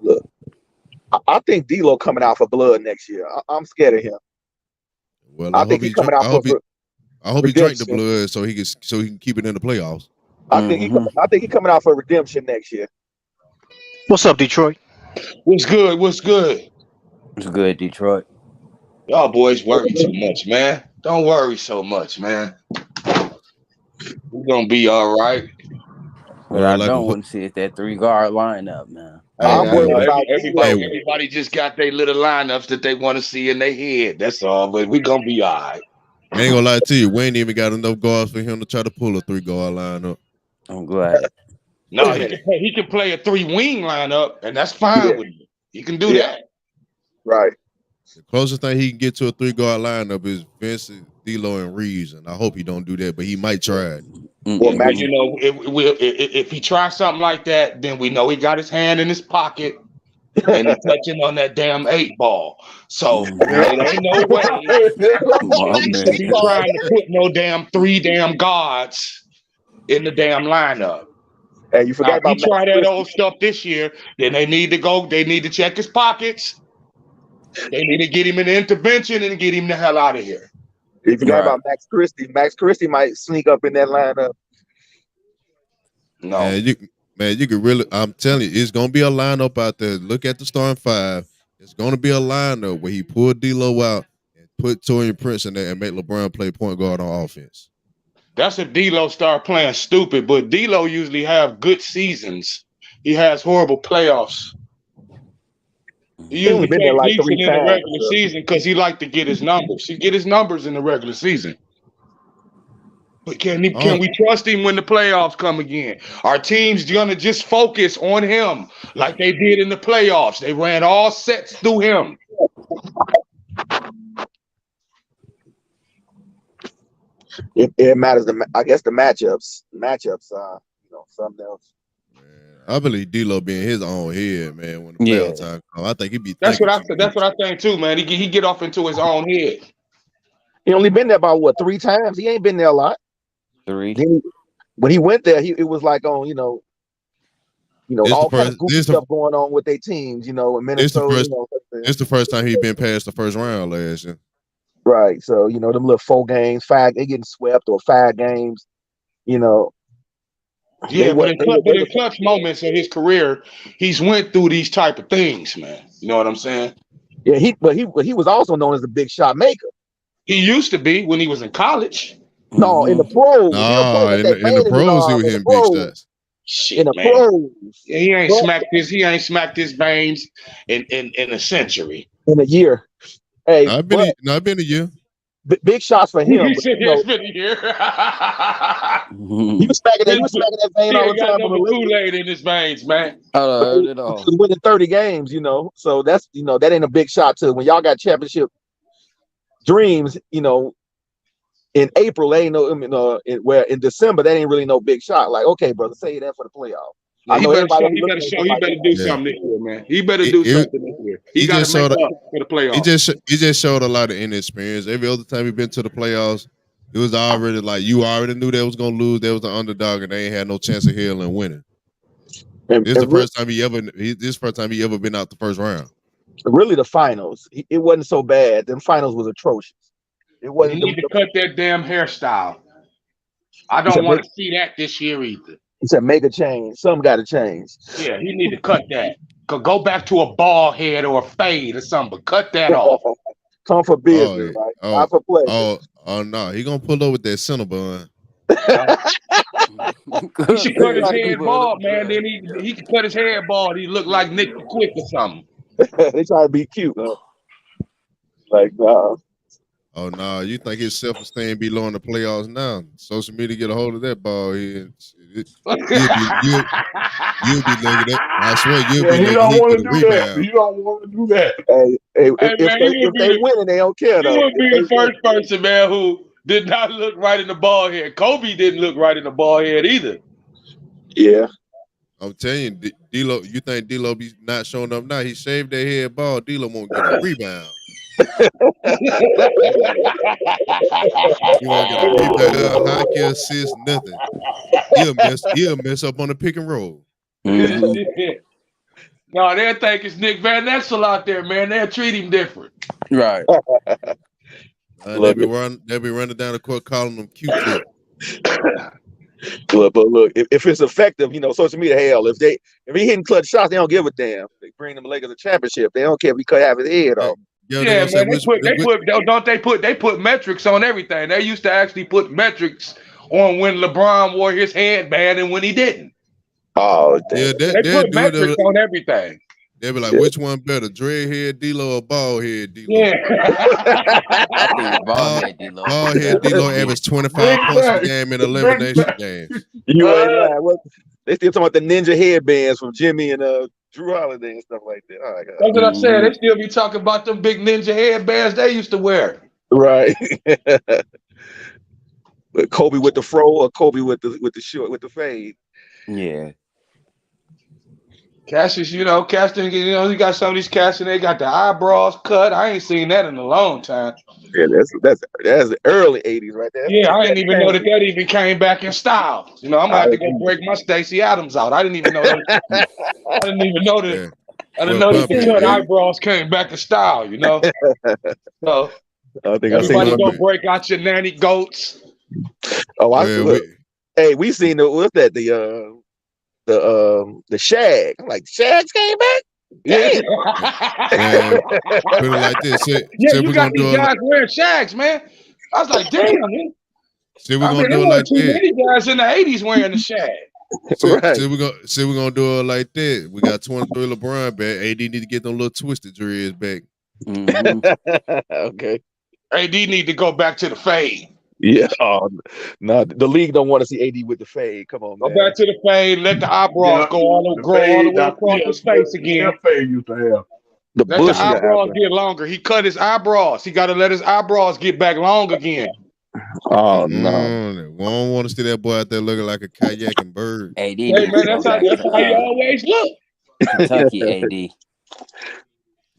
Look, I think D'Lo coming out for blood next year. I'm scared of him. Well, I think he's coming out for I hope he drank the blood so he can keep it in the playoffs. I think he's coming out for redemption next year. What's up, Detroit? What's good? What's good, Detroit? Y'all boys worry too much, man. Don't worry so much, man. We're gonna be all right. But I don't want to see it that 3-guard lineup, man. Everybody just got their little lineups that they want to see in their head. That's all. But we're gonna be all right. I ain't gonna lie to you. We ain't even got enough guards for him to try to pull a 3-guard lineup. I'm glad. No, he can play a 3-wing lineup, and that's fine with me. He can do that. Right. The closest thing he can get to a 3-guard lineup is Vincent, D'Lo, and Reeves, and I hope he don't do that, but he might try it. Well, if he tries something like that, then we know he got his hand in his pocket and he's touching on that damn 8 ball. So there ain't no way he's trying to put no damn 3 damn guards in the damn lineup. Hey, you forgot about if he try that old stuff this year, then they need to check his pockets. They need to get him an intervention and get him the hell out of here. You forgot Right. about Max Christie. Max Christie might sneak up in that lineup. No. Man, you could really. I'm telling you, it's gonna be a lineup out there. Look at the starting five. It's gonna be a lineup where he pulled D'Lo out and put Torian Prince in there and make LeBron play point guard on offense. That's if D'Lo start playing stupid, but D'Lo usually have good seasons. He has horrible playoffs. He only usually been there plays like decent 3 in the times, regular so. season because he like to get his numbers. He get his numbers in the regular season. But can we trust him when the playoffs come again? Our team's gonna just focus on him like they did in the playoffs. They ran all sets through him. It matters. I guess the matchups. Something else. I believe D'Lo be in his own head, man. When the playoff time comes, I think he'd be. That's what I think too, man. He get off into his own head. He only been there about 3 times. He ain't been there a lot. 3. When he went there, it was like on all kinds of goofy stuff going on with their teams. In Minnesota. It's the first time he been past the first round last year. Right. So them little 4 games, 5, they getting swept or 5 games. Yeah, but in clutch moments in his career, he's went through these type of things, man. You know what I'm saying? Yeah, he was also known as the big shot maker. He used to be when he was in college. No, in the pros. In the pros, he was hitting big shots. Shit, in the man. pros. He ain't smacked his veins in a century. In a year. Hey, I've been a year. Big shots for him. It's been a year. He was smacking that vein all the time. He got no Kool-Aid in his veins, man. I heard it all. He was winning 30 games, So that's that ain't a big shot to when y'all got championship dreams, in April, they ain't in December, that ain't really no big shot. Like, okay, brother, say that for the playoff. He better do something this year, man. He better do something this year. He got to make up for the playoffs. He just showed a lot of inexperience. Every other time he been to the playoffs, it was already like you already knew they was gonna lose. They was the underdog, and they ain't had no chance of hell and winning. This is the first time he ever been out the first round. Really, the finals, it wasn't so bad. Them finals was atrocious. It wasn't. You need to cut that damn hairstyle. I don't want to see that this year either. He said, make a change. Something got to change. Yeah, he need to cut that. Go back to a bald head or a fade or something, but cut that off. Come for business, right? Not for pleasure. Oh no, he gonna pull up with that Cinnabon. He should cut his head bald, man. Then he can cut his hair bald. He look like Nick the Quick or something. They try to be cute, huh? Like, nah. Oh no, you think his self-esteem be low in the playoffs now? Social media get a hold of that ball here. You'll be looking at. I swear you'll be looking at the rebound. You don't want to do that. Hey, if they winning, they don't care though. You would be the first person, man, who did not look right in the ball head. Kobe didn't look right in the ball head either. Yeah. I'm telling you, D'Lo. You think D'Lo be not showing up now? He shaved that head ball. D'Lo won't get a rebound. You won't get a rebound, hockey assist, nothing. He'll mess up on the pick and roll. Mm-hmm. No, they'll think it's Nick Van Exel out there, man. They'll treat him different. Right. They'll be running down the court calling them Q-tip. But look, if it's effective, social media, hell, if he hitting clutch shots, they don't give a damn. They bring them Lakers a championship. They don't care if he cut half his head off. Yeah, man. They put metrics on everything. They used to actually put metrics on when LeBron wore his headband and when he didn't. Oh, yeah, they put metrics on everything. They'll be like, which one better, dreadhead D-Lo or bald head D-Lo? Yeah. I think bald head D-Lo averaged 25 points a game in elimination games. You ain't lying. They still talking about the ninja headbands from Jimmy and Drew Holiday and stuff like that. Oh, my God. That's what I'm saying. They still be talking about them big ninja headbands they used to wear. Right. But Kobe with the fro or Kobe with the short with the fade. Yeah. Cassius, you got some of these cats and they got the eyebrows cut. I ain't seen that in a long time. Yeah, that's the early 80s right there. Yeah, I didn't even know that even came back in style. I'm gonna have to go break my Stacey Adams out. I didn't even know that. I didn't know that the cut eyebrows came back in style. So I think I seen Everybody one. go break out your nanny goats. Oh, I Well, look. Hey, we seen what's that? The Shag. I'm like, Shags came back. Yeah. man, put it like this. Yeah, Say you we're got gonna these do it. guys wearing shags, man. I was like, damn, man. Say we're I gonna mean, do there it weren't like too this. many guys in the 80s wearing the shag. Right. Say we're gonna do it like that. We got 23 LeBron back. AD need to get them little twisted dreads back. Okay. AD need to go back to the fade. Yeah. Oh, no, the league don't want to see AD with the fade. Come on, Go man. back to the fade. Let the eyebrows grow all the way across his face again. Fade used to have. The Let bush the eyebrows get longer. He cut his eyebrows. He got to let his eyebrows get back long again. Oh no. We don't want to see that boy out there looking like a kayaking bird. AD Hey, needs man, to go that's how back you to always look. Kentucky AD.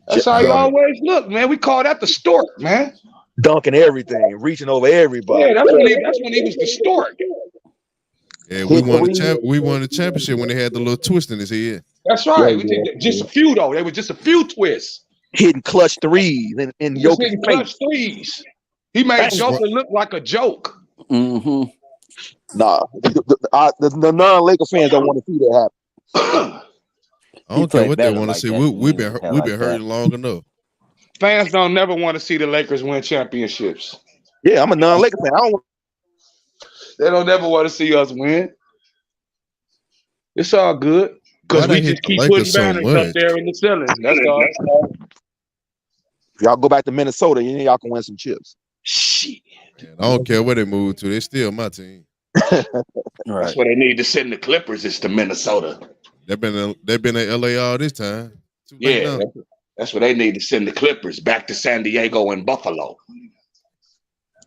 That's how you always look, man. We call that the stork, man. Dunking everything, reaching over everybody. Yeah, that's when he was the stork. Yeah, we won the championship when they had the little twist in his head. That's right. We did just a few though. They were just a few twists. Hitting clutch threes in Just Jokic's hitting clutch face. threes. He made Joker look like a joke. Mm-hmm. Nah, the non-Laker fans don't want to see that happen. I don't care what they want to see. We've been hurting long enough. Fans don't never want to see the Lakers win championships. Yeah, I'm a non-Laker fan. They don't never want to see us win. It's all good because we just keep putting banners up there in the ceiling. That's all. If y'all go back to Minnesota, y'all can win some chips. Shit. Man, I don't care where they move to. They're still my team. That's what they need to send the Clippers is to Minnesota. They've been in LA all this time. Yeah, that's what they need to send the Clippers back to San Diego and Buffalo.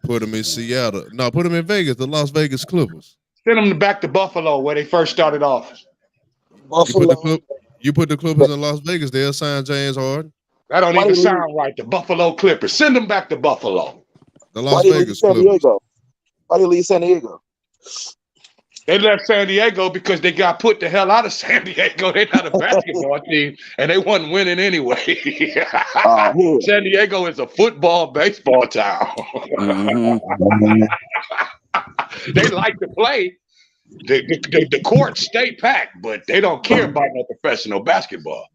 Put them in Seattle. No, put them in Vegas, the Las Vegas Clippers. Send them back to Buffalo where they first started off. Buffalo. You put the Clippers in Las Vegas, they'll sign James Harden. That don't even sound right. The Buffalo Clippers. Send them back to Buffalo. The Las Vegas Clippers. Why do you leave San Diego? They left San Diego because they got put the hell out of San Diego. They're not a basketball team, and they wasn't winning anyway. San Diego is a football, baseball town. They like to play. The courts stay packed, but they don't care about no professional basketball.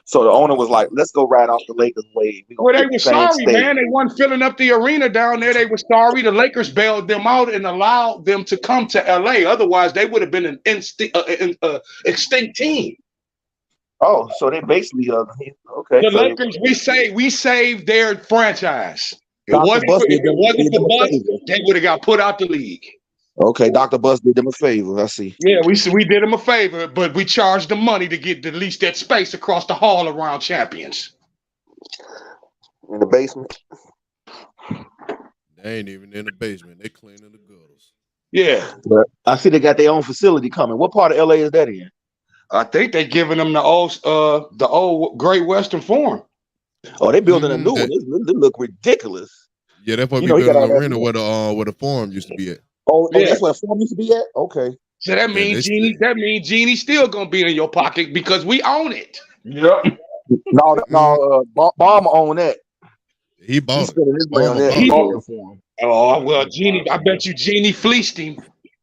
So the owner was like, "Let's go right off the Lakers' wave." Well, they were sorry, man. They weren't filling up the arena down there. They were sorry. The Lakers bailed them out and allowed them to come to LA. Otherwise, they would have been an extinct team. Oh, so they basically okay. The Lakers, we saved their franchise. If it wasn't for Bus, they would have got put out the league. Okay, Dr. Bus did them a favor. I see. Yeah, we did them a favor, but we charged them money to get at least that space across the hall around champions. In the basement. They ain't even in the basement. They cleaning the gutters. Yeah. I see they got their own facility coming. What part of LA is that in? I think they're giving them the old Great Western Forum. Oh, they building a new one. They look ridiculous. Yeah, they're probably building an arena where the forum used to be at. Oh, yeah. That's where the forum used to be at? Okay. So that means Genie's still gonna be in your pocket because we own it. Yep. No, Bomber own that. He bought it. His money on that. He bought it for him. Oh well, Genie. I bet you Genie fleeced him.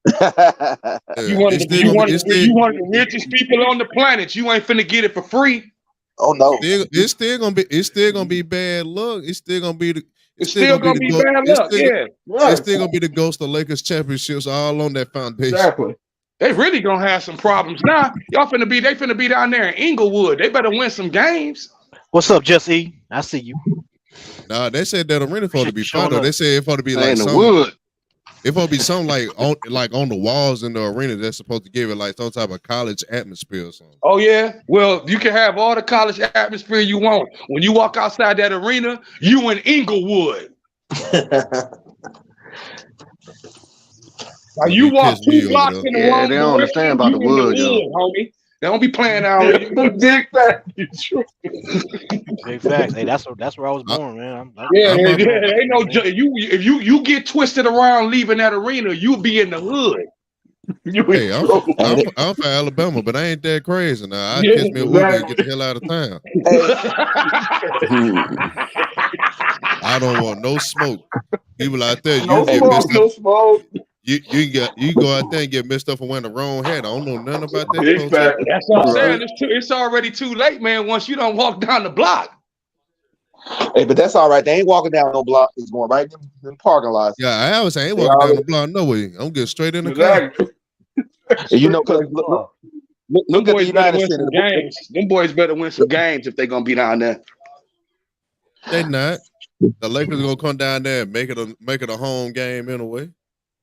You one of the richest people on the planet. You ain't finna get it for free. Oh no! It's still gonna be bad luck. It's still gonna be bad luck. Yeah, right. It's still gonna be the ghost of Lakers championships all on that foundation. Exactly. They really gonna have some problems now. They finna be down there in Inglewood. They better win some games. What's up, Jesse? I see you. Nah, they said that arena supposed to be fun though. They said it's supposed to be like in the something. wood. It's supposed to be something like on the walls in the arena that's supposed to give it like some type of college atmosphere or something. Oh yeah. Well, you can have all the college atmosphere you want. When you walk outside that arena, you in Inglewood. Now you walk 2 blocks in the wrong they don't understand about the wood, homie. They don't be playing out. Big fact. Big facts. Hey, that's where I was born, man. Ain't no if you get twisted around leaving that arena, you'll be in the hood. Hey, I'm from Alabama, but I ain't that crazy now. I catch me a Uber and get the hell out of town. I don't want no smoke. People out there, you No get smoke, messed no up. smoke. You go out there and get messed up for wearing the wrong hat. I don't know nothing about that Big culture. fact. That's what I'm Right. saying. It's already too late, man. Once you don't walk down the block. Hey, but that's all right. They ain't walking down no block. He's going right in the parking lots. Yeah, I always say I ain't They walking down already, the block no way. I'm getting straight in the car. Exactly. and you know, Straight because to the car. look Them at the boys better United win Center. some games. Them boys better win some games if they're gonna be down there. They not. The Lakers are gonna come down there and make it a home game in a way.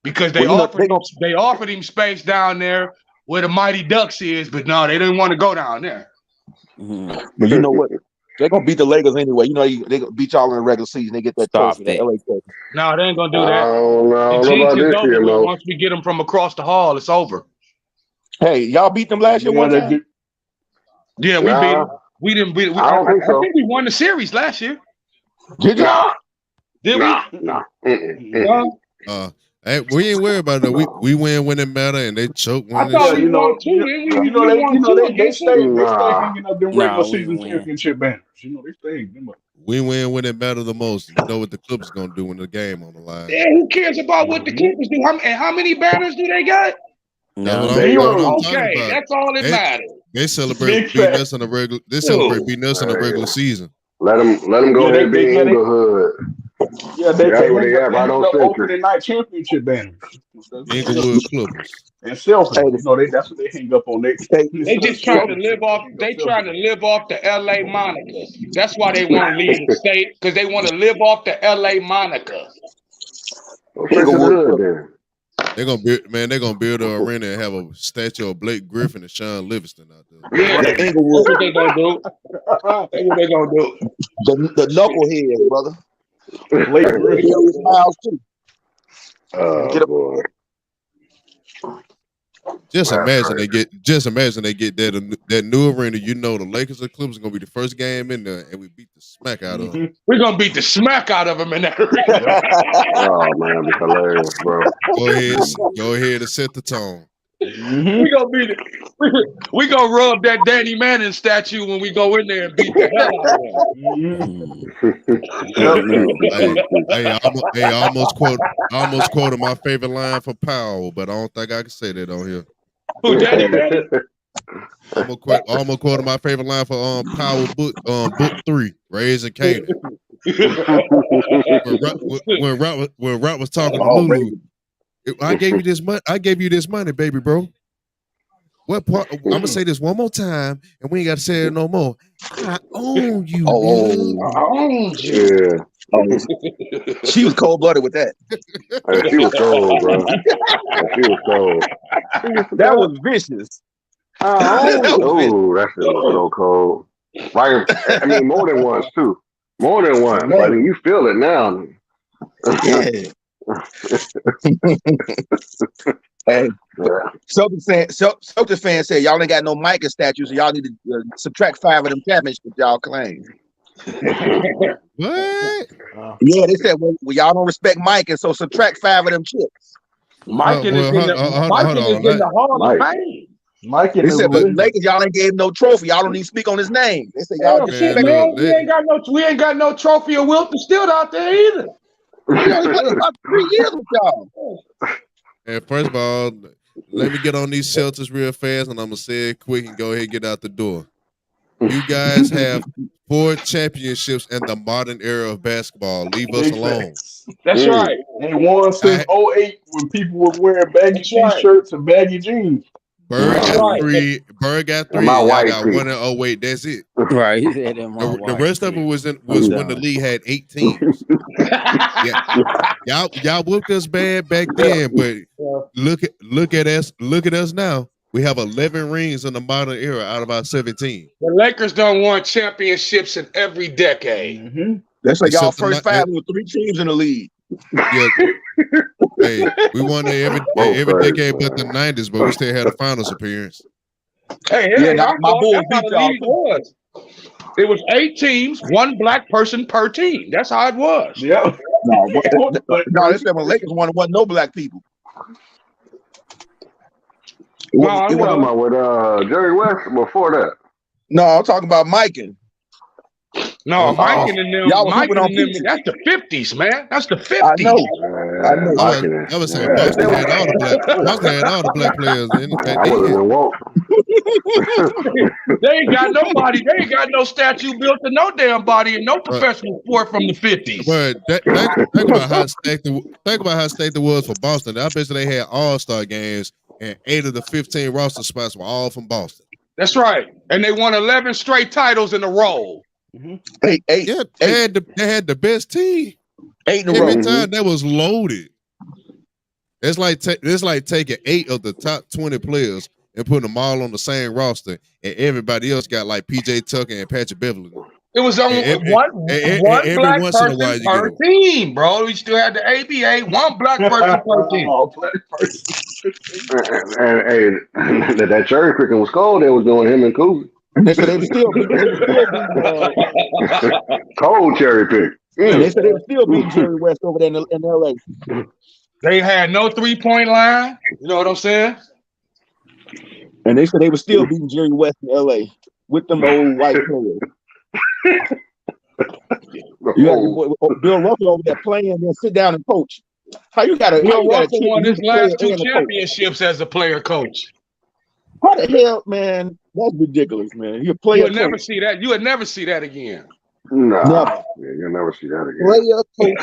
Because they Well, you know, they offered him space down there where the Mighty Ducks is, but no, they didn't want to go down there. but you know what? They're gonna beat the Lakers anyway. You know, they gonna beat y'all in the regular season. They get that Stop trophy, that it. LA trophy. No, they ain't gonna do I that. don't The know jinx about is this over year, with. though. Once we get them from across the hall, it's over. Hey, y'all beat them last year Yeah, one they time. do. Yeah, we beat Nah, them. We didn't beat. I don't think I so. think we won the series last year. Did y'all? Did Nah. we? Mm-mm. We ain't worried about that. We win when it matter, and they choke I when they thought Yeah, we shoot. won two. Didn't we? you know We they, won two they against them. stay Nah. hanging up them Nah, regular we season win. championship banners. You know they stay hanging them up. We win when it matter the most. You know what the Clippers gonna do when the game on the line. Yeah, who cares about what the Clippers do? How many banners do they got? That's what No. I'm Zero. talking Okay, about. that's all that They matters. they celebrate Big beating fact. us in the regular. They Dude. celebrate beating us in the Hey, regular season. let them go Yeah, ahead and be in they Inglewood. yeah That's where they at, they right hang on up Century. opening night championship banners. Inglewood Clippers. And selfies. Hey, You know that's what they hang up on their hey, They just trying to selfies. live off. They trying to live off the LA moniker. That's why they won't leave the state because they want to live off the LA moniker. Go straight to the Inglewood hood Clippers. then. They're gonna build an arena and have a statue of Blake Griffin and Sean Livingston out there. Yeah, The that's Inglewood, what they gonna do. That's what they gonna do. the knuckleheads, brother. Blake Griffin. Darius Miles too. Oh Get up. boy. Just That's imagine crazy. they get that new arena. You know the Lakers and Clippers are gonna be the first game in there, and we beat the smack out of them. We're gonna beat the smack out of them in that arena. Oh man, that's hilarious, bro. Go ahead and set the tone. We gonna beat it. We gonna rub that Danny Manning statue when we go in there and beat the hell out of them. I almost quoted my favorite line for Powell, but I don't think I can say that on here. Who, Danny Manning? Almost quoted my favorite line for Powell book 3, Raising Canaan. When Rock was talking to Oh, Lulu, I gave you this money. I gave you this money, baby bro. What part? I'm gonna say this one more time, and we ain't got to say it no more. I own you. Yeah. She was cold blooded with that. Hey, she was cold, bro. She was cold. That was vicious. Oh, that shit was so cold. Right? I mean, more than once too. More than once. I mean, you feel it now. Yeah. Hey, Celtics fans said y'all ain't got no Micah statues, so y'all need to subtract 5 of them championships y'all claim. What? Yeah, they said well y'all don't respect Micah, so subtract 5 of them chips. Mike is in the Hall of Fame. Mike They said, but Lakers y'all ain't gave him no trophy. Y'all don't even speak on his name. They said y'all just shit, man. We ain't got no trophy of Wilton still out there either. He only played about 3 years with y'all. And first of all, let me get on these Celtics real fast, and I'm gonna say it quick and go ahead and get out the door. You guys have 4 championships in the modern era of basketball. Leave us alone. That's right. They won since 08 when people were wearing baggy t-shirts and baggy jeans. Bird got 3. Bird got 3. My Y'all white got feet. 1 and 08. That's it. Right. He said them all The rest of it was when the league had 8 teams. Y'all whooped us bad back then, but look at us now. We have 11 rings in the modern era out of our 17. The Lakers don't want championships in every decade. Mm-hmm. That's like y'all Except the first 5 with 3 teams in the league. Yeah. Hey, we won every decade but the 90s, but we still had a finals appearance. Hey, Yeah, my Bulls that's how beat the y'all. league was. It was 8 teams, 1 black person per team. That's how it was. Yeah. No, they said when Lakers won, it wasn't no black people. No, I'm talking about with Jerry West before that. No, I'm talking about Micah. No, Mike was, and them, Y'all was Mike hooping and on them, peaches. that's the 50s, man. That's the I 50s. know. I know. I was saying Boston had all the black players in back I would have then. been woke. They ain't got nobody. They ain't got no statue built to no damn body in no professional sport from the 50s. But think about how stacked it was for Boston. I bet you they had all-star games, and 8 of the 15 roster spots were all from Boston. That's right. And they won 11 straight titles in a row. Eight. Yeah, they had the best team. 8 in a Every row. time that was loaded. It's like taking 8 of the top 20 players and putting them all on the same roster, and everybody else got like PJ Tucker and Patrick Beverly. It was only one every black once in a person while you per get team, bro. We still had the ABA, one black person per team. And hey, that cherry picking was cold. They was doing him and Kuzma. And they said they were still beating Cold cherry pick. and they said they were still beating Jerry West over there in LA. They had no 3-point line. You know what I'm saying? And they said they were still beating Jerry West in LA with them old white players. You got your boy, Bill Russell over there playing and then sit down and coach. How you got to Bill Russell won his last 2 championships as a player coach. How the hell, man? That's ridiculous, man. You're a player. You would never see that. You would never see that again. No, Never. Yeah, you'll never see that again. Player coach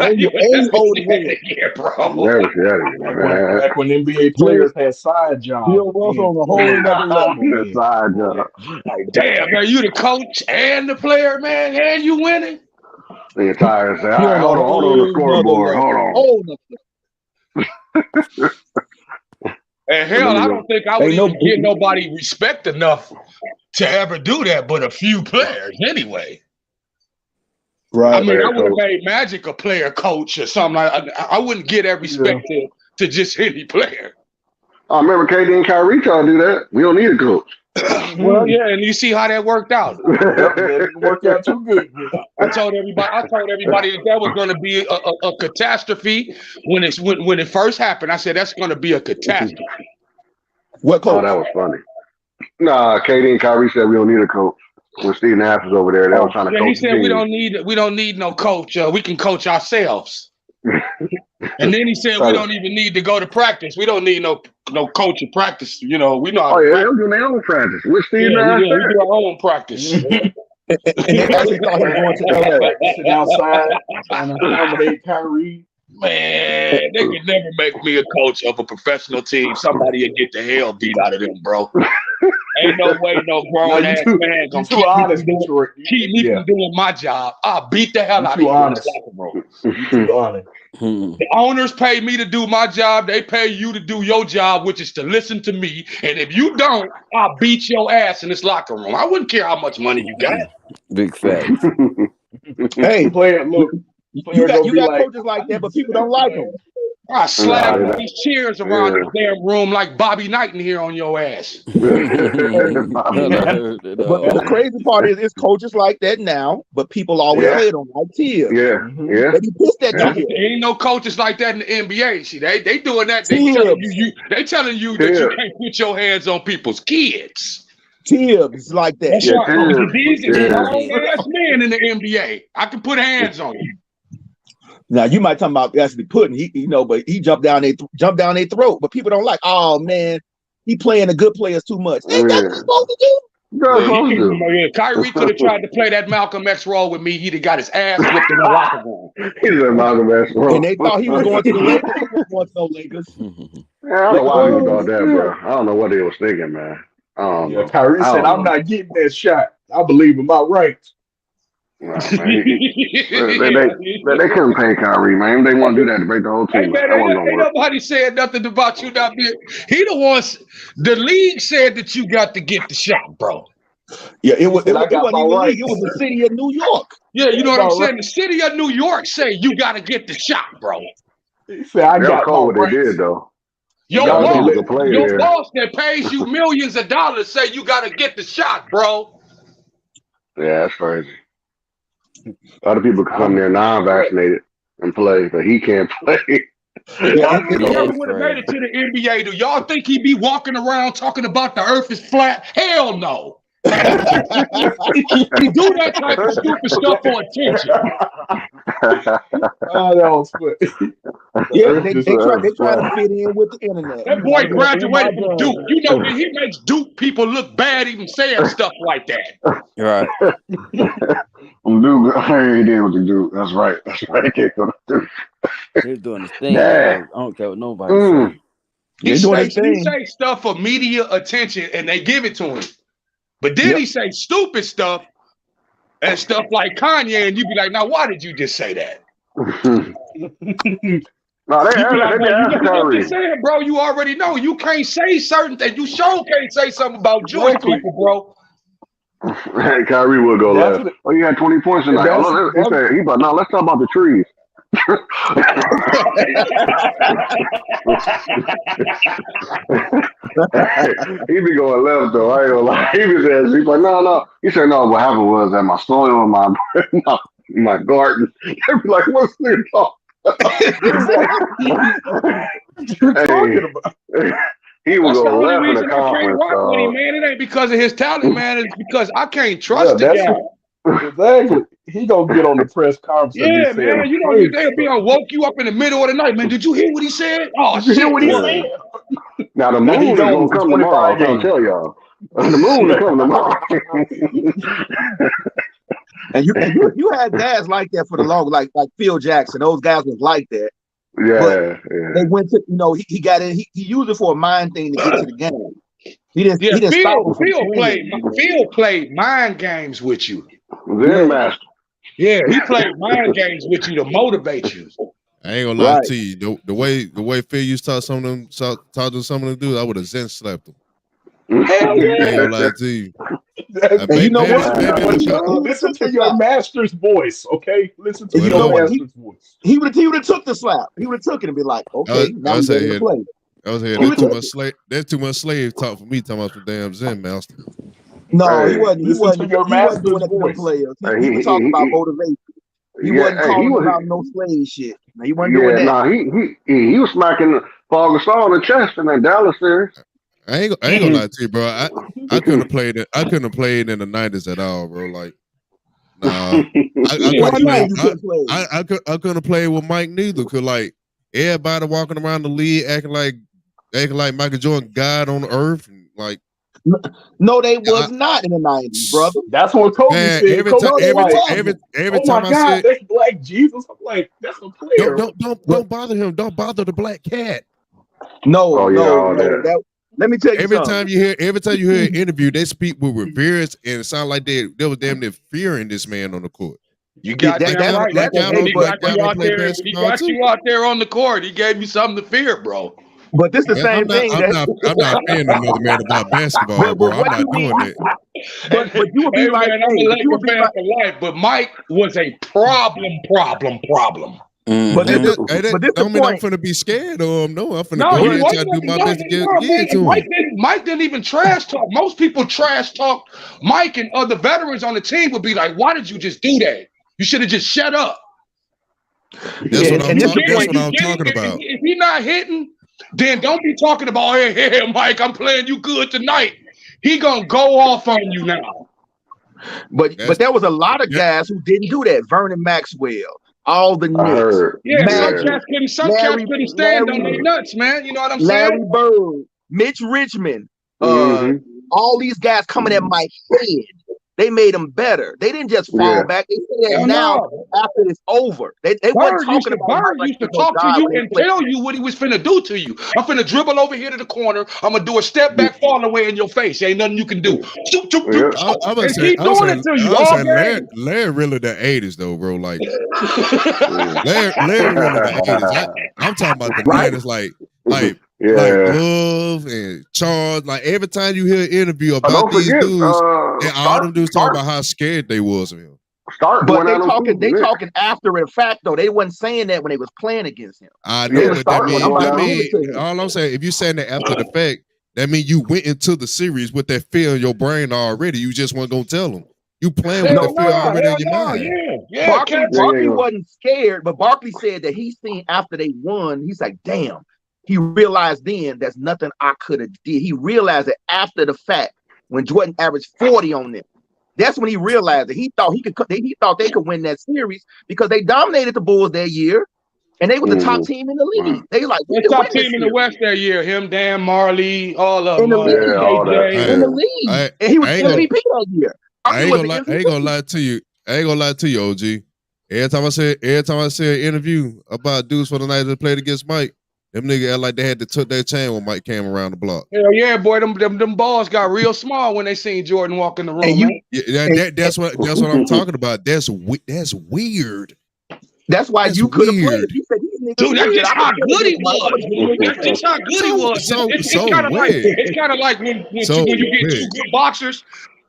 and you hold it. Yeah, bro. Never see that again. Man. Back when NBA players had side jobs. Bill Russell on a whole nother level. Side job. Damn, man, you the coach and the player, man, and you winning. The entire say, all right, hold on the scoreboard. Hold on. And hell, I don't think I would even get nobody respect enough to ever do that, but a few players anyway. Right. I mean, I would have made Magic a player coach or something. I wouldn't get that respect to just any player. I remember KD and Kyrie trying to do that. We don't need a coach. Well, yeah, and you see how that worked out. It worked out too good. I told everybody that was going to be a catastrophe when it first happened. I said that's going to be a catastrophe. What coach? Oh, that was funny. Nah, KD and Kyrie said we don't need a coach. When Steve Nash was over there, they were trying to coach. He said we don't need no coach. We can coach ourselves. And then he said we don't even need to go to practice. We don't need no coach in practice. You know, we know. Oh yeah, they were doing their own practice. With Steve Nash, we do our own practice. And they actually thought he was going to LA. Sit outside trying to accommodate Kyrie. Man, they could never make me a coach of a professional team. Somebody would get the hell beat out of them, bro. Ain't no way no grown ass man gonna keep me from doing my job. I'll beat the hell out of you in the locker room. You too honest. The owners pay me to do my job. They pay you to do your job, which is to listen to me. And if you don't, I'll beat your ass in this locker room. I wouldn't care how much money you got. Big fact. Hey, player, look. You got coaches like that, but people don't like them. I slap these chairs around the damn room like Bobby Knight in here on your ass. But the crazy part is, it's coaches like that now, but people always hate them, like Tibbs. Yeah. They be pissed at you. There ain't no coaches like that in the NBA. See, they doing that. They telling you that you can't put your hands on people's kids. Tibbs like that. That's right. These are grown-ass men in the NBA. I can put hands on you. Now you might talk about actually putting, but he jumped down their throat. But people don't like. Oh man, he playing the good players too much. Ain't that what you're supposed to do? Kyrie could have tried to play that Malcolm X role with me. He'd have got his ass whipped in the locker room. He's a Malcolm X role. And they thought he was going to the Lakers. He was going to no Lakers. I don't know why he thought that, bro. I don't know what he was thinking, man. Kyrie said, "I'm not getting that shot. I believe in my rights." Nah, they couldn't pay Kyrie, man. They want to do that to break the whole team. Hey, man, ain't nobody said nothing about you not being. He the ones. The league said that you got to get the shot, bro. Yeah, it wasn't even the league. It was the city of New York. Yeah, you know what I'm saying. The city of New York say you got to get the shot, bro. He said, "I got what they did though." Your boss that pays you millions of dollars say you got to get the shot, bro. Yeah, that's crazy. Other people can come there non-vaccinated and play, but he can't play. He never would have made it to the NBA. Do y'all think he'd be walking around talking about the earth is flat? Hell no. He do that type of stupid stuff for attention. Oh, that was funny. Yeah, they try to fit in with the internet. That boy graduated from Duke. You know that he makes Duke people look bad even saying stuff like that. Right. Duke, he did what to do. That's right. He can't go to Duke. He's doing his thing. Yeah. I don't care what nobody says. He say stuff for media attention and they give it to him. But then he say stupid stuff and stuff like Kanye, and you be like, now why did you just say that? No, they asked Kyrie. I'm saying, bro, you already know you can't say certain things. You sure can't say something about Jewish people, bro. Hey, Kyrie will go left. Oh, you had 20 points tonight. He said, let's talk about the trees. He be going left though. I ain't gonna lie. He's like, no. He said, no. What happened was that my soil and my garden. They be like, what's this talk? He will go left in the conference. Man, it ain't because of his talent, man. It's because I can't trust the guy. Exactly. He gonna get on the press conference. Yeah, man. You know, they'll be on woke you up in the middle of the night, man. Did you hear what he said? Oh, did you hear what he said? Now the moon is gonna come tomorrow. I'll tell y'all. The moon is coming tomorrow. And you had guys like that for the long, like Phil Jackson. Those guys was like that. Yeah. They went to, he got in. He used it for a mind thing to get to the game. He didn't. Yeah, he didn't stop Phil played mind games with you. Zen master. Yeah, he played mind games with you to motivate you. I ain't gonna lie to you. The way Phil used to talk to some of them dudes, I would have Zen slapped them. Hell yeah. I ain't gonna lie to you. You know what? Listen to your master's voice, okay? Listen to your master's voice. He would have took the slap. He would have took it and be like, okay, now we're ready to play. I was here. There's too much slave talk for me talking about the damn Zen master. No, he wasn't. He wasn't doing master's that to the voice. players. He was talking about motivation. He wasn't calling about no slave shit. No, he wasn't doing that. Nah, he was smacking Paul Gasol in the chest in that Dallas series. I ain't gonna lie to you, bro. I couldn't have played it. I couldn't have played in the 90s at all, bro. Like, nah, I couldn't have played with Mike neither. Cause like everybody walking around the league acting like Michael Jordan, God on earth, and like. No, they was not in the 90s, brother. That's what Kobe said. Every time I said that's Black Jesus, I'm like, that's a player. Don't bother him. Don't bother the black cat. No. Let me tell you every something. time you hear an interview, they speak with reverence, and it sounds like they was damn near fearing this man on the court. You got that right. He got you out there on the court. He gave you something to fear, bro. But this is the same thing. I'm not fearing another man about basketball, bro. I'm not doing that. But you would be like, man, I'm a Laker fan for life. But Mike was a problem. But this don't mean I'm finna be scared of him. No, I'm finna go ahead and try to do my best to get it to him. Mike didn't even trash talk. Most people trash talk Mike, and other veterans on the team would be like, why did you just do that? You should have just shut up. That's what I'm talking about. If he's not hitting, then don't be talking about, hey, Mike, I'm playing you good tonight. He gonna go off on you now. But there was a lot of guys who didn't do that. Vernon Maxwell, all the Knicks. Yeah, some cats couldn't stand on their nuts, man. You know what I'm saying? Larry Bird, Mitch Richmond, all these guys coming at my head. They made them better. They didn't just fall back. They said now after it's over. They weren't talking about. Bird used to talk to you and tell you what he was finna do to you. I'm finna dribble over here to the corner. I'm gonna do a step back, fall away in your face. Ain't nothing you can do. Larry really the 80s though, bro. Like Larry really the 80s. I'm talking about the 90s, like Love and Charles. Like every time you hear an interview about these dudes, and all them dudes talking about how scared they was of him. But they talking after the fact though. They wasn't saying that when they was playing against him. I know, but that mean all I'm saying, if you saying that after the fact, that means you went into the series with that fear in your brain already. You just weren't gonna tell them. You playing with that fear already in your mind. Barkley wasn't scared, but Barkley said that he seen after they won, he's like, damn. He realized then there's nothing I could have did. He realized that after the fact, when Jordan averaged 40 on them. That's when he realized that he thought they could win that series because they dominated the Bulls that year, and they were the top team in the league. They like the top team in the West that year. Him, Dan Marley, all of them. In the league, all that. in the league, and he was MVP that year. I ain't gonna lie to you. I ain't gonna lie to you, OG. Every time I say an interview about dudes for the night that played against Mike, them niggas act like they had to tuck their chain when Mike came around the block. Hell yeah, boy, them balls got real small when they seen Jordan walk in the room. That's what I'm talking about. That's weird. That's why you could have played. You said these niggas. Dude, that's just how good he was. That's just how good he was. It's kind of like when you get two good boxers.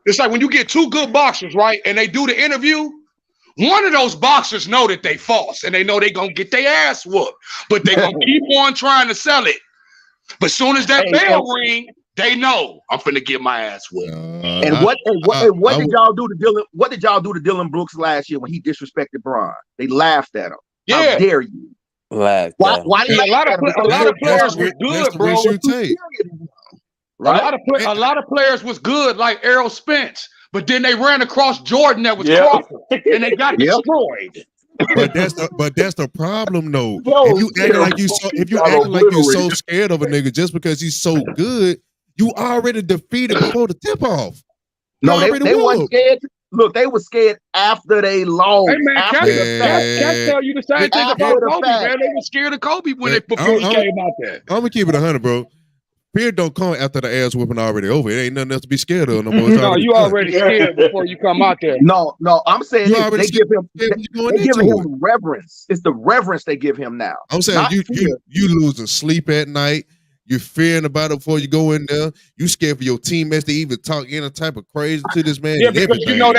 It's like when you get two good boxers, right? And they do the interview. One of those boxers know that they false and they know they gonna get their ass whooped, but they gonna keep on trying to sell it. But soon as that bell ring, they know I'm finna get my ass whooped. What did y'all do to Dylan? What did y'all do to Dylan Brooks last year when he disrespected Bron? They laughed at him. Yeah. How dare you? Why a lot of players were good, bro. Right? A lot of players was good, like Errol Spence. But then they ran across Jordan that was Crawford, and they got destroyed. But that's the problem, though. If you acting like you so scared of a nigga just because he's so good, you already defeated before the tip off. No, they weren't scared. Look, they were scared after they lost. Hey man, can't tell you the same thing about Kobe, man. They were scared of Kobe before he came out there. I'm gonna keep it 100, bro. Fear don't come after the ass whooping already over. It ain't nothing else to be scared of no more. No, you already scared before you come out there. No, I'm saying they give him reverence. It's the reverence they give him now. I'm saying you losing sleep at night. You're fearing about it before you go in there. You scared for your teammates to even talk any type of crazy to this man. Yeah, because you know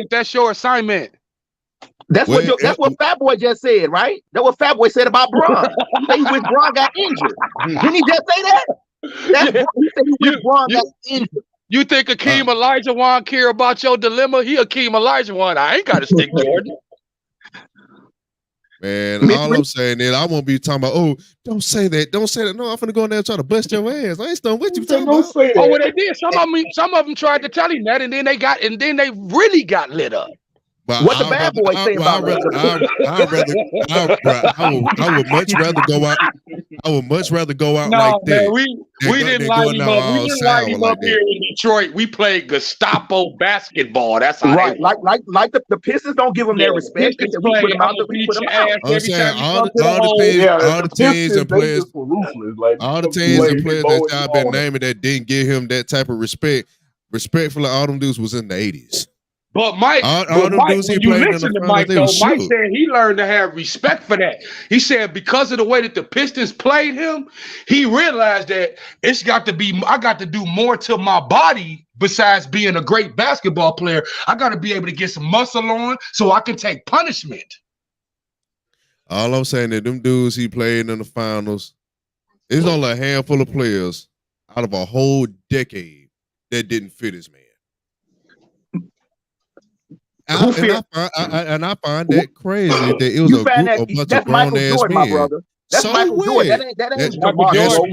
that's your assignment. That's what Fat Boy just said, right? That's what Fat Boy said about Bron. He said he wish Bron got injured. Didn't he just say that? He said he wish Bron got injured. You think Akeem Olajuwon care about your dilemma? He Akeem Olajuwon. I ain't got to stick Jordan. Man, all I'm saying is I won't be talking about, oh, don't say that. No, I'm finna go in there and try to bust your ass. I ain't know what you talking about. Oh, well, they did. Some of them tried to tell him that, and then they really got lit up. But what the bad boy say about I would much rather go out. I would much rather go out like that. We didn't light him up. We didn't light him up here in Detroit. We played Gestapo basketball. That's how right. Like the Pistons don't give him their respect. We put him out. We put him out. I'm saying all the teams and players that y'all been naming that didn't give him that type of respect. Respectfully, all them dudes was in the 80s. But Mike, when you listen to Mike, though, Mike said he learned to have respect for that. He said because of the way that the Pistons played him, he realized that I got to do more to my body besides being a great basketball player. I got to be able to get some muscle on so I can take punishment. All I'm saying that them dudes he played in the finals, there's only a handful of players out of a whole decade that didn't fit his man. I find that crazy that it was a bunch of grown ass men. That's so Michael Jordan. That ain't Michael Jordan.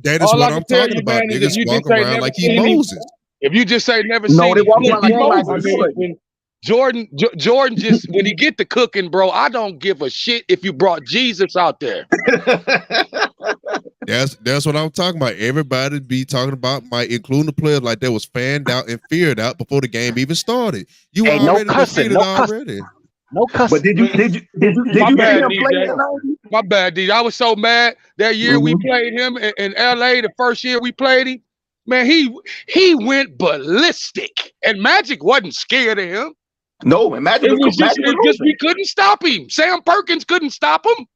That is what I'm talking about. Niggas walk around like he Moses. If you just say never seen they walk around like Moses. Jordan just when he get the cooking, bro, I don't give a shit if you brought Jesus out there. That's what I'm talking about. Everybody be talking about Mike, including the players like that was fanned out and feared out before the game even started. You already defeated already. No cussing. But did you see him play tonight? My bad, DJ. I was so mad that year we played him in LA. The first year we played him, man, he went ballistic, and Magic wasn't scared of him. No, and Magic was just we couldn't stop him. Sam Perkins couldn't stop him.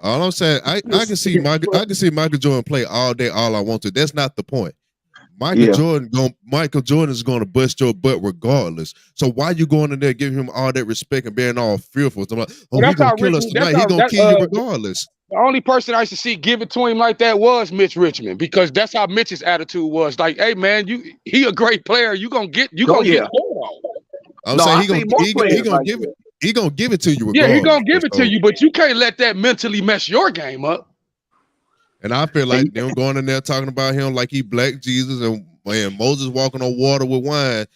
All I'm saying, I can see Michael Jordan play all day, all I want to. That's not the point. Michael Jordan is going to bust your butt regardless. So why you going in there giving him all that respect and being all fearful? I'm like, oh, he's going to kill us tonight. He's going to kill you regardless. The only person I used to see give it to him like that was Mitch Richmond, because that's how Mitch's attitude was. Like, hey man, he a great player. You gonna get on. I'm saying he gonna give it. He gonna give it to you. Yeah, he gonna give it to you, but you can't let that mentally mess your game up. And I feel like them going in there talking about him like he Black Jesus and Moses walking on water with wine.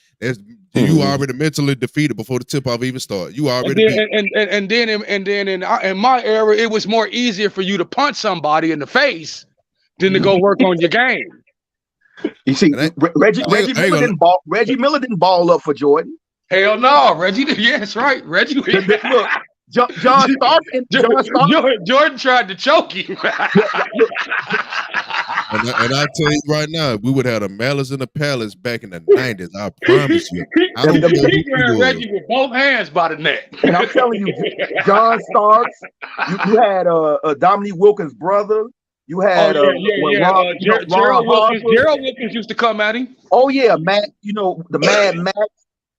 You already mentally defeated before the tip off even start. You already beat. And then in my era, it was more easier for you to punch somebody in the face than to go work on your game. You see, Reggie Miller didn't ball up for Jordan. Hell no, Reggie. Yes, right, Reggie. Look, John Stark and Jordan tried to choke him. And I tell you right now, we would have a Malice in the Palace back in the 90s. I promise you. I don't care he grabbed Reggie with both hands by the neck. And I'm telling you, John Starks. You had Dominique Wilkins' brother. You had Gerald Wilkins used to come at him. Oh yeah, Matt. You know the Mad Max.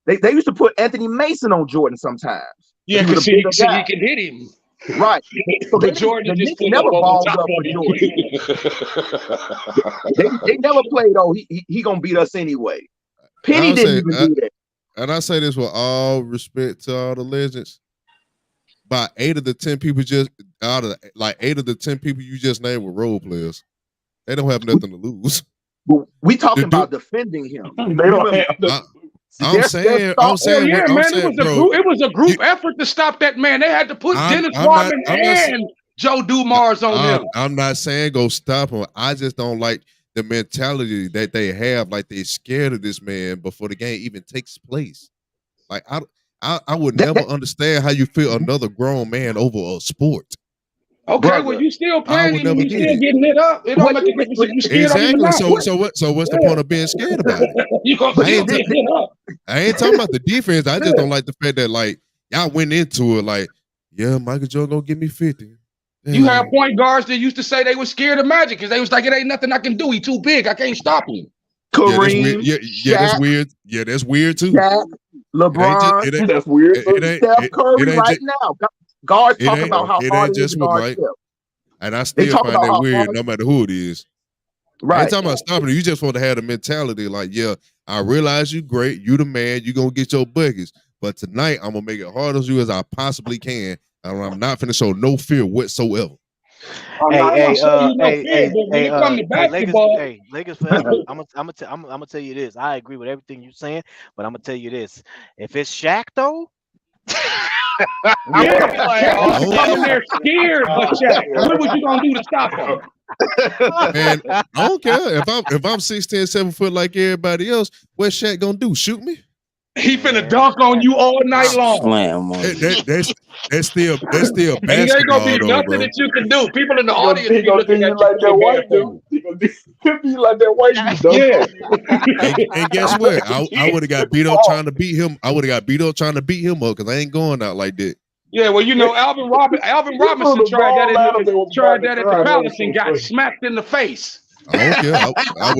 They used to put Anthony Mason on Jordan sometimes. Yeah, because he can hit him. Right. So Jordan just never balled up for Jordan. they never played. Oh, he gonna beat us anyway. Penny didn't even do that. And I say this with all respect to all the legends. About 8 of the 10 people you just named were role players. They don't have nothing to lose. But we talking about defending him. They don't have. I'm saying, it was a group effort to stop that man. They had to put Dennis Rodman and Joe Dumars on them. I'm not saying go stop him. I just don't like the mentality that they have, like they're scared of this man before the game even takes place. Like I would never understand how you feel another grown man over a sport. Okay, brother, well, you still playing and you still getting it up. It don't make a difference if you scared exactly. So what's the point of being scared about it? You gonna still get it up. I ain't talking about the defense. I just don't like the fact that like y'all went into it like, yeah, Michael Jordan gonna give me 50. Damn. You have point guards that used to say they were scared of Magic because they was like, it ain't nothing I can do. He too big. I can't stop him. Kareem, that's weird. Yeah, that's weird too. Shaq, LeBron, that's weird. Steph Curry right now. Guards talk about how hard it is to guard Steph. And I still find that weird no matter who it is. Right. I ain't talking about stopping it. You just want to have the mentality like, yeah, I realize you great. You the man. You going to get your buckets. But tonight, I'm going to make it hard on you as I possibly can. And I'm not finna show no fear whatsoever. Lakers fans, I'm gonna tell you this. I agree with everything you're saying, but I'm gonna tell you this. If it's Shaq though, they're scared of Shaq. What was you gonna do to stop him? Man, I don't care if I'm 6'10", 7 foot like everybody else. What's Shaq gonna do? Shoot me? He finna dunk on you all night long. That's still basketball. Ain't gonna be nothing that you can do. People in the audience be looking at you like that white dude. He gonna be like that white dude. Yeah. And guess what? I would have got beat up trying to beat him. I would have got beat up trying to beat him up because I ain't going out like that. Yeah, well, you know, Alvin Robinson tried that at the Palace and got smacked in the face. I don't care. I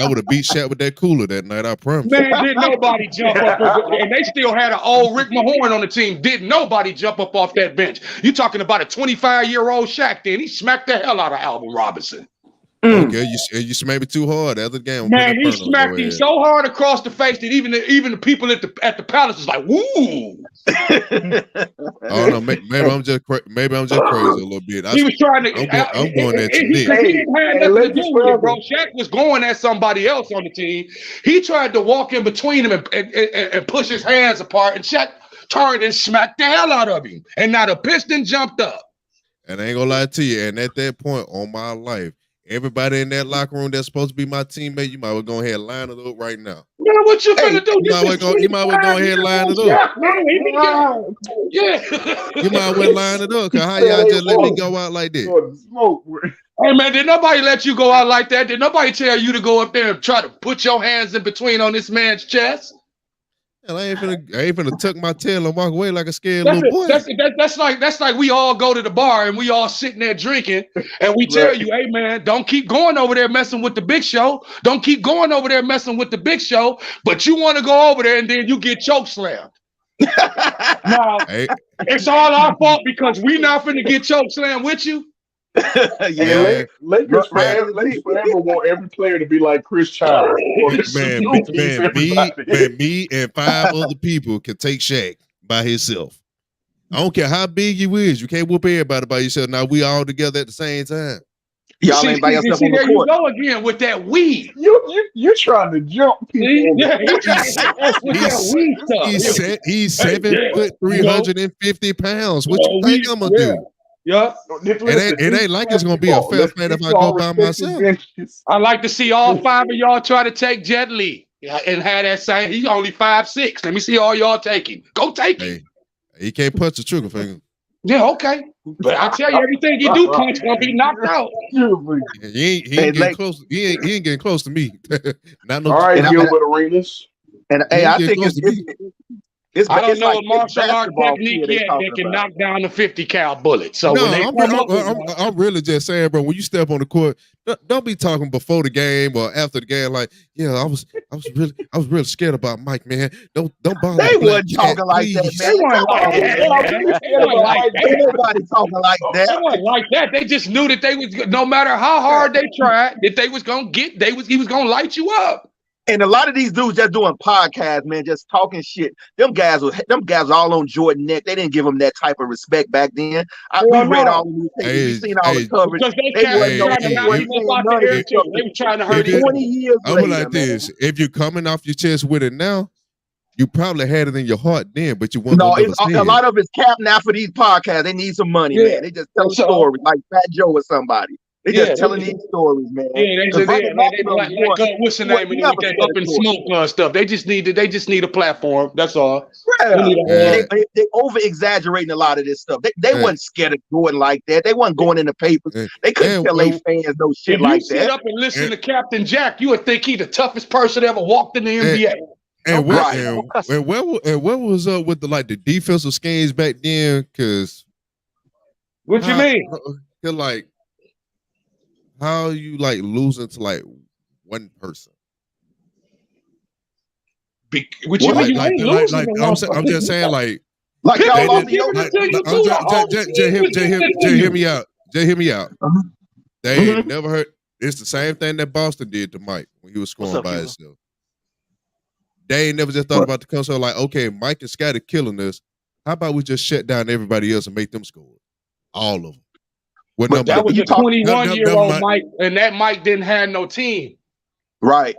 would have beat Shaq with that cooler that night. I promise. Man, didn't nobody jump up, and they still had an old Rick Mahorn on the team. Didn't nobody jump up off that bench? You talking about a 25-year-old Shaq? Then he smacked the hell out of Alvin Robinson. Okay, you smacked me too hard. The other game, man, he smacked him so hard across the face that even the people at the Palace was like, "Woo!" Oh no, maybe I'm just crazy a little bit. He was trying to. I'm going at you. He didn't have nothing to do with it, bro. Shaq was going at somebody else on the team. He tried to walk in between them and push his hands apart, and Shaq turned and smacked the hell out of him. And now the Piston jumped up. And I ain't gonna lie to you. And at that point on my life, everybody in that locker room that's supposed to be my teammate, you might well go ahead and line it up right now. Man, what you finna do? You might well go ahead and line it up. Yeah. You might well line it up, because how y'all just let me go out like that? Hey, man, did nobody let you go out like that? Did nobody tell you to go up there and try to put your hands in between on this man's chest? Hell, I ain't finna tuck my tail and walk away like a scared little boy. That's like we all go to the bar and we all sitting there drinking and we tell you, hey man, don't keep going over there messing with the big show. Don't keep going over there messing with the big show. But you want to go over there and then you get choke slammed. Now, it's all our fault because we not finna get choke slammed with you. Lakers forever want every player to be like Chris Child. Man, me and 5 other people can take Shaq by himself. I don't care how big you is. You can't whoop everybody by yourself. Now we all together at the same time. Y'all See, ain't by yourself on the there you court. go again with that weed. You're trying to jump people. See? On Yeah, the with that weed stuff. He's Hey, 7 yeah, foot, you know, 350 pounds. What you think I'm gonna do? Yeah. It ain't like it's gonna be a fair fight if I go by myself. I like to see all 5 of y'all try to take Jet Li and have that same. He's only 5'6". Let me see all y'all taking. Go take it. He can't punch the trigger finger. Yeah, okay. But I tell you, everything he do punch gonna be knocked out. He ain't getting close. He ain't getting close to me. Not no. All right, Gilbert Arenas. And hey, I think I don't know like a martial art basketball technique here they yet that talking can about. knock down the 50 cal bullet. So No, when they come up with one, I'm really just saying, bro. When you step on the court, don't be talking before the game or after the game. Like, yeah, I was really scared about Mike, man. Don't bother. They the black wasn't cat, talking like that, please. man. they weren't Come like on, that. man. Man. They weren't like Ain't that. nobody talking like They that. weren't like that. They just knew that they was no matter how hard they tried, that they was gonna get. He was gonna light you up. And a lot of these dudes just doing podcasts, man, just talking shit. Them guys were all on Jordan neck. They didn't give him that type of respect back then. We read all of these things. We seen all the coverage. Because those They cats wasn't were trying to knock him up out the air too. They were trying to hurt him. 20 years I'm later, like man. this. If you're coming off your chest with it now, you probably had it in your heart then, but you won't. No, a lot of it's cap now for these podcasts. They need some money, man. They just tell stories like Fat Joe or somebody. They just telling these stories, man. Yeah, they like what's the name with that up and smoke stuff. They just need a platform. That's all. They over exaggerating a lot of this stuff. They wasn't scared of Jordan like that. They wasn't going in the papers. They couldn't tell their fans no shit like that. If you sit up and listen to Captain Jack, you would think he's the toughest person ever walked in the NBA. And what was up with the defensive schemes back then? Because what you mean? Like, how you losing to one person? What you mean? You ain't losing to one I'm just saying, hear me out. Just hear me out. They ain't never heard. It's the same thing that Boston did to Mike when he was scoring by himself. They ain't never just thought about the concept like, okay, Mike and Scotty killing us. How about we just shut down everybody else and make them score? All of them. But that was a 21-year-old Mike, and that Mike didn't have no team. Right.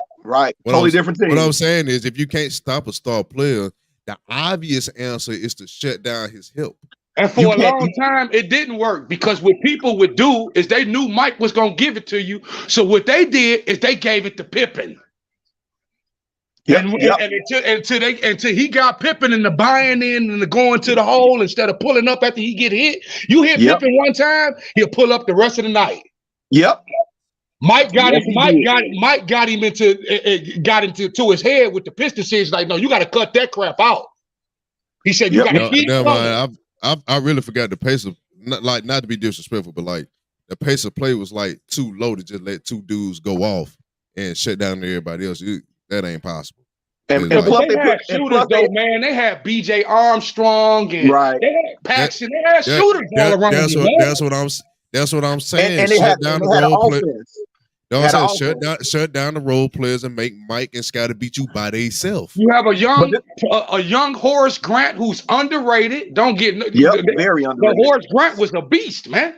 Totally different team. What I'm saying is, if you can't stop a star player, the obvious answer is to shut down his help. And for a long time, it didn't work because what people would do is they knew Mike was going to give it to you. So what they did is they gave it to Pippen. Until he got Pippen in the buying in and the going to the hole instead of pulling up after he get hit. You hit Pippen one time, he'll pull up the rest of the night. Yep. Mike got him into his head with the Pistons. He's like, no, you got to cut that crap out. He said, you got to keep coming. I really forgot the pace of not to be disrespectful, but the pace of play was too low to just let two dudes go off and shut down everybody else. That ain't possible. And plus they had shooters though, man. They had B.J. Armstrong and they had Paxson. They had shooters all around. That's what I'm saying. And they shut had, down they the had role offense. shut down the role players and make Mike and Scotty beat you by themselves. You have a young Horace Grant who's underrated. Don't get very underrated. But Horace Grant was a beast, man.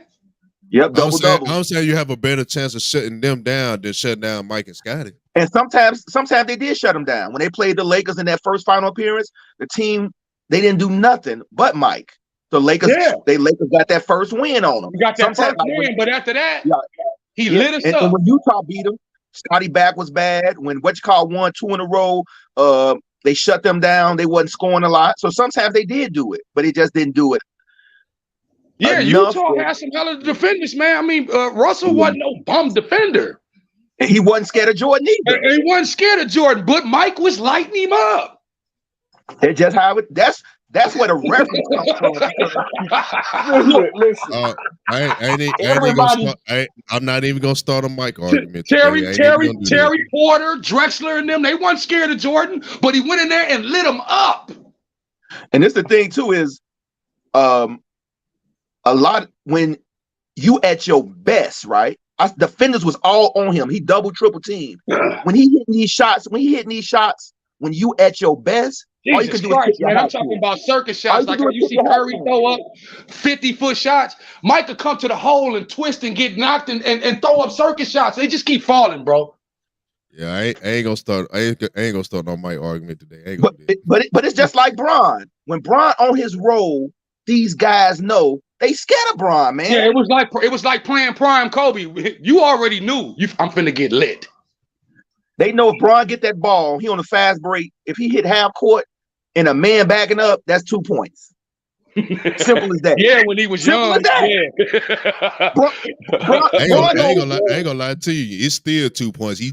Yep, double. I'm saying you have a better chance of shutting them down than shutting down Mike and Scotty. And sometimes they did shut them down. When they played the Lakers in that first final appearance, the team, they didn't do nothing but Mike. The Lakers, Lakers got that first win on them. You got that first win, but after that, he lit us up. And when Utah beat them, Scotty back was bad. When won 2 in a row, they shut them down. They wasn't scoring a lot. So sometimes they did do it, but they just didn't do it. Yeah, Utah had some hell of defenders, man. I mean, Russell wasn't no bum defender. He wasn't scared of Jordan either. He wasn't scared of Jordan, but Mike was lighting him up. It's just how that's where the reference comes from. Listen. I'm not even gonna start a Mike argument. Terry Porter, Drexler, and them, they weren't scared of Jordan, but he went in there and lit them up. And this the thing too is a lot when you at your best, right? Defenders was all on him. He double triple team. When he hitting these shots, when you at your best, all you Jesus can do is Christ, tip your man. I'm hat to talking it. about circus All shots. you can Like do how is you tip see your hat Curry to it. throw up 50-foot shots. Mike could come to the hole and twist and get knocked and throw up circus shots. They just keep falling, bro. Yeah, I ain't gonna start. I ain't gonna start no Mike argument today. I ain't But gonna do it. but it's just like Bron. When Bron on his roll, these guys know they scared of Bron, man. Yeah, it was like playing prime Kobe. You already knew I'm finna get lit. They know if Bron get that ball, he on a fast break. If he hit half court and a man backing up, that's 2 points. Simple as that. Yeah, when he was Simple young. as that. Yeah. I ain't gonna lie to you. It's still 2 points. He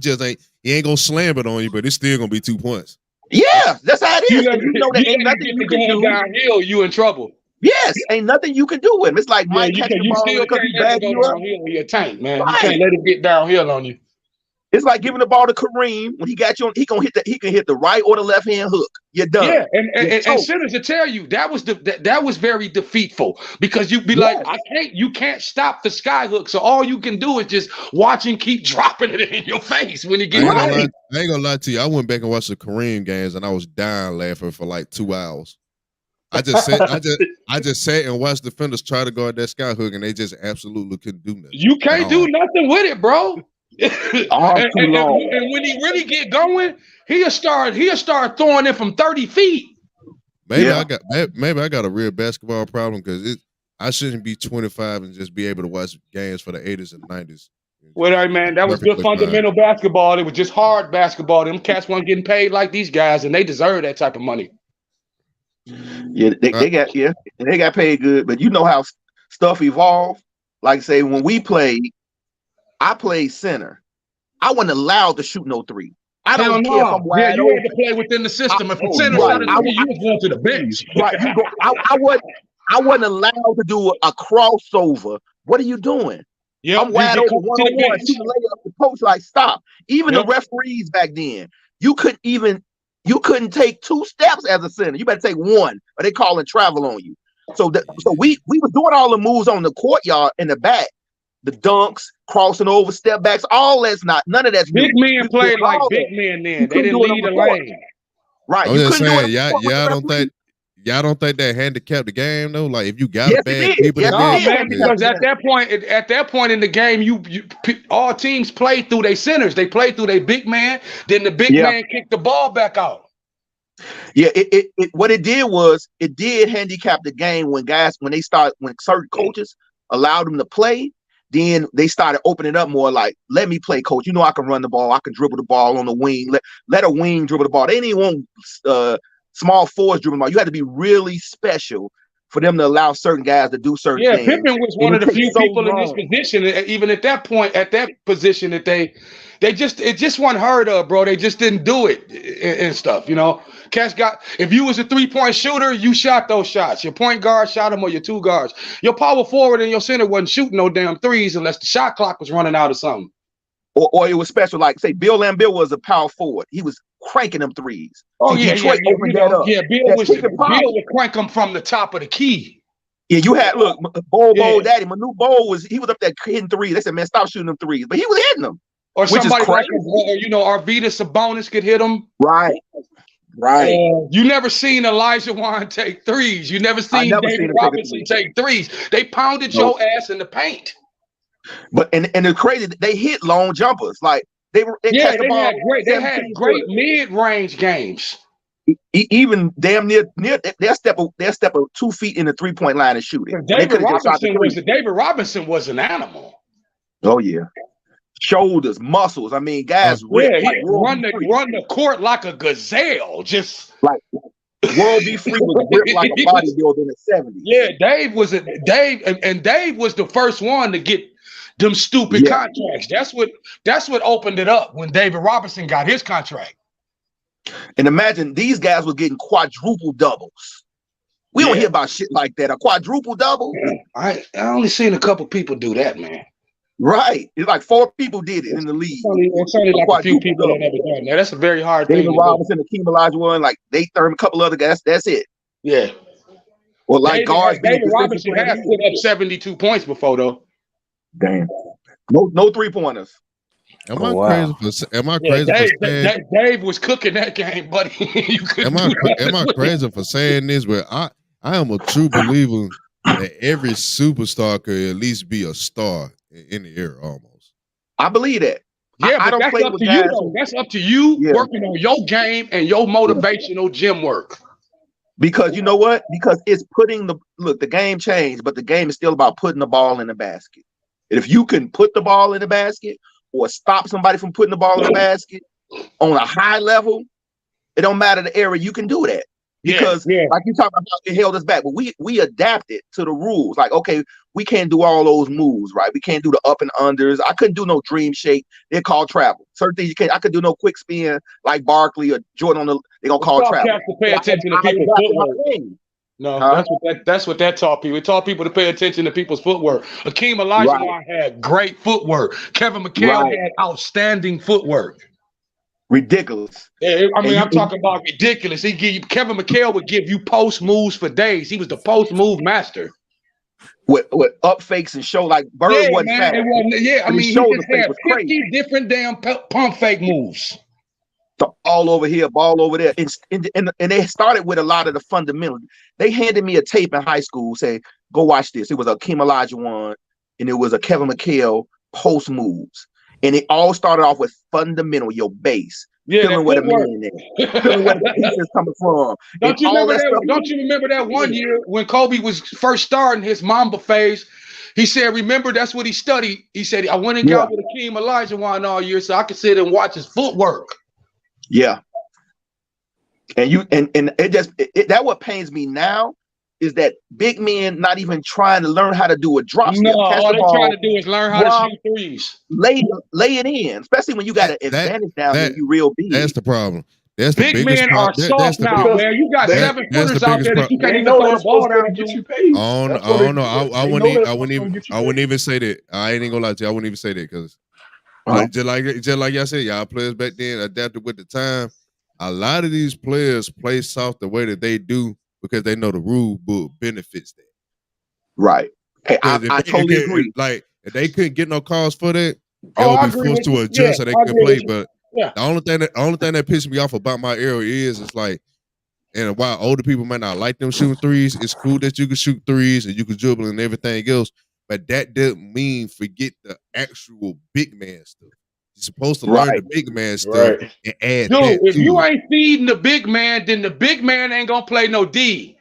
ain't gonna slam it on you, but it's still gonna be 2 points. Yeah, that's how it is. You know that ain't nothing you can do. Downhill, you in trouble. Yes, ain't nothing you can do with him. It's like Mike catching the ball still because he can't let it bagging go you up. downhill in your tank, man. Right. You can't let it get downhill on you. It's like giving the ball to Kareem when he got you on. He can hit the right or the left hand hook. You're done. Yeah, and sinners to tell you that was that was very defeatful because you'd be like, you can't stop the sky hook, so all you can do is just watch him keep dropping it in your face when he gets I ain't gonna lie to you. I went back and watched the Kareem games and I was dying laughing for like 2 hours. I just sat and watched defenders try to guard that sky hook and they just absolutely couldn't do nothing. You can't do nothing with it, bro. and when he really get going, he'll start throwing it from 30 feet. Maybe I got a real basketball problem because I shouldn't be 25 and just be able to watch games for the 80s and 90s. Well, man, that was good fundamental basketball. It was just hard basketball. Them cats weren't getting paid like these guys, and they deserve that type of money. Yeah, they got paid good, but you know how stuff evolved. Like say when we played, I played center. I wasn't allowed to shoot no three. I don't care if I'm wide you open. had to play within the system. If center shot a three, you was going to the bench. Right, I wasn't allowed to do a crossover. What are you doing? Yeah, I'm wide open 1-on-1. The coach like stop. Even the referees back then, you couldn't take 2 steps as a center. You better take 1, or they calling travel on you. So we was doing all the moves on the courtyard in the back, the dunks, crossing over, step backs, all that's none of that's big new. men played like big men then. They didn't lead the lane. Right. I'm just saying, y'all don't think that handicapped the game though? Like if you got a bad people man, because at that point in the game, you all teams played through their centers. They played through their big man. Then the big man kicked the ball back out. Yeah, what it did was it did handicap the game when certain coaches allowed them to play. Then they started opening up more like, let me play, coach. You know I can run the ball. I can dribble the ball on the wing. Let a wing dribble the ball. They didn't want small forwards dribbling the ball. You had to be really special for them to allow certain guys to do certain things. Yeah, Pippen was one of the few people in this position, even at that position that it just wasn't heard of, bro. They just didn't do it and stuff, you know. If you was a 3-point shooter, you shot those shots. Your point guard shot them, or your 2 guards. Your power forward and your center wasn't shooting no damn threes unless the shot clock was running out or something. Or it was special, like say Bill Lambill was a power forward. He was cranking them threes. Oh, Bill would crank them from the top of the key. Yeah, you had Bo Daddy, Manu Bo was up there hitting threes. They said, man, stop shooting them threes, but he was hitting them. Or somebody like Arvydas Sabonis could hit them. Right. You never seen Elijah Wan take threes. You never seen David Robinson take threes. They pounded your ass in the paint. But and it's crazy. They hit long jumpers. Like they had great mid-range games. Even damn near they'll step 2 feet in the 3-point line and shoot it. David Robinson was an animal. Oh yeah. Shoulders, muscles. I mean, guys run the court like a gazelle, just like World B. Free was ripped like a bodybuilder in the 70s. Yeah, Dave was the first one to get them stupid contracts. That's what opened it up when David Robinson got his contract. And imagine these guys were getting quadruple doubles. We don't hear about shit like that. A quadruple double. I only seen a couple people do that, man. Right. It's like 4 people did it in the league. It's only like a few people that never done that. That's a very hard thing. David Robinson, Akeem Olajuwon, like they third a couple other guys. That's it. Yeah. Or like guards. David Robinson has put up 72 points before though. Damn. No 3-pointers. Am Oh I wow. Yeah, saying? Dave was cooking that game, buddy. You couldn't Am do nothing I with it. crazy for saying this? But I am a true believer that every superstar could at least be a star in the era almost. I believe that. Yeah, I but don't that's play up with to you, guys. though. That's up to you Yeah. working on your game and your motivational gym work. Because you know what? Because it's putting the game changed, but the game is still about putting the ball in the basket. And if you can put the ball in the basket or stop somebody from putting the ball in the basket on a high level, it don't matter the area, you can do that. Because like you talking about, it held us back, but we adapted to the rules. Like, okay, we can't do all those moves, right? We can't do the up and unders. I couldn't do no dream shake. They're called travel. Certain things you can't. I could do no quick spin like Barkley or Jordan they're gonna call travel. To pay attention to people's footwork. No, that's what that taught people. It taught people to pay attention to people's footwork. Akeem Olajuwon had great footwork. Kevin McHale had outstanding footwork. Ridiculous. Yeah, I mean, I'm talking about ridiculous. Kevin McHale would give you post moves for days. He was the post move master. With up fakes and show like Bird wasn't fast. I mean, he just had 50 different damn pump fake moves. So all over here, ball over there. And they started with a lot of the fundamentals. They handed me a tape in high school, say, go watch this. It was a Akeem Olajuwon and it was a Kevin McHale post moves. And it all started off with fundamental, your base. Feeling where the man is. Feeling where the piece is coming from. Don't you remember that one year when Kobe was first starting his Mamba phase? He said, remember, that's what he studied. He said, I went and got with Akeem Olajuwon all year so I could sit and watch his footwork. Yeah. And it just that what pains me now is that big men not even trying to learn how to do a drop step. No, all they're trying to do is learn how to shoot threes. Lay it in, especially when you got an advantage down there. You real big. That's the problem. That's the big men are soft now, man. You got 7-footers out there that you can't even throw the ball down to. I wouldn't even say that. I ain't gonna lie to you. I wouldn't even say that because just like y'all said, y'all players back then adapted with the time. A lot of these players play soft the way that they do because they know the rule book benefits that. Right. Hey, I totally agree. Like if they couldn't get no calls for that, they would be forced to adjust so they could play. But the only thing that pisses me off about my era is it's like, and while older people might not like them shooting threes, it's cool that you can shoot threes and you can dribble and everything else. But that doesn't mean forget the actual big man stuff. You're supposed to learn the big man stuff and add that. If you ain't feeding the big man, then the big man ain't gonna play no D.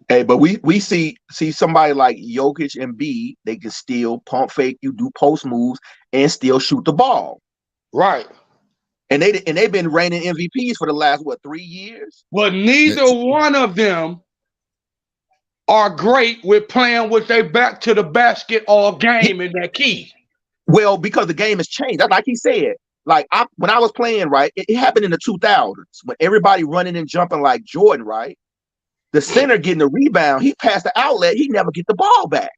Hey, but we see somebody like Jokic and B, they can still pump fake you, do post moves, and still shoot the ball. Right. And they've been reigning MVPs for the last 3 years? But neither one of them are great with playing with their back to the basket all game in that key. Well, because the game has changed. Like he said, like when I was playing, right, it happened in the 2000s when everybody running and jumping like Jordan, right? The center getting the rebound, he passed the outlet, he never get the ball back.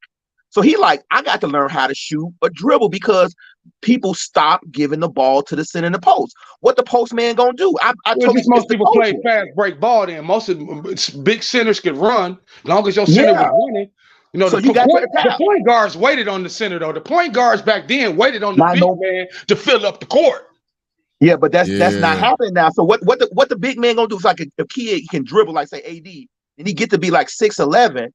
So he like, I got to learn how to shoot a dribble because people stop giving the ball to the center in the post. What the post man gonna do? Most people play fast break ball. Then most of big centers can run as long as your center was running. You know, so the point guards waited on the center though. The point guards back then waited on the big man to fill up the court. Yeah, but that's not happening now. So what the big man gonna do is like a kid he can dribble like say AD and he get to be like 6'11".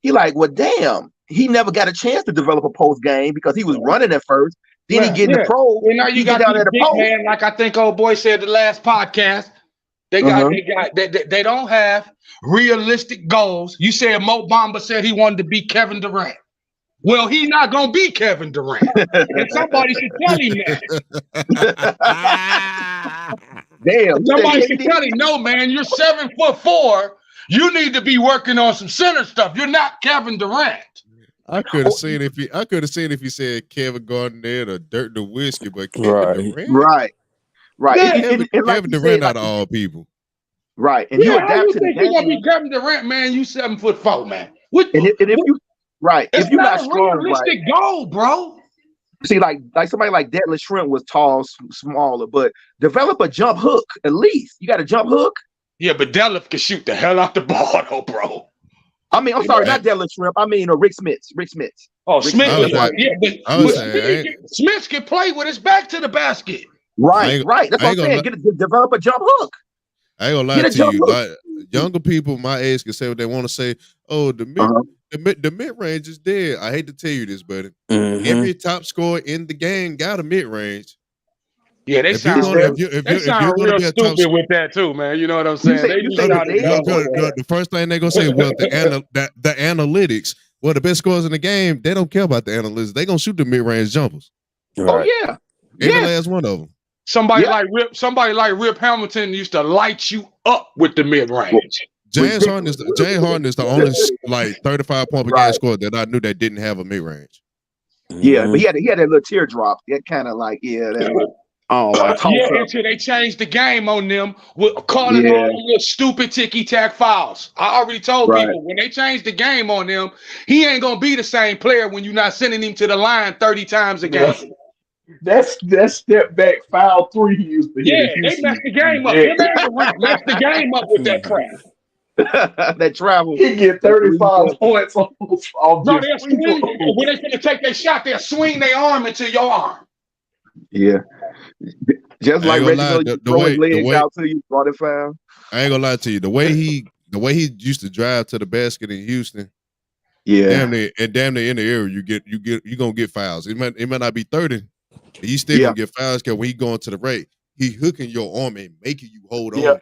He like, well, damn, he never got a chance to develop a post game because he was running at first. Then he get in the pro. And now you got down at the big man, like I think old boy said the last podcast. They don't have realistic goals. You said Mo Bamba said he wanted to be Kevin Durant. Well, he's not gonna be Kevin Durant. And somebody should tell him that. Damn. Somebody should tell him, no, man, you're 7'4". You need to be working on some center stuff. You're not Kevin Durant. I could have seen if he said Kevin Garnett or Dirk Nowitzki, but Kevin Durant. Right. Yeah, Kevin like Durant out of all people. Right. And you adapt to the game. You're gonna be Kevin Durant, man. You 7'4", man. If you're not strong, realistic goal, bro. See, like somebody like Detlef Schrempf was tall, smaller, but develop a jump hook at least. You got a jump hook. Yeah, but Detlef can shoot the hell out the ball, though, bro. I mean, I'm sorry, not Dylan Shrimp. I mean, Rick Smits. Rick Smits. Oh, Rick Smith. Smits. I was saying, Smith can play with his back to the basket. Right. That's what I'm saying. Develop a jump hook. I ain't gonna lie to you. Like, younger people my age can say what they want to say. Oh, the mid range is dead. I hate to tell you this, buddy. Every top scorer in the game got a mid range. Yeah, they sound real stupid with that too, man. You know what I'm saying? The first thing they're gonna say, well, the analytics. Well, the best scorers in the game, they don't care about the analytics. They gonna shoot the mid range jumpers. Right. Oh yeah, every last one of them. Somebody like Rip Hamilton used to light you up with the mid range. James Harden is the only like 35 point per game scorer that I knew that didn't have a mid range. Yeah, but he had that little teardrop. That kind of like until they changed the game on them with calling all the little stupid ticky-tack fouls. I already told people when they changed the game on them, he ain't gonna be the same player when you're not sending him to the line 30 times a game. That's step back foul 3 he used to hit. Yeah, they messed the game up. They messed the game up with that crap. That travel. He get 35 points on no, they'll swing. When they're gonna take their shot, they'll swing their arm into your arm. Yeah. Just like Reggie throw his legs out to you, brought it foul. I ain't gonna lie to you. The way he used to drive to the basket in Houston. Yeah. Damn near in the area, you gonna get fouls. It might not be 30. You still gonna get fouls because when he going to the right, he hooking your arm and making you hold on to him.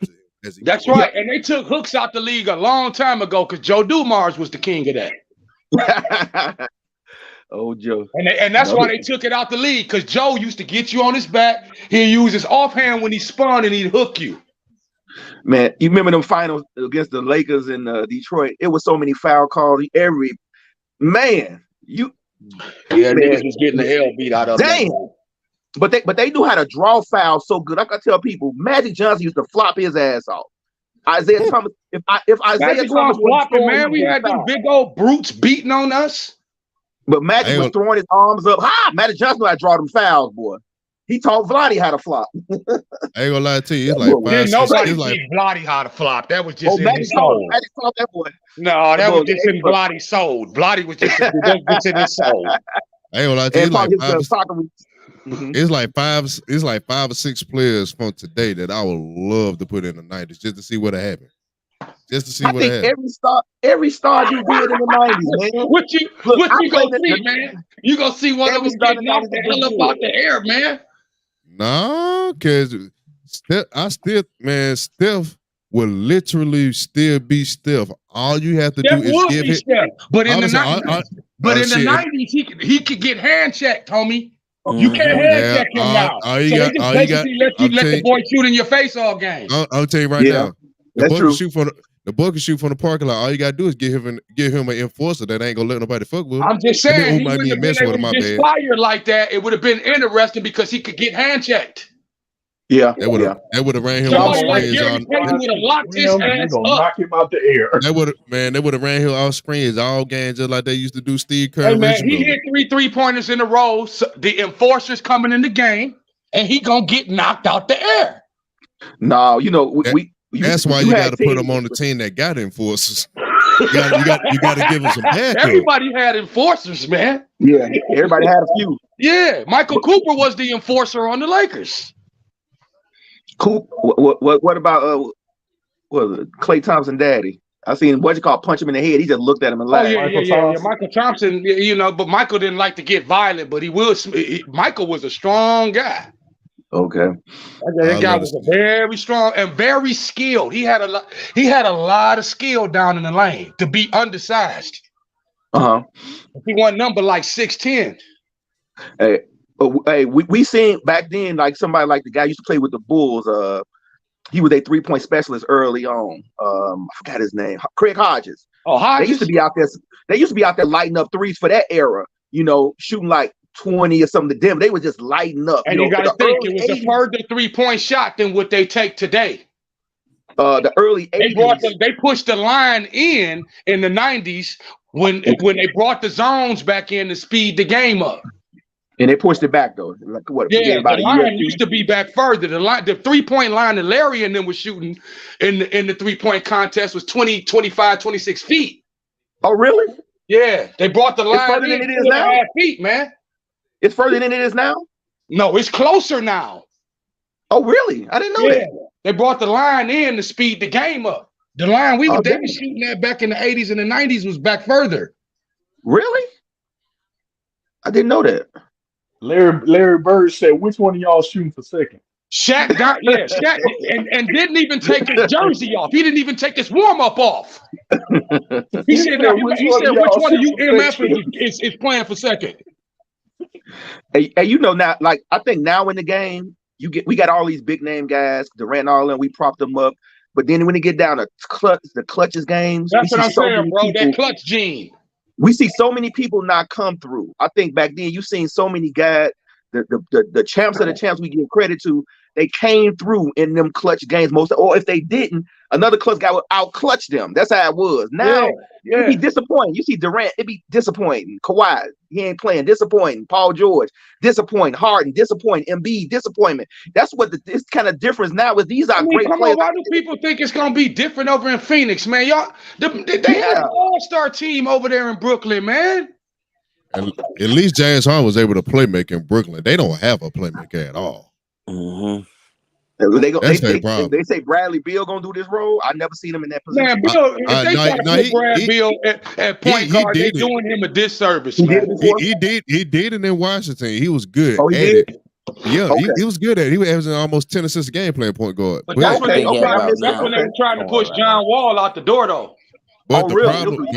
That's right. And they took hooks out the league a long time ago because Joe Dumars was the king of that. Oh, Joe. And that's why they took it out the league, because Joe used to get you on his back. He'd use his offhand when he spun and he'd hook you. Man, you remember them finals against the Lakers in Detroit? It was so many foul calls. Niggas was getting the hell beat out of them. Damn. But they knew how to draw fouls so good. I gotta tell people, Magic Johnson used to flop his ass off. Isaiah Thomas, if Isaiah Thomas was flopping, man, we had them big old brutes beating on us. But Magic was throwing his arms up. Magic Johnson knew how to draw them fouls, boy. He taught Vlade how to flop. I ain't gonna lie to you. It's like nobody teach Vlade how to flop. That was just in his soul. Magic taught that boy. No, that was just in Vlade's soul. Vlade was just in his soul. I ain't gonna lie to you. It's like five or six players from today that I would love to put in the 90s just to see what happened. Just to see what happened. Every star do good in the 90s, man. What you gonna see, man? You gonna see one of them getting knocked the hell up out the air, man. No, because Steph will literally still be Steph. All you have to do is give it. But in the 90s, he could get hand checked, homie. You can't hand check him now. Let the boy shoot in your face all game. I'll tell you right now. The boy can shoot from the parking lot. All you gotta do is give him an enforcer that ain't gonna let nobody fuck with him. I'm just saying, he wouldn't have been able to get fired like that. It would have been interesting because he could get hand checked. Yeah, that would have ran him off screens. Would have locked his ass up. Knock him out the air. They would have ran him off screens all games just like they used to do Steve Kerr. Hey man, he hit 3 pointers in a row. So the enforcer's coming in the game, and he gonna get knocked out the air. No, that's why you got to put them on the team that got enforcers. You got to give them some backup. Everybody had enforcers, man. Yeah, everybody had a few. Yeah, Michael Cooper was the enforcer on the Lakers. Coop. What about Klay Thompson daddy? I seen punch him in the head. He just looked at him and laughed. Yeah. Michael Thompson, but Michael didn't like to get violent, but Michael was a strong guy. Okay. That guy was very strong and very skilled. He had a lot of skill down in the lane to be undersized. He won number like 6'10". Hey, we seen back then like somebody like the guy used to play with the Bulls. He was a 3-point specialist early on. I forgot his name. Craig Hodges. Oh, Hodges. They used to be out there lighting up threes for that era. Shooting like 20 or something to them. They were just lighting up. And you got to think it was a further 3-point shot than what they take today. The early 80s. They pushed the line in the 90s when they brought the zones back in to speed the game up. And they pushed it back though. Like what? Yeah, the line used to be back further. The 3-point line that Larry and them was shooting in the 3-point contest was 20, 25, 26 feet. Oh, really? Yeah, they brought the It's line further in than it is 2.5 now. feet, man. It's further than it is now. No, it's closer now. Oh, really? I didn't know Yeah, that. they brought the line in to speed the game up. The line they damn. were shooting at back in the 80s and the 90s was back further. Really? I didn't know that. Larry Bird said, "Which one of y'all shooting for second?" Shaq and didn't even take his jersey off. He didn't even take his warm-up off. He said, which one of you MF is playing for second? Hey, you know now, like I think now in the game, we got all these big name guys, Durant and all, and we prop them up. But then when it get down to the clutches games, that's what I'm saying, bro. That clutch gene. We see so many people not come through. I think back then you seen so many guys, the champs of the champs we give credit to, they came through in them clutch games most, or if they didn't, another clutch guy would out clutch them. That's how it was. Now it'd be disappointing. You see Durant, it'd be disappointing. Kawhi, he ain't playing, disappointing. Paul George, disappointing. Harden, disappointing. Embiid, disappointment. That's what this kind of difference now with these are great players. Why do people think it's gonna be different over in Phoenix, man? Y'all, they had an all-star team over there in Brooklyn, man. At least James Harden was able to playmaker in Brooklyn. They don't have a playmaker at all. Mm-hmm. They say Bradley Beal gonna do this role. I never seen him in that position. Man, Bill, if they try to put Brad Beal at point guard, they're doing him a disservice. He did it in Washington. He was good at it. Yeah, he was good at it. He was averaging almost 10 assists a game playing point guard. But that's when they were trying to push John Wall out the door, though. But the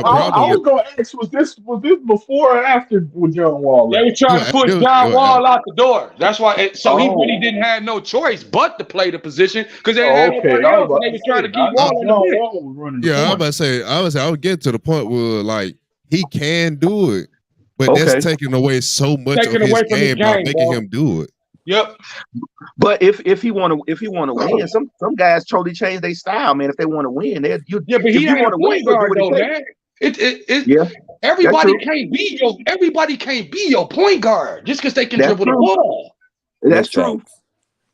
I was going to ask, was this before or after with John Wall? They were trying to push John Wall out the door. That's why. He really didn't have no choice but to play the position because they didn't have nobody else. They were trying to keep Wall in the I was about to say, I would get to the point where like he can do it, but that's taking away so much of his game by making him do it. Yep. But if he want to win, some guys totally change their style, man. If they want to win, but he ain't a point guard though, man. Everybody can't be your point guard just because they can dribble the ball. That's true.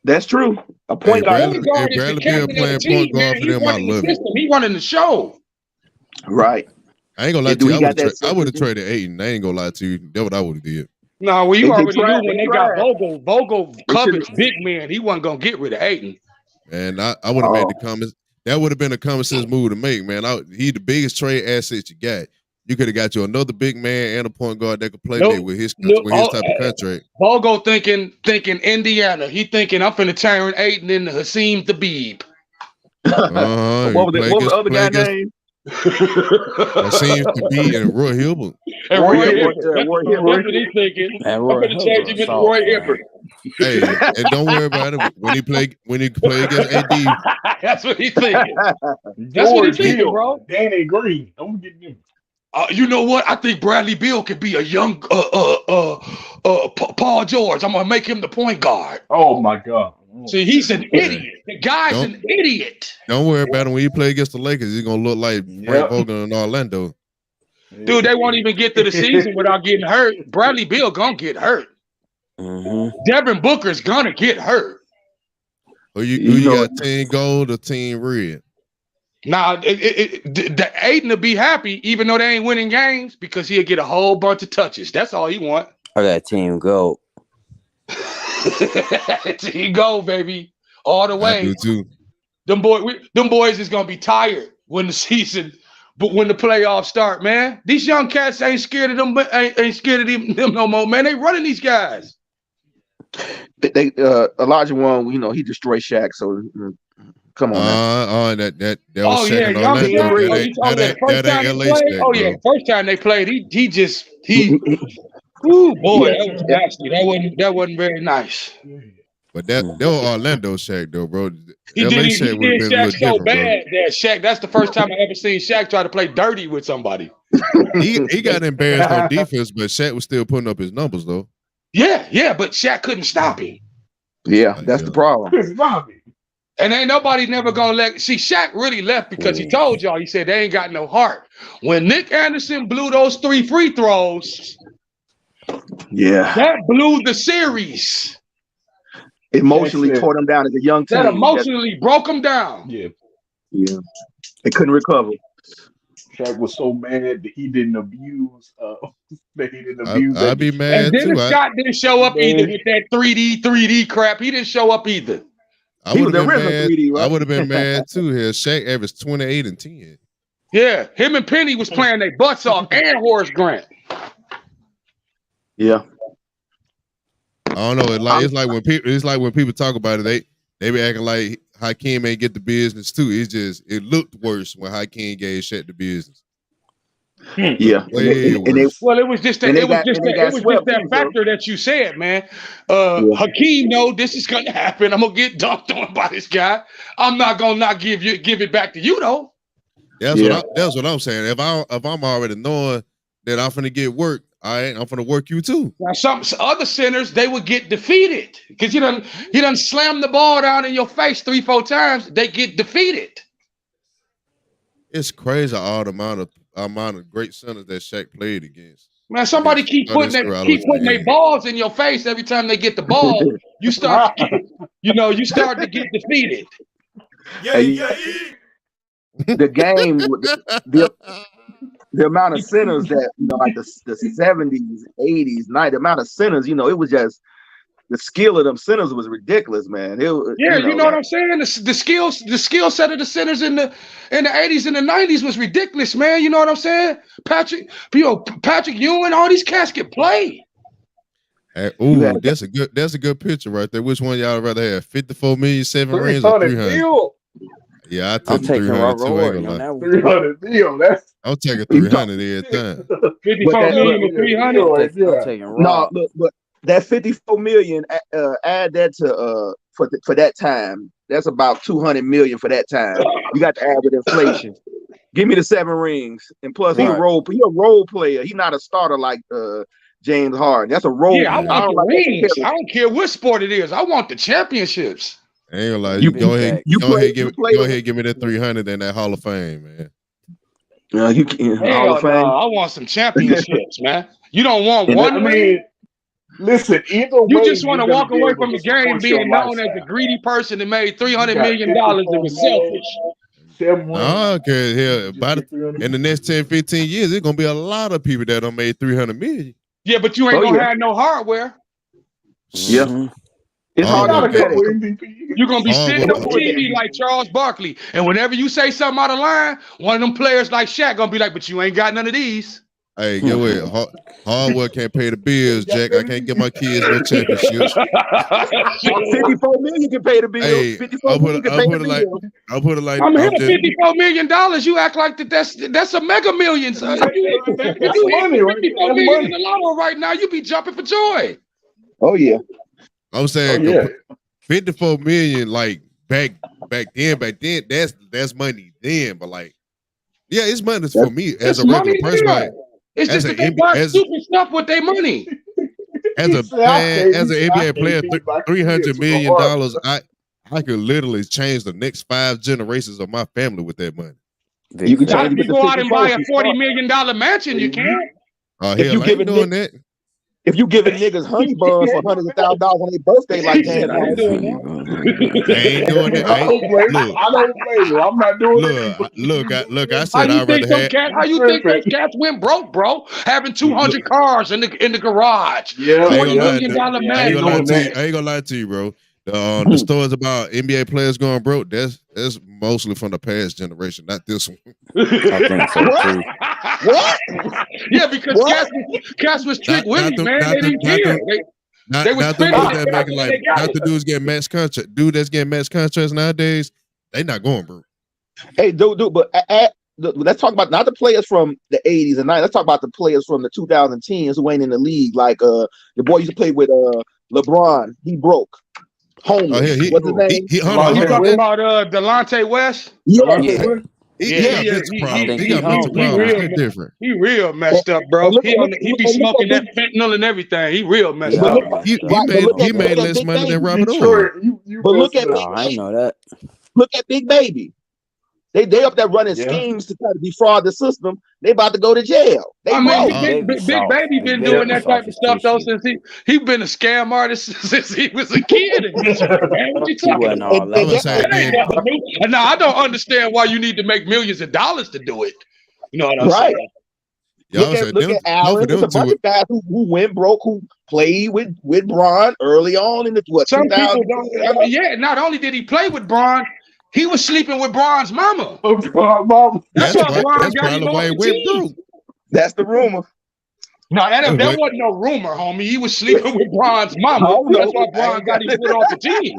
That's true. A point guard is the captain of the team, man. He's running the system. He running the show. Right. I ain't gonna lie to you. I would have traded Ayton. I ain't gonna lie to you. That's what I would have did. No, well, you already knew when they got Vogel. Vogel covers big men. He wasn't gonna get rid of Ayton. And I would have made the comments. That would have been a common sense move to make, man. He the biggest trade asset you got. You could have got you another big man and a point guard that could play with his type of contract. Vogel thinking Indiana. He thinking I'm finna turn Ayton into Hakeem Thabib. What was the other guy's name? That seems to be in Roy Hibbert. Roy Hibbert. That's what he's thinking. I'm gonna change him into Roy Hibbert. Hey, and don't worry about it when he play against AD. That's what he's thinking. That's what he's thinking, bro. Danny Green. Don't get him. You know what? I think Bradley Beal could be a young Paul George. I'm gonna make him the point guard. Oh my God. See, he's an idiot. The guy's an idiot. Don't worry about him when you play against the Lakers. He's gonna look like Frank Vogel in Orlando. Dude, they won't even get to the season without getting hurt. Bradley Beal gonna get hurt. Mm-hmm. Devin Booker's gonna get hurt. Who you got, Team Gold or Team Red? Now, the Ayton will be happy, even though they ain't winning games, because he'll get a whole bunch of touches. That's all he want. I got Team Gold. Team Gold, baby, all the way. I do too. Them boys is gonna be tired when the season, but when the playoffs start, man, these young cats ain't scared of them. Ain't scared of them no more, man. They running these guys. Elijah one, he destroyed Shaq. So come on. That was Shaq in Orlando. That ain't LA Shaq. Oh yeah, first time they played, he. Ooh, boy, that was nasty. That wasn't very nice. But that was Orlando Shaq though, bro. He did Shaq so bad that Shaq. That's the first time I ever seen Shaq try to play dirty with somebody. he got embarrassed on defense, but Shaq was still putting up his numbers though. Yeah, but Shaq couldn't stop him. Yeah, that's the problem. And ain't nobody never gonna see Shaq really left because he told y'all, he said they ain't got no heart. When Nick Anderson blew those 3 free throws. Yeah, that blew the series. Emotionally tore them down as a young team. That emotionally broke them down. Yeah, they couldn't recover. Shaq was so mad that he didn't abuse. That he didn't I abuse I'd that. be And mad too. Dennis Scott didn't show up either with that 3D crap. He didn't show up either. I He would was have the been original mad. 3D, I right? would have been mad too. Here, Shaq averaged 28 and 10. Yeah, him and Penny was playing their butts off, and Horace Grant. Yeah. I don't know. It's like when people talk about it, they be acting like Hakeem ain't get the business too. It looked worse when Hakeem gave Shaq the business. Yeah. Way worse. Well, it was just that too, factor that you said, man. Hakeem, no, this is gonna happen. I'm gonna get dunked on by this guy. I'm not gonna not give it back to you though. That's what I'm saying. If I'm already knowing that I'm finna get work, I'm finna work you too. Now, some other centers, they would get defeated because he done slam the ball down in your face 3-4 times. They get defeated. It's crazy all the amount of great centers that Shaq played against. Man, somebody keep putting their balls in your face every time they get the ball. You start to get defeated. The game, the amount of centers that like the 70s, 80s, 90s, the amount of centers, it was just the skill of them centers was ridiculous, man. You know what I'm saying? The skill set of the centers in the 80s and the 90s was ridiculous, man. You know what I'm saying? Patrick Ewing, all these cats can play. That's a good picture right there. Which one y'all rather have? 54 million, 7 rings, or 300? Yeah, I took 300 too. 300 deal. I'm taking 300 every time. 54 million and 300. I'm taking no, look, but that 54 million, add that to for that time. That's about 200 million for that time. You got to add with inflation. Give me the 7 rings, and plus he's a role player. He's not a starter like James Harden. That's a role. Yeah, I want the rings. I don't care what sport it is. I want the championships. I ain't gonna lie. You go ahead, give me that 300 and that Hall of Fame, man. You can Hall of Fame. I want some championships, man. You don't want one ring. Listen, either way, you just want to walk away from the game being known as a greedy person that made $300 million and was selfish. Okay, here in the next 10, 15 years, there's gonna be a lot of people that don't made 300 million. Yeah, but you ain't gonna have no hardware. Yeah. Mm-hmm. It's hard to get You're gonna be sitting on TV like Charles Barkley, and whenever you say something out of line, one of them players like Shaq gonna be like, "But you ain't got none of these." Hey, get away. Hardware can't pay the bills, Jack. I can't get my kids no championships. 54 million can pay the bills. Hey, I'll put it like I'm here $54 million. You act like that's a mega million, son. If you hit 54 million in the lotto right now, you be jumping for joy. Oh yeah. I'm saying 54 million, like back then, that's money then, but like, yeah, it's money for me as a regular person. Like, it's just that they buy stupid stuff with their money. As an NBA player, $300 million, I could literally change the next 5 generations of my family with that money. You can change it. Go out and buy a $40 million mansion. You can't. If you give doing that. If you giving niggas honey buns for hundreds of $1,000 on their birthday like that, I ain't doing that. I don't blame you. I'm not doing it. Look, I said I'd rather have. How you think those cats went broke, bro? Having 200 cars in the garage. Yeah, $40 million man. I ain't gonna lie to you, bro. The stories about NBA players going broke, that's mostly from the past generation, not this one. I think so too. What? Yeah, because cats was trick Willie, man. They didn't care. They was not the dudes getting max contract. Dude that's getting max contracts nowadays, they not going broke. Hey, dude, but let's talk about not the players from the 80s and 90s. Let's talk about the players from the 2010s who ain't in the league. Like the boy used to play with LeBron. He broke. Homeless. What's his name? You talking about Delonte West? Yeah. He got mental problems. He's different. He real messed up, bro. He be smoking that fentanyl and everything. He real messed up. He made less money than Robert Ory. But look at I know that. Look at Big Baby. They up there running schemes to try to defraud the system. They about to go to jail. Big Baby been doing that type of stuff though since he been a scam artist since he was a kid. What you talking about? Now I don't understand why you need to make millions of dollars to do it. You know what I'm Right. saying? Y'all Look said at look them, at both Allen. of There's them a bunch two. of guys who went broke, who played with Bron early on in the Some 2000s. people don't. I mean, yeah. Not only did he play with Bron, he was sleeping with Bron's mama. Mom. That's That's why why. Bron That's got him probably why off he the went team. broke. That's the rumor. No, that That's what- wasn't no rumor, homie. He was sleeping with Bron's I mama. don't That's know. why I Bron ain't got got him put off the team.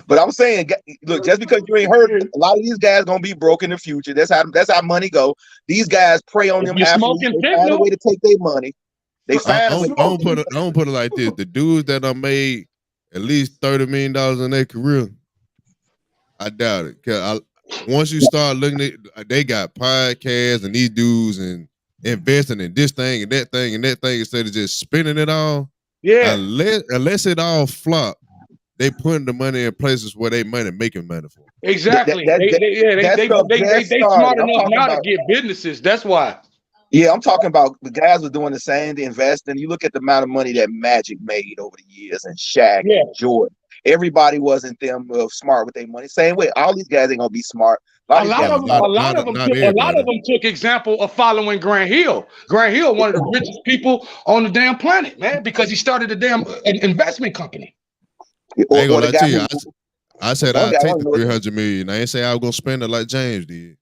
But I'm saying, look, just because you ain't heard, a lot of these guys gonna be broke in the future. That's how money go. These guys prey on If them you're athletes. smoking They find a fentanyl, way to take their money. They I find a way. don't put it. I don't put it like this. The dudes that are made at least $30 million in their career, I doubt it. Cause once you start looking at, they got podcasts and these dudes and investing in this thing and that thing and that thing instead of just spending it all. yeah. Unless it all flop, they putting the money in places where they making money for. Exactly. That They stuff just smart started. I'm enough talking now to about. get businesses. That's why. Yeah, I'm talking about the guys were doing the same, investing. You look at the amount of money that Magic made over the years, and Shaq Yeah. and Jordan. Everybody wasn't them smart with their money. Same way, all these guys ain't gonna be smart. A lot of them took example of following Grant Hill. Grant Hill, one of the richest people on the damn planet, man, because he started a damn investment company. I ain't gonna lie to you. I said one I'd guy take I the don't know. 300 million. I ain't say I was gonna spend it like James did.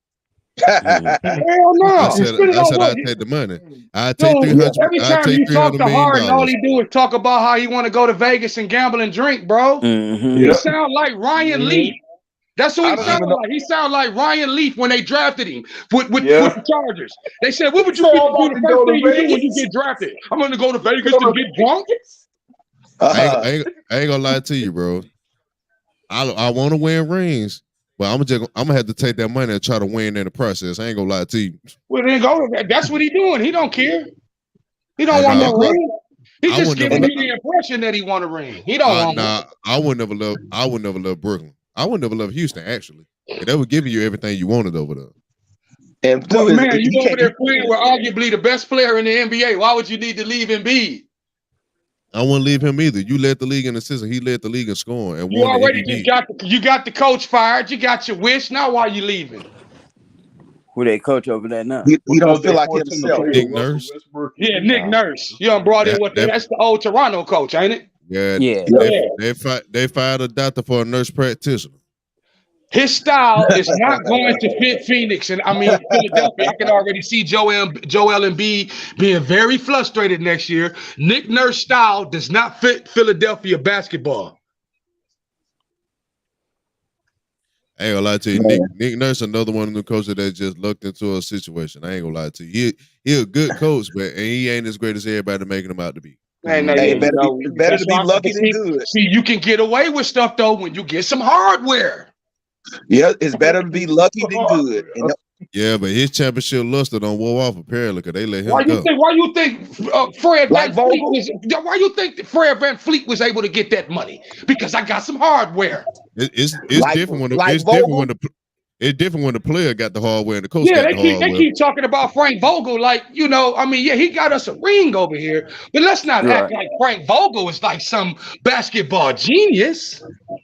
Hell no. I You said spend it on I'd what? take the money. I'd take Dude, 300. every I'd time take you talk $300 to million. Harden, all he do is talk about how he want to go to Vegas and gamble and drink, bro. He sound like Ryan Leaf. That's who he sound like. He sound like Ryan Leaf when they drafted him with the Chargers. They said, "What would you do the first thing you do when you get drafted?" I'm going to go to Vegas to get drunk. I ain't gonna lie to you, bro. I want to win rings, but I'm gonna have to take that money and try to win in the process. I ain't gonna lie to you. Well, then go. That's what he doing. He don't care. He don't want no ring. He just giving you the impression that he want a ring. He don't want one. I would never love Brooklyn. I would never love Houston, actually. They would give you everything you wanted over there. And man, you over there playing with arguably the best player in the NBA. Why would you need to leave Embiid? I wouldn't leave him either. You led the league in assists. He led the league in scoring. And you already just got the coach fired. You got your wish. Now why you leaving? Who they coach over there now? He don't feel like himself. Nick Nurse. Yeah, Nick Nurse. You done brought in that's the old Toronto coach, ain't it? Yeah. They fired a doctor for a nurse practitioner. His style is not going to fit Phoenix, and I mean Philadelphia. I can already see Joel Embiid being very frustrated next year. Nick Nurse style does not fit Philadelphia basketball. I ain't gonna lie to you. Nick Nurse, another one of the coaches that just looked into a situation. I ain't gonna lie to you. He a good coach, but he ain't as great as everybody making him out to be. Better to be lucky than good. See, you can get away with stuff though when you get some hardware. Yeah, it's better to be lucky than good. Yeah, but his championship luster don't wore off apparently because they let him Why go. you think Fred Van Fleet was able to get that money? Because I got some hardware. It's different when it's different when the player got the hardware and the coach got the hardware. They keep talking about Frank Vogel like, he got us a ring over here, but let's not act like Frank Vogel is like some basketball genius.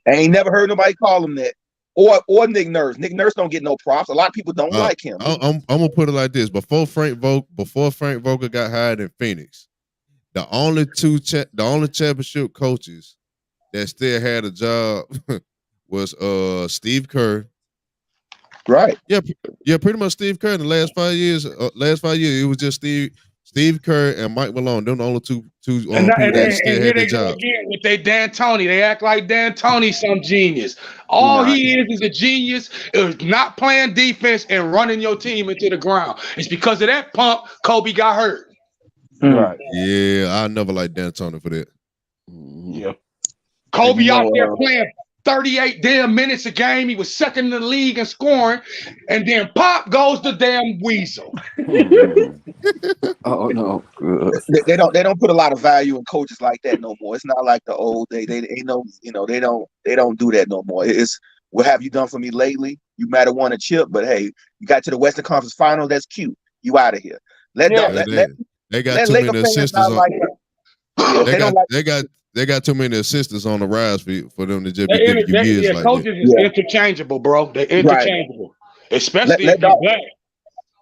I ain't never heard nobody call him that. Or Nick Nurse. Nick Nurse don't get no props. A lot of people don't like him. I'm gonna put it like this: before Frank Vogel got hired in Phoenix, the only championship coaches that still had a job was Steve Kerr. Right. Yeah, pretty much Steve Kerr in the last 5 years. It was just Steve Kerr and Mike Malone. They're the only two people that still had their job. Again with they D'Antoni. They act like D'Antoni some genius. All he is a genius is not playing defense and running your team into the ground. It's because of that pump Kobe got hurt. Right. Yeah, I never liked D'Antoni for that. Yeah. Kobe out there playing 38 damn minutes a game. He was second in the league in scoring, and then pop goes the damn weasel. Oh no, they don't put a lot of value in coaches like that no more. It's not like the old they ain't no they don't do that no more. It's what have you done for me lately? You might have won a chip, but hey, you got to the Western Conference Finals. That's cute. You out of here. They got too many assistants. They got too many assistants on the rise for them to just be giving you years like coaches that. is interchangeable, bro. They're interchangeable, especially if you're black.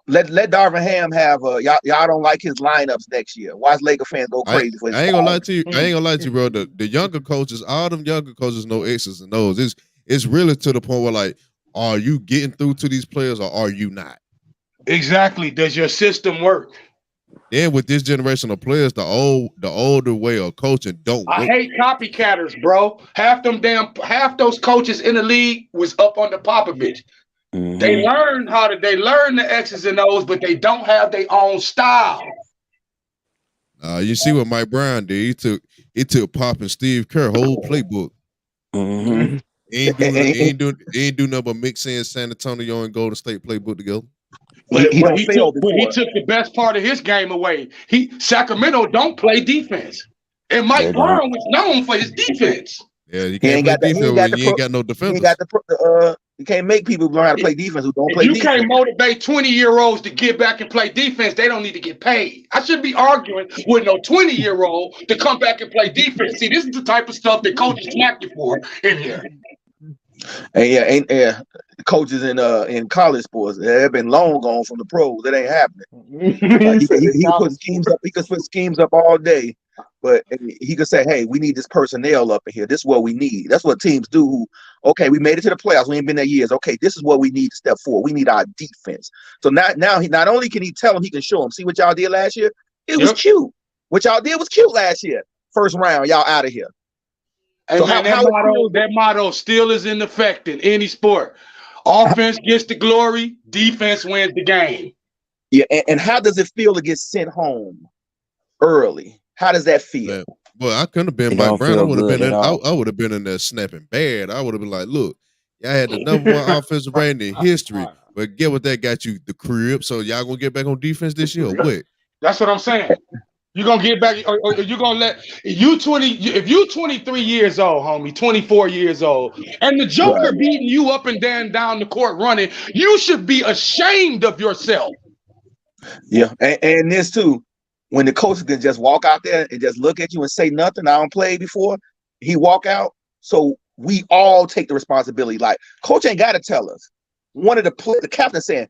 Let Darvin Ham have y'all don't like his lineups next year. Watch Laker fans go crazy for his I ain't gonna lie style. to you. I ain't gonna lie to you, bro. The younger coaches, all them younger coaches know X's and O's. It's really to the point where like, are you getting through to these players or are you not? Exactly. Does your system work? Then with this generation of players, the older way of coaching don't I work. hate copycatters, bro. Half those coaches in the league was up under Popovich. Mhm. They learn the X's and O's, but they don't have their own style. You see what Mike Brown did? He took Pop and Steve Kerr whole playbook. Mhm. He ain't do nothing but mix in San Antonio and Golden State playbook together. But He don't fail he before. took the best part of his game away. Sacramento don't play defense. And They Mike don't. Brown was known for his defense. Yeah, you He can't ain't play got the- he defense ain't got when the you pro- ain't got no He defenders. ain't got the you can't make people learn how to play defense who don't If play you defense. can't motivate 20-year-olds to get back and play defense, they don't need to get paid. I shouldn't be arguing with no 20-year-old to come back and play defense. See, this is the type of stuff that coaches smack you for in here. And coaches in college sports, they've been long gone from the pros. That ain't happening. Like he can put schemes up. He can put schemes up all day, but he could say, "Hey, we need this personnel up in here. This is what we need." That's what teams do. Okay, we made it to the playoffs. We ain't been there years. Okay, this is what we need to step forward. We need our defense. So now he not only can he tell them, he can show them. See what y'all did last year? It was cute. What y'all did was cute last year. First round, y'all out of here. Hey, So man, that motto still is in effect in any sport. Offense gets the glory, defense wins the game. Yeah, and how does it feel to get sent home early? How does that feel? Man, boy, I couldn't have been It Mike don't Brown. I feel would have good been in. at all. I would have been in there snapping bad. I would have been like, "Look, y'all had the number one offensive rating in history, but get what that got you? The crib. So y'all gonna get back on defense this year? Or what? That's what I'm saying. You're gonna get back, or you're gonna let you 20. If you 23 years old, homie, 24 years old, and the Joker beating you up and down the court running, you should be ashamed of yourself. Yeah, and this too, when the coach can just walk out there and just look at you and say nothing. I don't play before. He walk out, so we all take the responsibility. Like coach ain't got to tell us. One of the captain saying,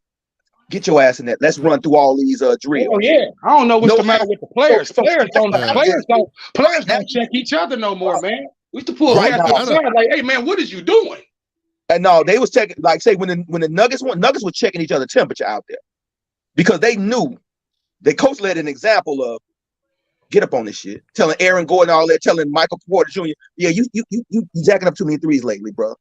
"Get your ass in there. Let's run through all these drills." Oh yeah, I don't know what's the matter with the players. So- Players don't check each other no more, man. We used to pull Right cats now, outside like, "Hey man, what is you doing?" And no, they was checking. Like say when the Nuggets were checking each other's temperature out there because they knew. The coach led an example of get up on this shit, telling Aaron Gordon all that, telling Michael Porter Jr. Yeah, you jacking up too many threes lately, bro.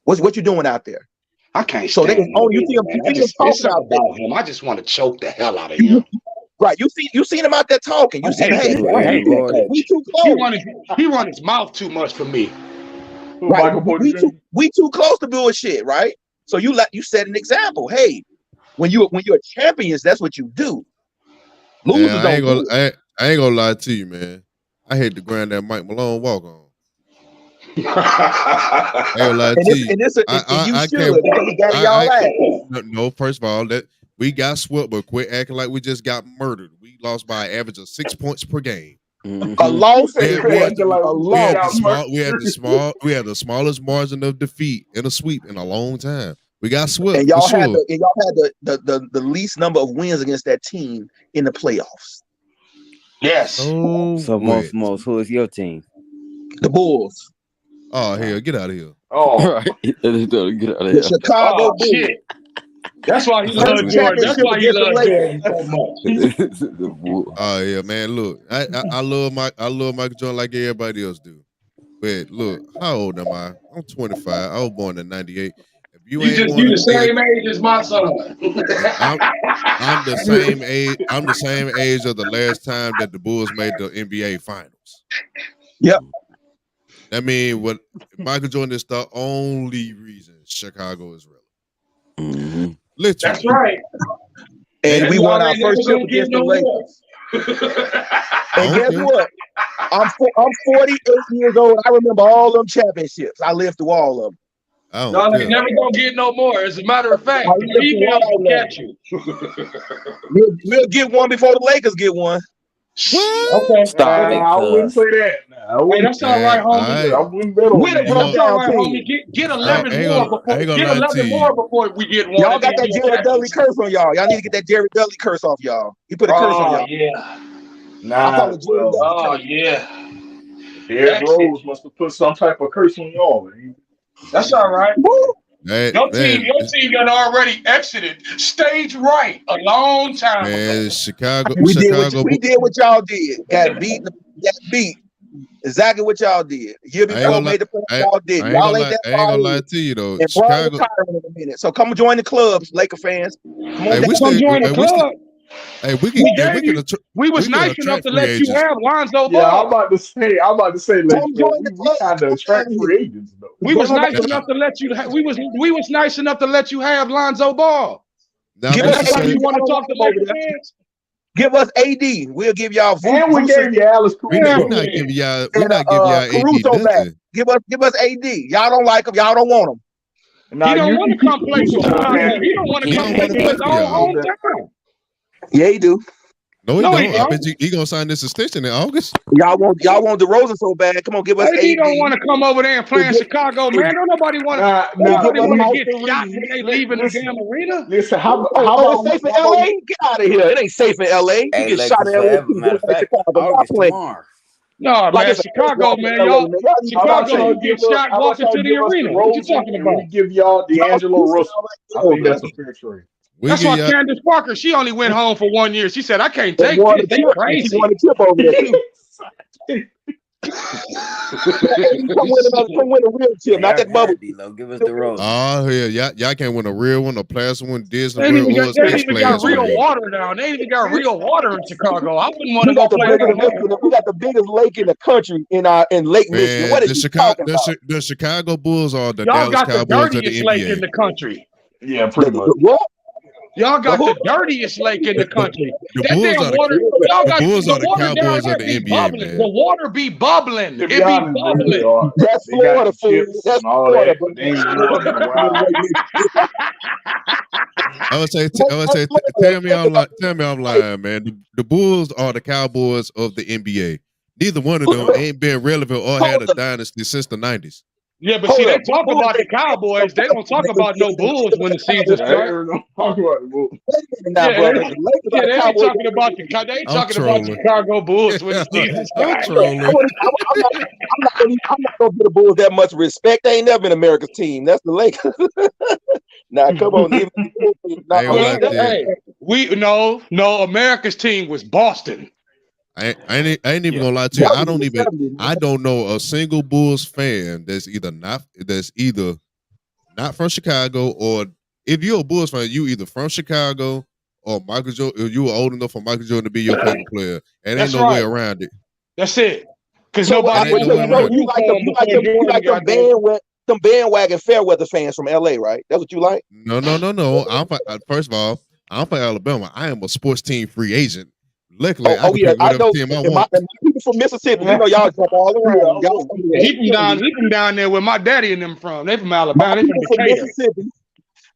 What you doing out there? I can't. So they stand you him, see him, man. you see him talking out there. About him. I just want to choke the hell out of him. Right, you seen him out there talking. You seen, hey, we too close. He run his mouth too much for me. Right, we too close to bullshit, right? So you set an example. Hey, when you're champions, that's what you do. Losers I ain't don't. I ain't gonna lie to you, man. I hate the ground that Mike Malone walk on. I ain't gonna lie to you. You should because he got y'all ass. No, first of all, that we got swept, but quit acting like we just got murdered. We lost by an average of 6 points per game. Mhm. A loss. We had the smallest margin of defeat in a sweep in a long time. We got swept. And y'all for had sure. the least number of wins against that team in the playoffs. Yes. So most, who is your team? The Bulls. Oh hell, get out of here. Oh, right. Get out of The here. Chicago Bulls. Shit. That's why he loves Jordan. That's why he loves Jordan so much. Oh yeah, man. Look, I love Michael Jordan like everybody else do. But look, how old am I? I'm 25. I was born in '98. If you the same age as my son. I'm the same age. I'm the same age of the last time that the Bulls made the NBA Finals. Yep. I mean, what Michael Jordan is the only reason Chicago is relevant. Mm-hmm. Literally. That's right. And we won our first chip against the Lakers. And guess what? I'm 48 years old. I remember all them championships. I lived through all of them. No, they never gonna get no more. As a matter of fact, the females will catch you. We'll get one before the Lakers get one. Okay. Stop it. I wouldn't say that. Nah. Hey, that's all right, homie. I wouldn't bet on With it, that. that's all right, Team. homie. Get I 11 ain't more gonna, before I ain't gonna get lie to 11 you. more before we get one. Y'all and got then that get Jared Dudley back. curse on y'all. Y'all need to get that Jared Dudley curse off y'all. He put a curse on Oh y'all. yeah. I call Nah, it Jared Dudley well, Oh curse. yeah. Derrick That's it. Rose must have put some type of curse on y'all, man. That's all right. Woo! Hey, Your man, team done already exited stage right a long time ago. man, Chicago, We did what y'all did. Got beat. Exactly what y'all did. A year I ain't before gonna lie. made the point y'all did. I ain't Y'all gonna ain't lie. that I ain't far gonna ahead. lie to you though. And Braun Chicago. retiring in a minute. So come join the clubs, Laker fans. Come on Hey, down. we Come still. join the Hey, we still. club. Hey, we We can. Hey, gave you. We we was can nice enough attract to free let you agents. have Lonzo Yeah, I'm Ball. about to say, like, Come join the we club. kind of Come attract down free here. agents though. We was Going nice back. enough to let you. We was nice enough to let you have Lonzo Ball. Not Give And us that's how necessarily. you AD. want Y'all to don't talk like to him over Laker there. fans. Give us AD. We'll give y'all And we Vucevic gave you Alice We Caruso. not Yeah. giving y'all. We and not giving y'all AD Caruso back. nothing. Give us AD. Y'all don't like him. Y'all don't want him. Now He don't you want can to keep come play for Caruso, Chicago. man. He don't want to He come don't play want to for play his for own y'all. hometown. Yeah, he do. No, he No, he don't. I don't. bet he gonna sign this extension in August. Y'all want DeRozan so bad. Come on, give us AD AD. don't want to come over there and play in Give, Chicago, man. Don't nobody want to. Now, Don't now, nobody give us want to we get Austin shot when Reeves. they leaving the listen, damn arena. listen. How Oh, it's about safe in LA? Get out of here. It ain't safe in LA. You Hey, get shot Lakers in LA forever. too. Matter Just of like fact, Chicago. Y'all August playing tomorrow. No, like man, it's a Chicago, cakewalk in man, LA, y'all. man. Y'all need to how stop about Chicago, y'all you changing. get give us shot how about walking y'all to the give us arena. What you DeRozan talking and we about? give y'all Y'all D'Angelo Houston, Russell? I I like think over that's a there. fair trade. We That's give why y'all. Candace Parker, she only went home for 1 year. She said, I can't They take won this. a They chip. She won crazy. a chip over there too. Come win a real chip, Hey, not y'all that bubble got chip. D-Lo. Give us the Rosen. Oh yeah, y'all can't win a real one, a plastic one, Disney They ain't one, even or got, a they ain't Six even got Flags real ring. water now. They ain't even got real water in Chicago. I wouldn't want to We go got the play biggest down lake there. we got the biggest lake in the country in Lake Michigan. Man, What are you talking about? The Chicago Bulls are the Y'all Dallas got the Cowboys of the dirtiest lake in NBA. the country. Yeah, pretty much. What? Y'all The got who? the dirtiest lake in the country. The That Bulls damn are water, y'all the got Bulls the are the water down Cowboys there of the be NBA, bubbling. The man. water be bubbling. To be It be honest, they really bubbling. are. That's They got Florida the food. chips That's and all Florida, that, bro. but they ain't won in a while. I would say, tell me I'm lying, man. The Bulls are the Cowboys of the NBA. Neither one of them ain't been relevant or had Hold a up. dynasty since the '90s. Yeah, but see, Hold they up. talk Bulls about the ain't Cowboys. They don't talk about no Bulls when the season Yeah, they starts. ever gonna talk about the Bulls. Wait a minute now, Yeah, brother. The Lakers yeah, are the they ain't Cowboys. talking about they ain't I'm talking about trolling. Chicago Bulls when the season I'm starts. trolling. I'm not gonna give the Bulls that much respect. They ain't never been America's team. That's the Lakers. Now come on, even the Bulls team not I ain't gonna Well, lie to you. hey, no. America's team was Boston. I ain't even Yeah, gonna lie to you. that was in the 70s, I man. don't know a single Bulls fan that's either not from Chicago, or if you're a Bulls fan, you either from Chicago or Michael Jordan. You were old enough for Michael Jordan to be your favorite player. And ain't that's no way right. around it. That's it. Because So what? And nobody ain't Well, no wanted way to so wear around it. you like them? uniform before Jordan got there. Some bandwagon fair weather fans from LA, right? That's what you like? No. First of all, I'm from Alabama. I am a sports team free agent. Luckily, I Oh can yeah, pick I whatever know. team I And my want. people from Mississippi, you know, y'all jump all Yeah, around. Y'all, He from down there where my daddy and them from. They from my Alabama. They from people from Decatur. Mississippi.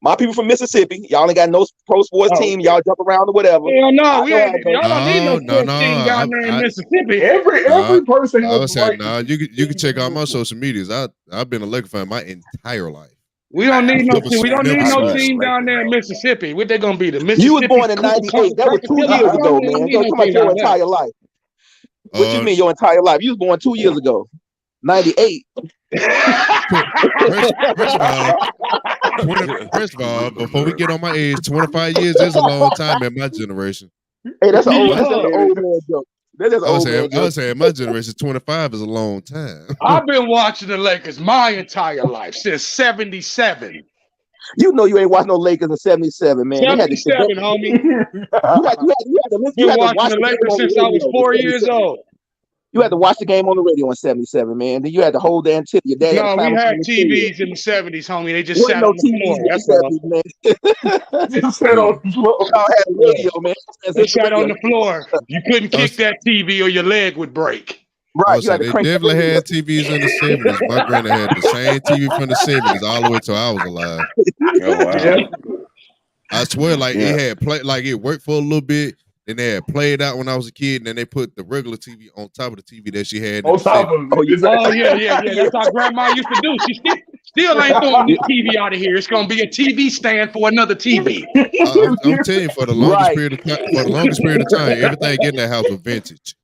My people from Mississippi. Y'all ain't got no pro sports Oh, team. Y'all jump around or whatever. hell no, I we know ain't. how it goes. Y'all don't need no sports team down No. there in Mississippi. Nah, every person I has would the say right to nah. pick the You can team they check out root my for. social medias. I've been a Laker fan my entire life. We don't need no Never team. We don't never need I no love switched. the team down Lakers, there in though. Mississippi. What they gonna be? The You was Mississippi born in '98. That was 2 Crocodile? years We ago, don't man. need So no come on, team your down there. entire life. What you Uh, mean your entire life? You was born 2 years ago. 98. first of all, 20. First of all, before we get on my age, 25 years is a long time in my generation. Hey, that's an Yo, old man joke. That's just an old man I joke. would say in my generation, 25 is a long time. I've been watching the Lakers my entire life since '77. You know you ain't watched no Lakers in '77, man. They had to. '77, homie. You Been had to watching watch the the game Lakers on the since I was radio 4 in years 77. old. You had to watch the game on the radio in '77, man. Then you had to hold the antenna. Your dad had to No, we climb up had on the TV. TVs in the '70s, homie. They just Wasn't sat no on the TVs floor. in That's all. the '70s, man. Just sat on the floor. Y'all had a Yeah. radio, man. They Transistor sat on radio. the floor. You couldn't I kick was, that TV or your leg would break. I Right, would you say had to they crank that definitely radio. had TVs in the '70s. My granny had the same TV from the '70s all the way till I was alive. Oh, wow. Yeah. I swear, like Yeah. it had play, like it worked for a little bit. Then they had played out when I was a kid, and then they put the regular TV on top of the TV that she had. On top of it. Oh, yeah. That's how Grandma used to do. She still ain't throwing the TV out of here. It's gonna be a TV stand for another TV. I'm telling you, for the longest period of time, everything in that house was vintage.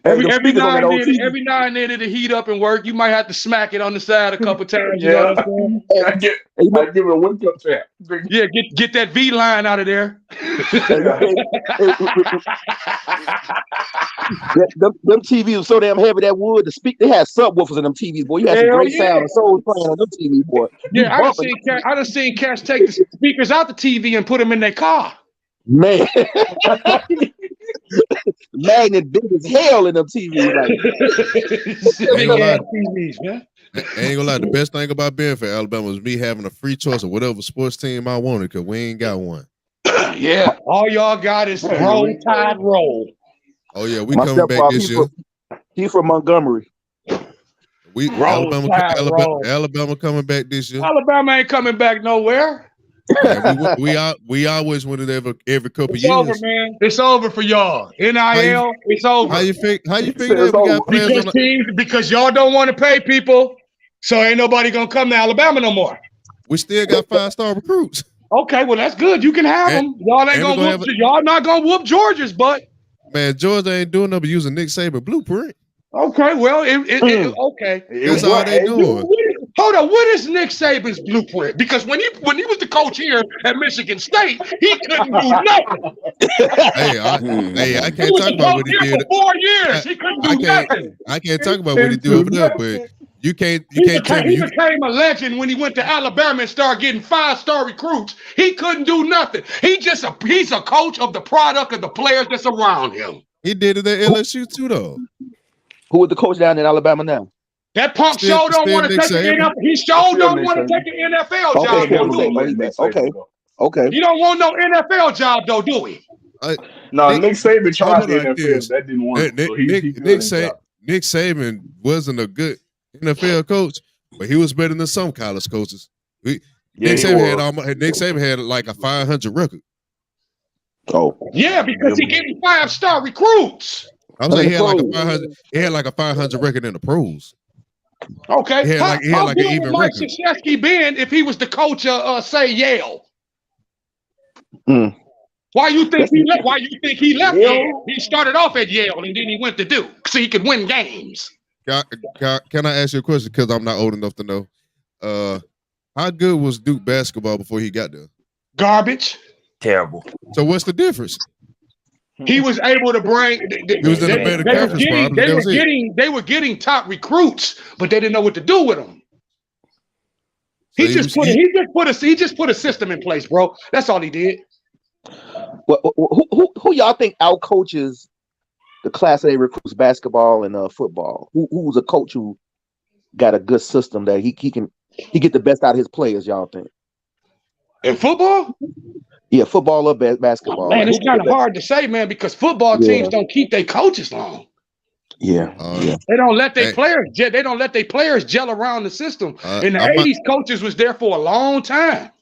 Every now and then it'll heat up and work. You might have to smack it on the side a couple times. You know what I'm saying? I give it a wake up tap. Yeah, get that V line out of there. them TVs were so damn heavy that wood. They had subwoofers in them TVs, boy. You had some great sound and soul playing on them TVs, boy. Yeah, I done seen cats take the speakers out the TV and put them in their car. Man. Magnet big as hell in them TVs. Like. Big ass TVs, man. I ain't gonna lie, the best thing about being for Alabama was me having a free choice of whatever sports team I wanted, because we ain't got one. Yeah, all y'all got is Roll Tide Roll. Oh yeah, we coming back this year. He from Montgomery. Alabama coming back this year. Alabama ain't coming back nowhere. Man, we always win it every couple years. It's over, man. It's over for y'all. NIL, it's over. How you figure that we got because y'all don't want to pay people, so ain't nobody gonna come to Alabama no more. We still got 5-star recruits. Okay, well that's good. You can have them. Y'all ain't gonna whoop. Y'all not gonna whoop Georgia's butt. Man, Georgia ain't doing nothing but using Nick Saban blueprint. Okay, well, okay. That's all they doing. Hold on, what is Nick Saban's blueprint? Because when he was the coach here at Michigan State, he couldn't do nothing. I can't talk about what he did for 4 years. He couldn't do nothing. I can't talk about what he did over there, but you can't tell me. He became a legend when he went to Alabama and started getting 5-star recruits. He couldn't do nothing. He's a coach of the product of the players that's around him. He did it at LSU too, though. Who is the coach down in Alabama now? That punk show don't want to take the NFL. He sure don't want to take an NFL job. Okay. He don't want no NFL job though, do he? Nick Saban tried the NFL. That didn't work. Nick Saban wasn't a good NFL coach, but he was better than some college coaches. Nick Saban had like a 500 record. Oh, yeah, because he gave 5-star recruits. I was saying he had like a 500. He had like a 500 record in the pros. Okay, he had like an even Mike record. Krzyzewski been if he was the coach of say Yale? Why you think he left? Why you think he left Yale? He started off at Yale and then he went to Duke so he could win games. Can I ask you a question? Because I'm not old enough to know. How good was Duke basketball before he got there? Garbage. Terrible. So what's the difference? He was able to bring. He was in a better conference. They were getting top recruits, but they didn't know what to do with them. He just put a system in place, bro. That's all he did. Well, who y'all think outcoaches the Class A recruits basketball and football? Who's a coach who got a good system that he get the best out of his players? Y'all think? In football? Yeah, football or basketball. Man, it's kind of hard to say, man, because football teams don't keep their coaches long. Yeah. They don't let their players. They don't let their players gel around the system. In the '80s, coaches was there for a long time.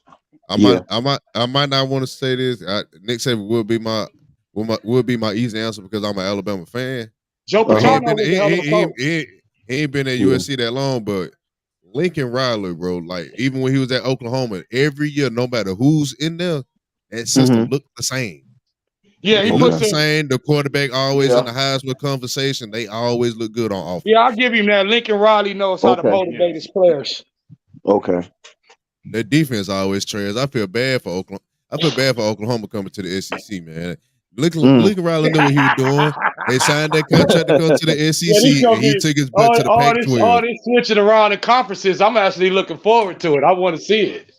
I might not want to say this. Nick Saban would be my easy answer because I'm an Alabama fan. Joe Paterno he ain't been at USC that long, but Lincoln Riley, bro, like even when he was at Oklahoma, every year, no matter who's in there, that system looked the same. Yeah, he looked the same. The quarterback always in the Heisman conversation. They always look good on offense. Yeah, I'll give him that. Lincoln Riley knows how to motivate his players. Okay. Their defense always trash. I feel bad for Oklahoma. Oklahoma coming to the SEC, man. Lincoln Riley knew what he was doing. They signed that contract to come to the SEC, and he took his butt to the Pac-12. All this switching around in conferences, I'm actually looking forward to it. I want to see it.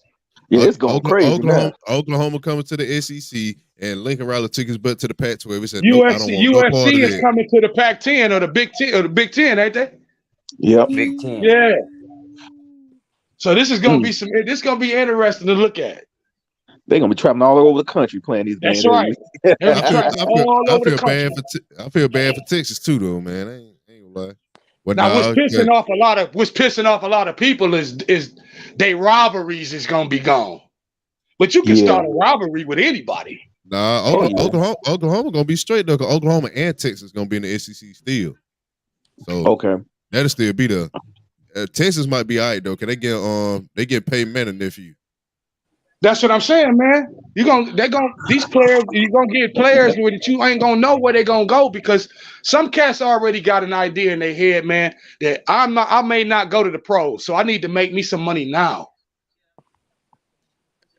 Yeah, it's going crazy. Oklahoma coming to the SEC, and Lincoln Riley took his butt to the Pac-12. He said, USC is coming to the Pac-10 or the Big Ten, ain't they? Yep. Big Ten. Yeah. So this is gonna be This is gonna be interesting to look at. They're gonna be traveling all over the country playing these games. That's right. I feel bad for Texas too, though, man. I ain't gonna lie. But now, what's pissing off a lot of people is they rivalries is gonna be gone. But you can start a rivalry with anybody. Nah, Oh yeah. Oklahoma gonna be straight though. 'Cause Oklahoma and Texas gonna be in the SEC still. So Okay. that'll still be the. Texas might be all right though, cause they get paid man and nephew. That's what I'm saying, man. These players, you're gonna get players where that you ain't gonna know where they're gonna go because some cats already got an idea in their head, man, that I may not go to the pros, so I need to make me some money now.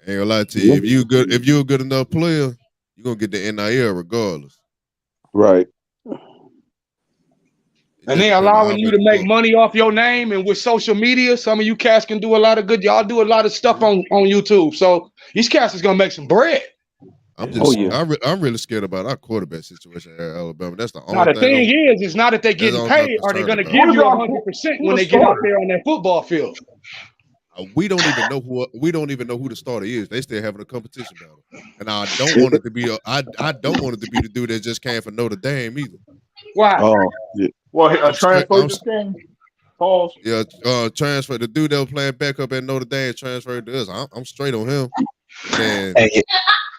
Ain't gonna lie to you. If you're a good enough player, you're gonna get the NIL regardless. Right. And they allowing you to make money off your name, and with social media, some of you cats can do a lot of good. Y'all do a lot of stuff on YouTube, so these cats is gonna make some bread. I'm really scared about our quarterback situation at Alabama. That's the only Now the thing. thing is, it's not that they're getting paid. Are they gonna give you 100% when they get out there on that football field? We don't even know who the starter is. They still having a competition battle, and I don't want it to be I don't want it to be the dude that just came from Notre Dame either. Why? Oh, yeah. Well, a transfer this game. Pause. Yeah, transfer. The dude that was playing backup at Notre Dame transferred to us. I'm straight on him. And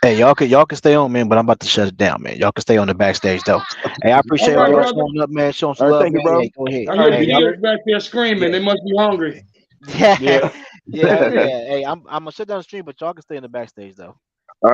Hey, y'all can stay on, man, but I'm about to shut it down, man. Y'all can stay on the backstage though. Hey, I appreciate all y'all showing up, man. Showing some love, thank you, man. bro. Hey, go ahead. I hear Hey, the back there screaming. They must be hungry. yeah. Hey, I'm gonna shut down the stream, but y'all can stay in the backstage though.